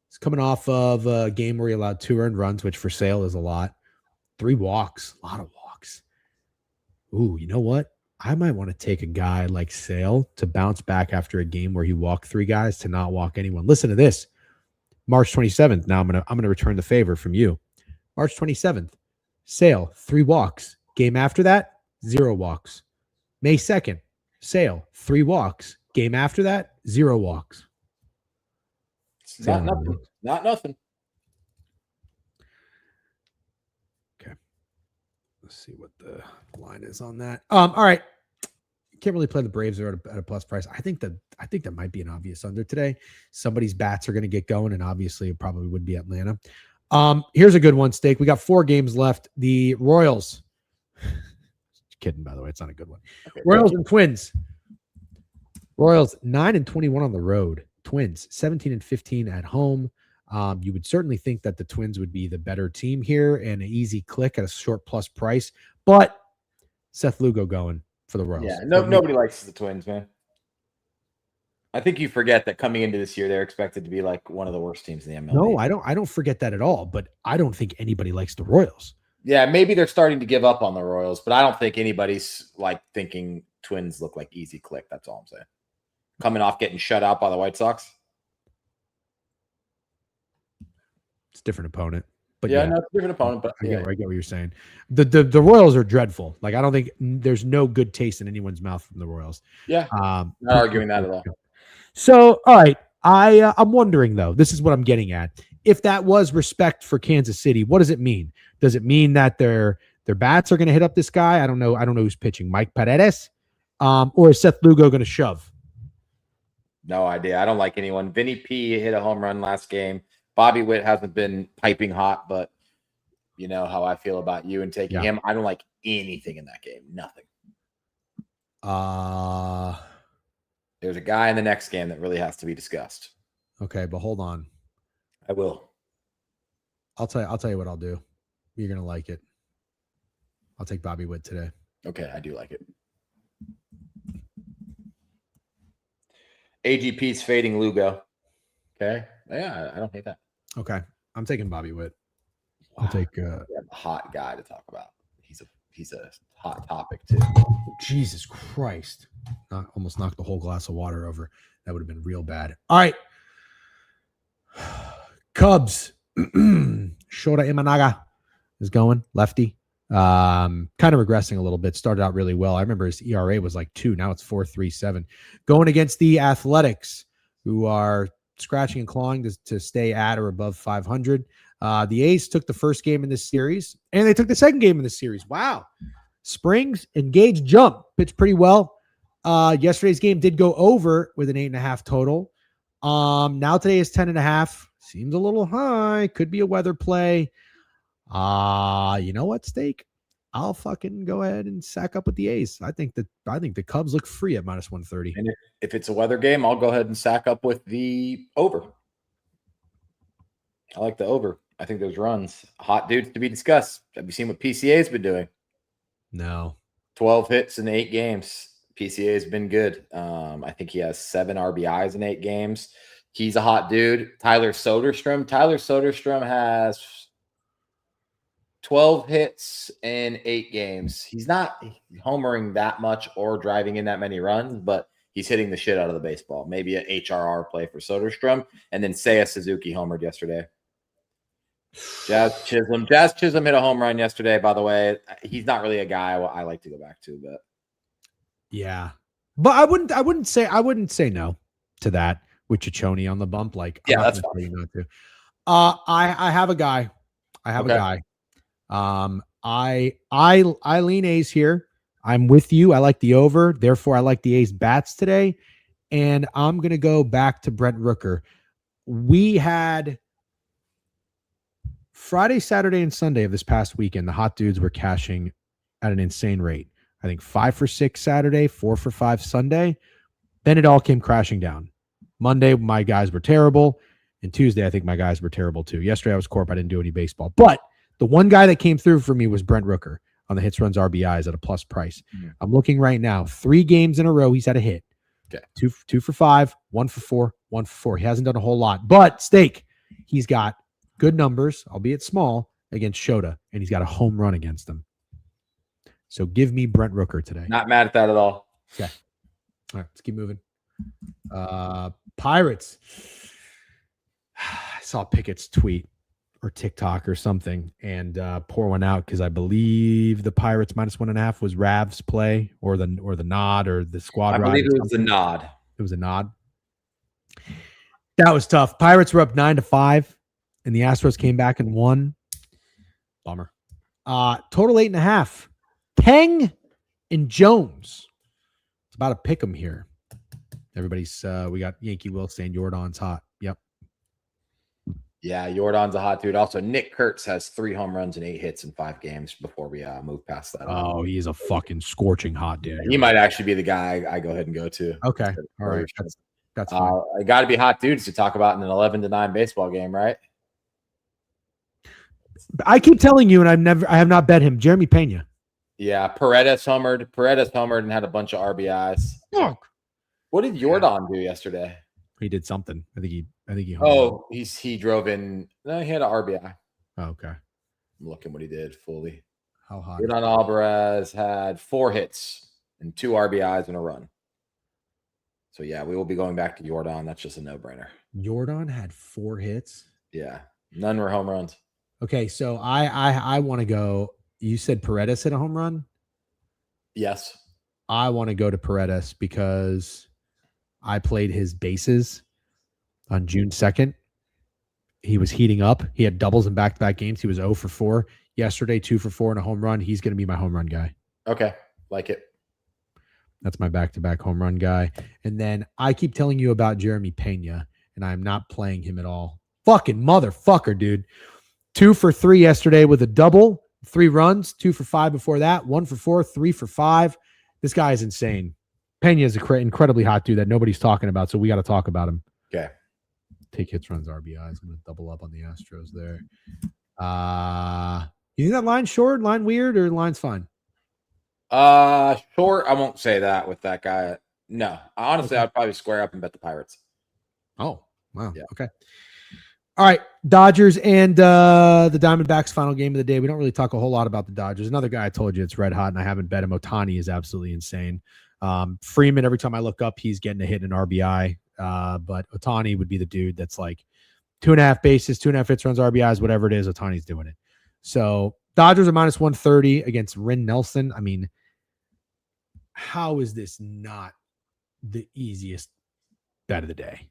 He's coming off of a game where he allowed 2 earned runs, which for Sale is a lot. 3 walks, a lot of walks. Ooh, you know what? I might want to take a guy like Sale to bounce back after a game where he walked 3 guys to not walk anyone. Listen to this. March 27th. Now I'm gonna return the favor from you. March 27th. Sale, 3 walks. Game after that, 0 walks. May 2nd. Sale, 3 walks. Game after that, 0 walks. Not nothing. Not nothing. Okay. Let's see what the line is on that. All right. Can't really play the Braves at a plus price. I think that might be an obvious under today. Somebody's bats are going to get going, and obviously it probably would be Atlanta. Here's a good one, Steak. We got 4 games left. The Royals. Kidding, by the way. It's not a good one. Okay, Royals and Twins. Royals 9-21 on the road. Twins 17-15 at home. You would certainly think that the Twins would be the better team here and an easy click at a short plus price, but Seth Lugo going for the Royals. Yeah, nobody likes the Twins, man. I think you forget that coming into this year, they're expected to be like one of the worst teams in the MLB. No, I don't forget that at all, but I don't think anybody likes the Royals. Yeah, maybe they're starting to give up on the Royals, but I don't think anybody's like thinking Twins look like easy click. That's all I'm saying. Coming off getting shut out by the White Sox. It's a different opponent. But yeah, no, it's a different opponent, but I yeah. get what you're saying. The Royals are dreadful. Like I don't think there's no good taste in anyone's mouth from the Royals. Yeah, not arguing that at all. So, all right, I'm wondering though. This is what I'm getting at. If that was respect for Kansas City, what does it mean? Does it mean that their bats are going to hit up this guy? I don't know. I don't know who's pitching. Mike Paredes, or is Seth Lugo going to shove? No idea. I don't like anyone. Vinny P hit a home run last game. Bobby Witt hasn't been piping hot, but you know how I feel about you and taking him. I don't like anything in that game. Nothing. There's a guy in the next game that really has to be discussed. Okay, but hold on. I will. I'll tell you what I'll do. You're gonna like it. I'll take Bobby Witt today. Okay, I do like it. AGP's fading Lugo. Okay. Yeah, I don't hate that. Okay. I'm taking Bobby Witt. I'll take a hot guy to talk about. He's a hot topic too. Jesus Christ. Almost knocked the whole glass of water over. That would have been real bad. All right. Cubs. Shota Imanaga is going. Lefty. Kind of regressing a little bit. Started out really well. I remember his ERA was like 2. Now it's 4.37. Going against the Athletics, who are scratching and clawing to stay at or above 500. The A's took the first game in this series, and they took the second game in this series. Wow. Springs and Gage jump. Pitched pretty well. Yesterday's game did go over with an 8.5 total. Now today is 10.5. Seems a little high. Could be a weather play. You know what, Steak? I'll fucking go ahead and sack up with the A's. I think the Cubs look free at -130. And if it's a weather game, I'll go ahead and sack up with the over. I like the over. I think those runs. Hot dudes to be discussed. Have you seen what PCA's been doing? No. 12 hits in 8 games. PCA has been good. I think he has 7 RBIs in 8 games. He's a hot dude. Tyler Soderstrom has 12 hits in 8 games. He's not homering that much or driving in that many runs, but he's hitting the shit out of the baseball. Maybe an HRR play for Soderstrom. And then Seiya Suzuki homered yesterday. Jazz Chisholm hit a home run yesterday, by the way. He's not really a guy I like to go back to, but yeah. But I wouldn't say no to that with Ciccone on the bump. Like, yeah, that's fine. Not to. I have a guy. A guy. I lean A's here. I'm with you. I like the over. Therefore, I like the A's bats today. And I'm going to go back to Brent Rooker. We had Friday, Saturday, and Sunday of this past weekend. The hot dudes were cashing at an insane rate. I think 5 for 6 Saturday, 4 for 5 Sunday. Then it all came crashing down. Monday, my guys were terrible. And Tuesday, I think my guys were terrible too. Yesterday, I was Corp. I didn't do any baseball. But the one guy that came through for me was Brent Rooker on the hits, runs, RBIs at a plus price. Mm-hmm. I'm looking right now. 3 games in a row, he's had a hit. Okay. 2 for 5, 1 for 4, 1 for 4. He hasn't done a whole lot. But, Steak, he's got good numbers, albeit small, against Shota. And he's got a home run against them. So give me Brent Rooker today. Not mad at that at all. Okay. All right, let's keep moving. Pirates. I saw Pickett's tweet or TikTok or something and pour one out because I believe the Pirates -1.5 was Rav's play or the nod or the squad ride. I believe it was the nod. It was a nod. That was tough. Pirates were up 9-5 and the Astros came back and won. Bummer. Total 8.5. Teng and Jones. It's about a pick 'em here. Everybody's we got Yankee Will saying Jordan's hot. Yep. Yeah, Jordan's a hot dude. Also, Nick Kurtz has 3 home runs and 8 hits in 5 games before we move past that. Oh, he is a fucking scorching hot dude. He might actually be the guy I go ahead and go to. Okay. All right. That's fine. I got to be hot dudes to talk about in an 11-9 baseball game, right? I keep telling you, and I have not bet him. Jeremy Pena. Yeah, Paredes homered and had a bunch of RBIs. Fuck. What did Jordan do yesterday? He did something. I think he. Oh, he drove in. No, he had an RBI. Oh, okay. I'm looking what he did fully. How hot? Jordan Alvarez had 4 hits and 2 RBIs and a run. So yeah, we will be going back to Jordan. That's just a no-brainer. Jordan had 4 hits. Yeah, none were home runs. Okay, so I want to go. You said Paredes hit a home run. Yes. I want to go to Paredes because I played his bases on June 2nd. He was heating up. He had doubles in back-to-back games. He was 0 for 4 yesterday, 2 for 4 and a home run. He's going to be my home run guy. Okay. Like it. That's my back-to-back home run guy. And then I keep telling you about Jeremy Pena, and I'm not playing him at all. Fucking motherfucker, dude. 2 for 3 yesterday with a double, 3 runs, 2 for 5 before that, 1 for 4, 3 for 5. This guy is insane. Pena is an incredibly hot dude that nobody's talking about, so we got to talk about him. Okay. Take hits, runs, RBIs. I'm going to double up on the Astros there. You think that line's short, line weird, or line's fine? Short. I won't say that with that guy. No, honestly, I'd probably square up and bet the Pirates. Oh, wow. Yeah. Okay. All right. Dodgers and the Diamondbacks final game of the day. We don't really talk a whole lot about the Dodgers. Another guy I told you it's red hot, and I haven't bet him. Ohtani is absolutely insane. Freeman, every time I look up, he's getting a hit in an RBI. But Ohtani would be the dude that's like 2.5 bases, 2.5 hits, runs, RBIs, whatever it is. Ohtani's doing it. So Dodgers are minus 130 against Ren Nelson. I mean, how is this not the easiest bet of the day?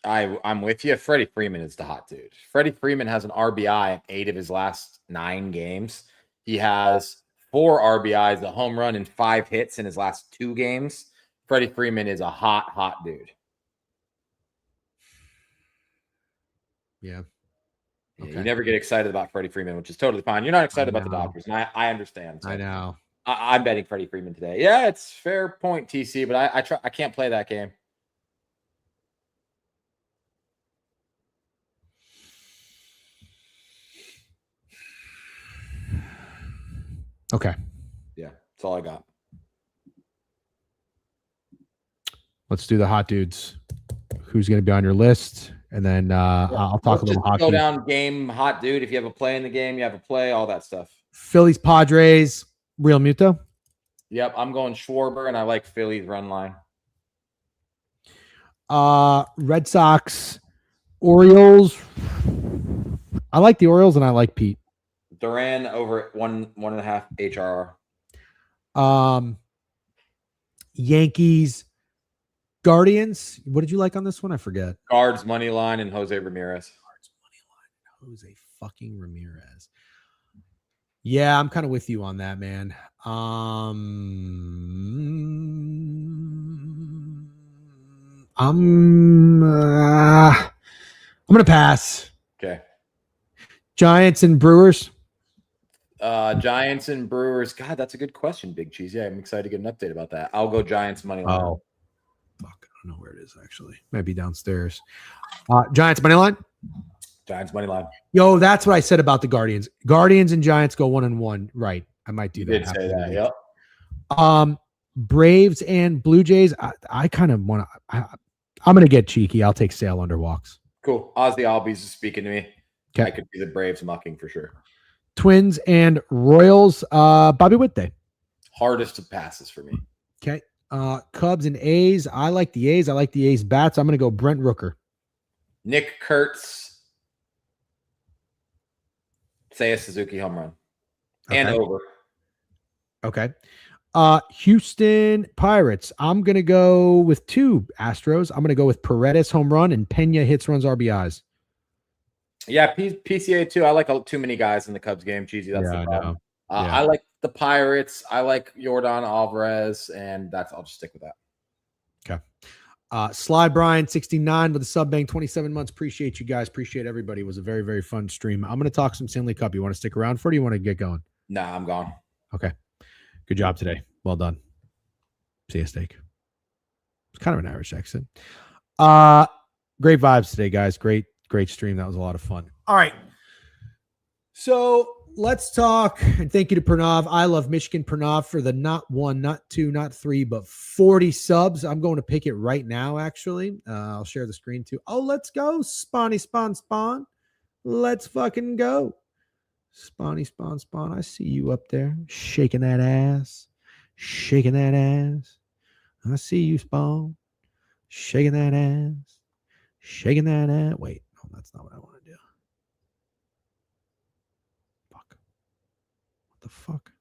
I'm with you. Freddie Freeman is the hot dude. Freddie Freeman has an RBI in 8 of his last 9 games. He has 4 RBIs, a home run, and 5 hits in his last 2 games. Freddie Freeman is a hot dude. Yeah. Okay. Okay. You never get excited about Freddie Freeman, which is totally fine. You're not excited about the Dodgers, and I understand. So I know. I'm betting Freddie Freeman today. Yeah, it's fair point, TC, but I can't play that game. Okay. Yeah, that's all I got. Let's do the hot dudes. Who's going to be on your list? And then I'll talk a little hockey. Go down game, hot dude. If you have a play in the game, you have a play, all that stuff. Phillies, Padres, Real Muto. Yep, I'm going Schwarber, and I like Phillies run line. Red Sox, Orioles. I like the Orioles, and I like Pete. Duran over at 1.5 HRR. Yankees, Guardians. What did you like on this one? I forget. Guards money line and Jose Ramirez. Guards money line. Jose fucking Ramirez. Yeah, I'm kind of with you on that, man. I'm gonna pass. Okay. Giants and Brewers. Giants and Brewers. God, that's a good question, Big Cheese. Yeah, I'm excited to get an update about that. I'll go Giants money line. Oh, fuck. I don't know where it is, actually. Might be downstairs. Giants money line. Giants money line. Yo, that's what I said about the Guardians. Guardians and Giants go 1-1. Right. I might do You that. did say that. Yep. Braves and Blue Jays. I kind of want to. I'm going to get cheeky. I'll take Sale under walks. Cool. Ozzy Albies is speaking to me. Okay. I could be the Braves mucking for sure. Twins and Royals. Bobby Witt Day. Hardest of passes for me. Okay. Cubs and A's. I like the A's. I like the A's bats. I'm going to go Brent Rooker. Nick Kurtz. Say a Suzuki home run. Okay. And over. Okay. Houston Pirates. I'm going to go with 2 Astros. I'm going to go with Paredes home run and Pena hits, runs, RBIs. Yeah, PCA too. I like too many guys in the Cubs game. Cheesy. That's the problem. I like the Pirates. I like Jordan Alvarez, and I'll just stick with that. Okay. Sly Bryan 69 with a sub bank 27 months. Appreciate you guys. Appreciate everybody. It was a very, very fun stream. I'm going to talk some Stanley Cup. You want to stick around for it, or do you want to get going? Nah, I'm gone. Okay. Good job today. Well done. See you, Steak. It's kind of an Irish accent. Great vibes today, guys. Great stream. That was a lot of fun. All right. So let's talk. And thank you to Pranav. I love Michigan Pranav for the not 1, not 2, not 3, but 40 subs. I'm going to pick it right now, actually. I'll share the screen too. Oh, let's go. Spawn. Let's fucking go. Spawn. I see you up there shaking that ass. I see you, Spawn. Shaking that ass. Wait, no, that's not what I want to do. the fuck?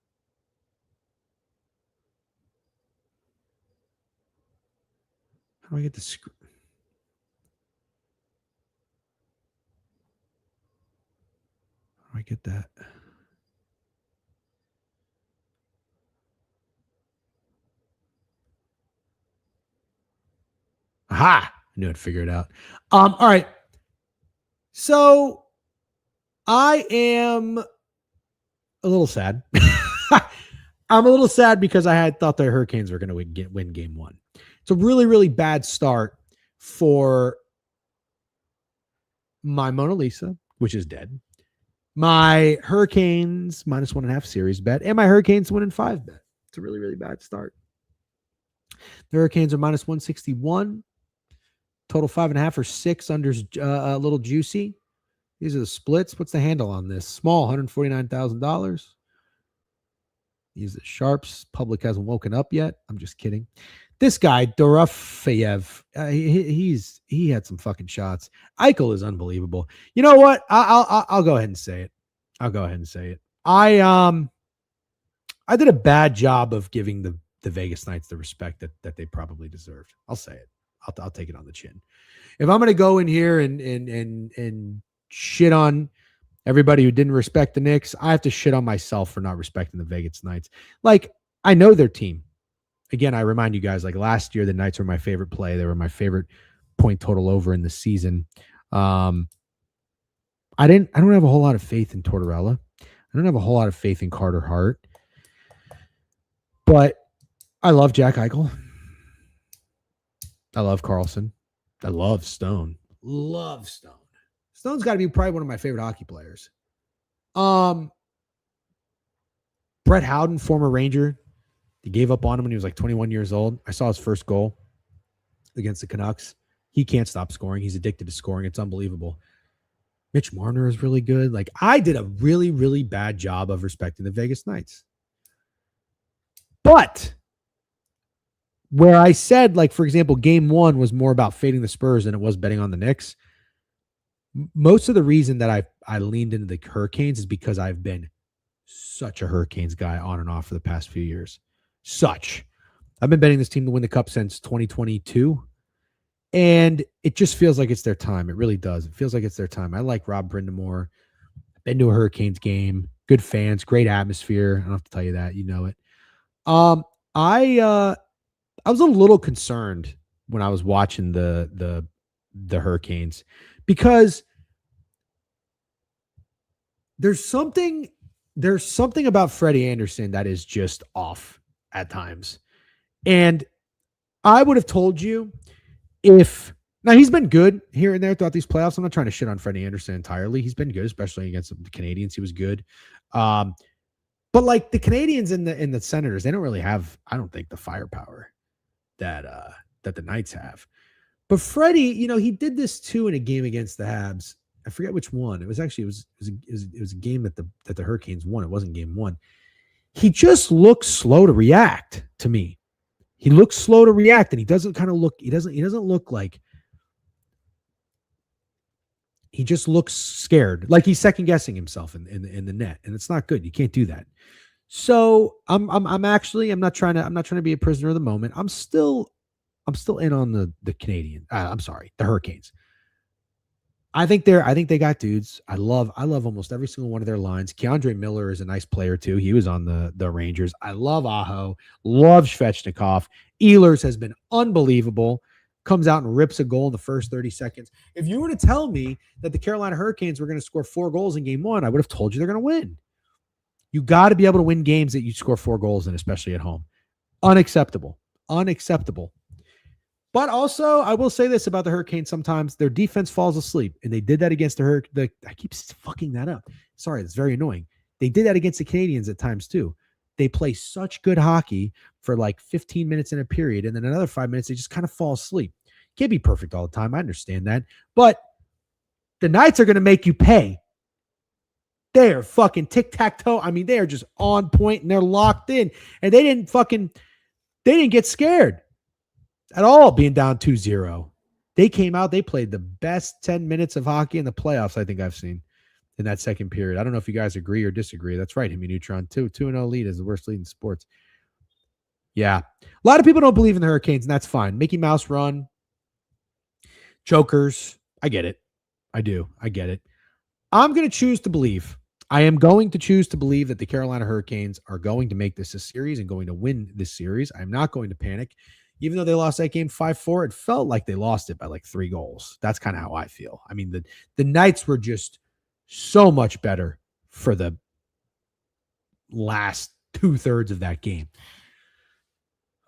How do I get the screen? How do I get that? Aha! I knew I'd figure it out. All right. So I am a little sad. I'm a little sad because I had thought the Hurricanes were going to win game one. It's a really, really bad start for my Mona Lisa, which is dead, my Hurricanes -1.5 series bet, and my Hurricanes 1-5 bet. It's a really, really bad start. The Hurricanes are -161. Total 5.5 or 6 unders, a little juicy. These are the splits. What's the handle on this? Small, $149,000. These are the sharps. Public hasn't woken up yet. I'm just kidding. This guy, Biev, he had some fucking shots. Eichel is unbelievable. You know what? I'll go ahead and say it. I did a bad job of giving the Vegas Knights the respect that they probably deserved. I'll say it. I'll take it on the chin. If I'm going to go in here and shit on everybody who didn't respect the Knicks, I have to shit on myself for not respecting the Vegas Knights. Like, I know their team. Again, I remind you guys, like last year, the Knights were my favorite play. They were my favorite point total over in the season. I don't have a whole lot of faith in Tortorella. I don't have a whole lot of faith in Carter Hart. But I love Jack Eichel. I love Carlson. I love Stone. Love Stone. Stone's got to be probably one of my favorite hockey players. Brett Howden, former Ranger. They gave up on him when he was like 21 years old. I saw his first goal against the Canucks. He can't stop scoring. He's addicted to scoring. It's unbelievable. Mitch Marner is really good. Like, I did a really, really bad job of respecting the Vegas Knights. But where I said, like, for example, game one was more about fading the Spurs than it was betting on the Knicks. Most of the reason that I leaned into the Hurricanes is because I've been such a Hurricanes guy on and off for the past few years. I've been betting this team to win the Cup since 2022. And it just feels like it's their time. It really does. It feels like it's their time. I like Rob Brindamore. I've been to a Hurricanes game. Good fans, great atmosphere. I don't have to tell you that. You know it. I was a little concerned when I was watching the Hurricanes because there's something about Freddie Anderson that is just off at times. And I would have told you now he's been good here and there throughout these playoffs. I'm not trying to shit on Freddie Anderson entirely. He's been good, especially against the Canadians. He was good. But like the Canadians and the Senators, they don't really have, I don't think, the firepower that the Knights have. But Freddie, he did this too in a game against the Habs. I forget which one. It was a game that the Hurricanes won. It wasn't game one. He just looks slow to react to me. He looks slow to react, and he doesn't look like, he just looks scared, like he's second guessing himself in the net, and it's not good. You can't do that. So I'm not trying to be a prisoner of the moment. I'm still in on the Hurricanes. I think they got dudes. I love almost every single one of their lines. Keandre Miller is a nice player too. He was on the Rangers. I love Aho. Love Svechnikov. Ehlers has been unbelievable. Comes out and rips a goal in the first 30 seconds. If you were to tell me that the Carolina Hurricanes were going to score 4 goals in game one, I would have told you they're going to win. You got to be able to win games that you score 4 goals in, especially at home. Unacceptable. But also, I will say this about the Hurricanes. Sometimes their defense falls asleep, and they did that against I keep fucking that up. Sorry, it's very annoying. They did that against the Canadians at times too. They play such good hockey for like 15 minutes in a period, and then another 5 minutes, they just kind of fall asleep. Can't be perfect all the time. I understand that. But the Knights are going to make you pay. They are fucking tic-tac-toe. I mean, they are just on point, and they're locked in. And they didn't get scared at all being down 2-0. They came out, they played the best 10 minutes of hockey in the playoffs I think I've seen. in that second period. I don't know if you guys agree or disagree. That's right, Hemi Neutron. 2-0 lead is the worst lead in sports. Yeah. A lot of people don't believe in the Hurricanes, and that's fine. Mickey Mouse run. Jokers. I get it. I do. I get it. I'm going to choose to believe. I am going to choose to believe that the Carolina Hurricanes are going to make this a series and going to win this series. I'm not going to panic. Even though they lost that game 5-4, it felt like they lost it by like 3 goals. That's kind of how I feel. I mean, the Knights were just so much better for the last 2/3 of that game.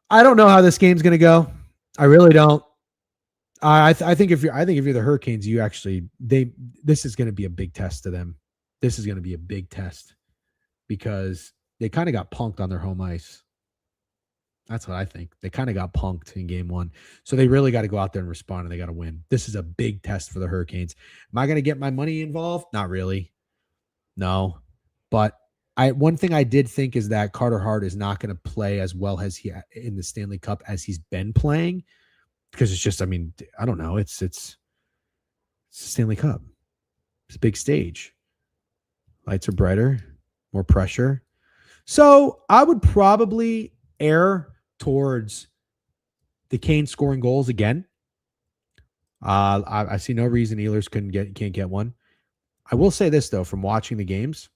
I don't know how this game's going to go. I really don't. I think if you're the Hurricanes, this is going to be a big test to them. This is going to be a big test because they kind of got punked on their home ice. That's what I think. They kind of got punked in game 1. So they really got to go out there and respond, and they got to win. This is a big test for the Hurricanes. Am I going to get my money involved? Not really. No. But one thing I did think is that Carter Hart is not going to play as well as he in the Stanley Cup as he's been playing because it's just, I mean, I don't know. It's Stanley Cup. It's a big stage. Lights are brighter, more pressure. So I would probably err towards the Canes scoring goals again. I see no reason Ehlers can't get one. I will say this though, from watching the games,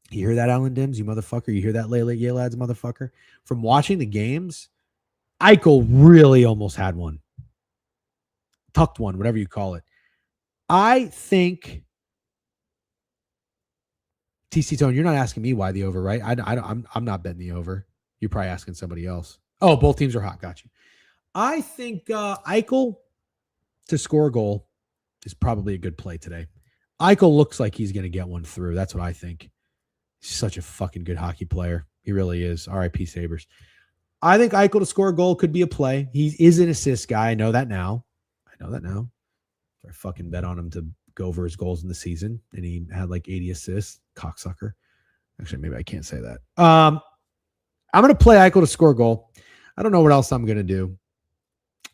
you hear that, Alan Dims, you motherfucker? You hear that, Yale lads, motherfucker? From watching the games, Eichel really almost had one, tucked one, whatever you call it. I think. TC Tone, you're not asking me why the over, right? I'm not betting the over. You're probably asking somebody else. Oh, both teams are hot. Got you. I think Eichel to score a goal is probably a good play today. Eichel looks like he's going to get one through. That's what I think. He's such a fucking good hockey player. He really is. RIP Sabres. I think Eichel to score a goal could be a play. He is an assist guy. I know that now. I fucking bet on him to go over his goals in the season, and he had like 80 assists. Cocksucker. Actually, maybe I can't say that. I'm going to play Eichel to score a goal. I don't know what else I'm going to do.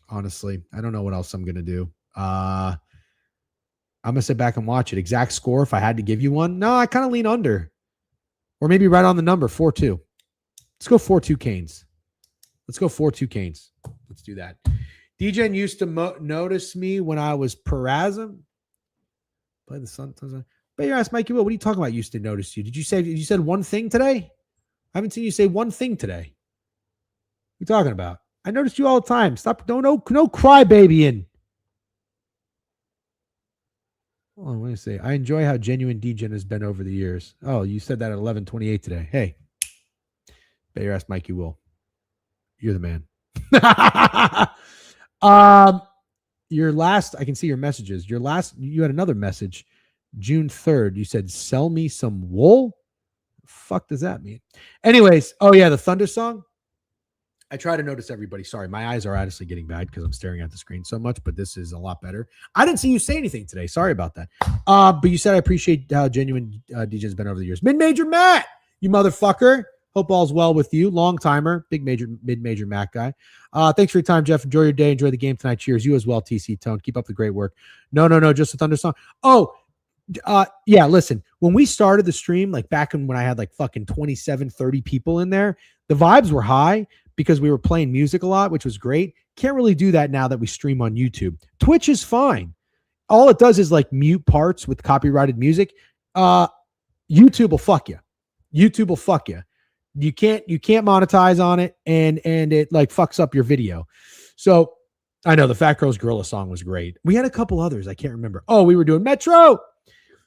Honestly, I don't know what else I'm going to do. I'm going to sit back and watch it. Exact score, if I had to give you one. No, I kind of lean under. Or maybe right on the number, 4-2. Let's go 4-2 Canes. Let's go 4-2 Canes. Let's do that. Degen used to notice me when I was Perazim. Play the Sun. But you asked Mikey, what are you talking about? Used to notice you. Did you said one thing today? I haven't seen you say one thing today. What are you talking about? I noticed you all the time. Stop. No crybabying. Hold on, what did I say? I enjoy how genuine Degen has been over the years. Oh, you said that at 11:28 today. Hey, bet your ass Mikey will. You're the man. Your last, I can see your messages. You had another message. June 3rd, you said, sell me some wool. Fuck does that mean? Anyways, oh yeah, the Thunder song. I try to notice everybody. Sorry, my eyes are honestly getting bad because I'm staring at the screen so much, but this is a lot better. I didn't see you say anything today. Sorry about that. But you said I appreciate how genuine DJ's been over the years. Mid-Major Matt, you motherfucker. Hope all's well with you. Long timer, mid-major Matt guy. Thanks for your time, Jeff. Enjoy your day. Enjoy the game tonight. Cheers. You as well, TC Tone. Keep up the great work. No, just the Thunder song. Oh, yeah, listen, when we started the stream, like back when I had like fucking 27, 30 people in there, the vibes were high because we were playing music a lot, which was great. Can't really do that now that we stream on YouTube. Twitch is fine. All it does is like mute parts with copyrighted music. YouTube will fuck you. YouTube will fuck you. You can't monetize on it, and it like fucks up your video. So I know the Fat Girls Gorilla song was great. We had a couple others. I can't remember. Oh, we were doing Metro.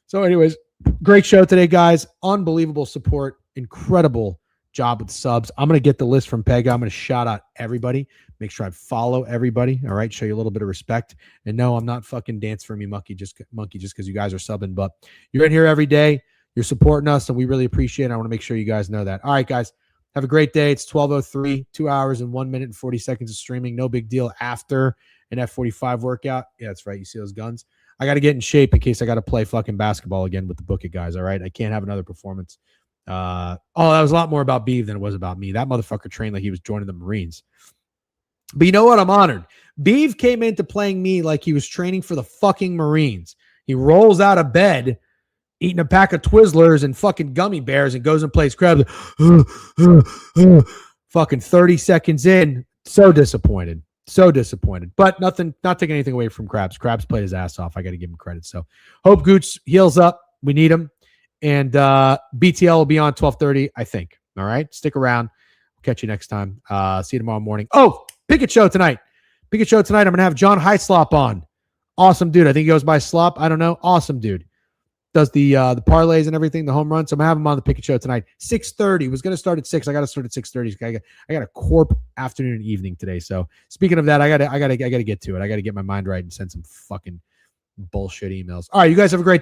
So anyways, great show today, guys. Unbelievable support. Incredible job with subs. I'm going to get the list from Pega. I'm going to shout out everybody. Make sure I follow everybody. All right. Show you a little bit of respect. And no, I'm not fucking dance for me monkey just because you guys are subbing, but you're in here every day. You're supporting us, and we really appreciate it. I want to make sure you guys know that. All right, guys. Have a great day. It's 12:03, 2 hours and 1 minute and 40 seconds of streaming. No big deal after an F45 workout. Yeah, that's right. You see those guns? I got to get in shape in case I got to play fucking basketball again with the Book It guys. All right. I can't have another performance. That was a lot more about Biev than it was about me. That motherfucker trained like he was joining the Marines. But you know what? I'm honored. Biev came into playing me like he was training for the fucking Marines. He rolls out of bed eating a pack of Twizzlers and fucking gummy bears and goes and plays Krabs. Fucking 30 seconds in. So disappointed. But not taking anything away from Krabs. Krabs played his ass off. I got to give him credit. So hope Gooch heals up. We need him. And BTL will be on 12:30, I think. All right. Stick around. Catch you next time. See you tomorrow morning. Oh, Pickett Show tonight. I'm going to have John Hyslop on. Awesome dude. I think he goes by Slop. I don't know. Awesome dude. Does the parlays and everything, the home runs. So I'm going to have him on the Pickett Show tonight. 6:30. Was going to start at 6. I got to start at 6:30. I got a corp afternoon and evening today. So speaking of that, I got to get to it. I got to get my mind right and send some fucking bullshit emails. All right. You guys have a great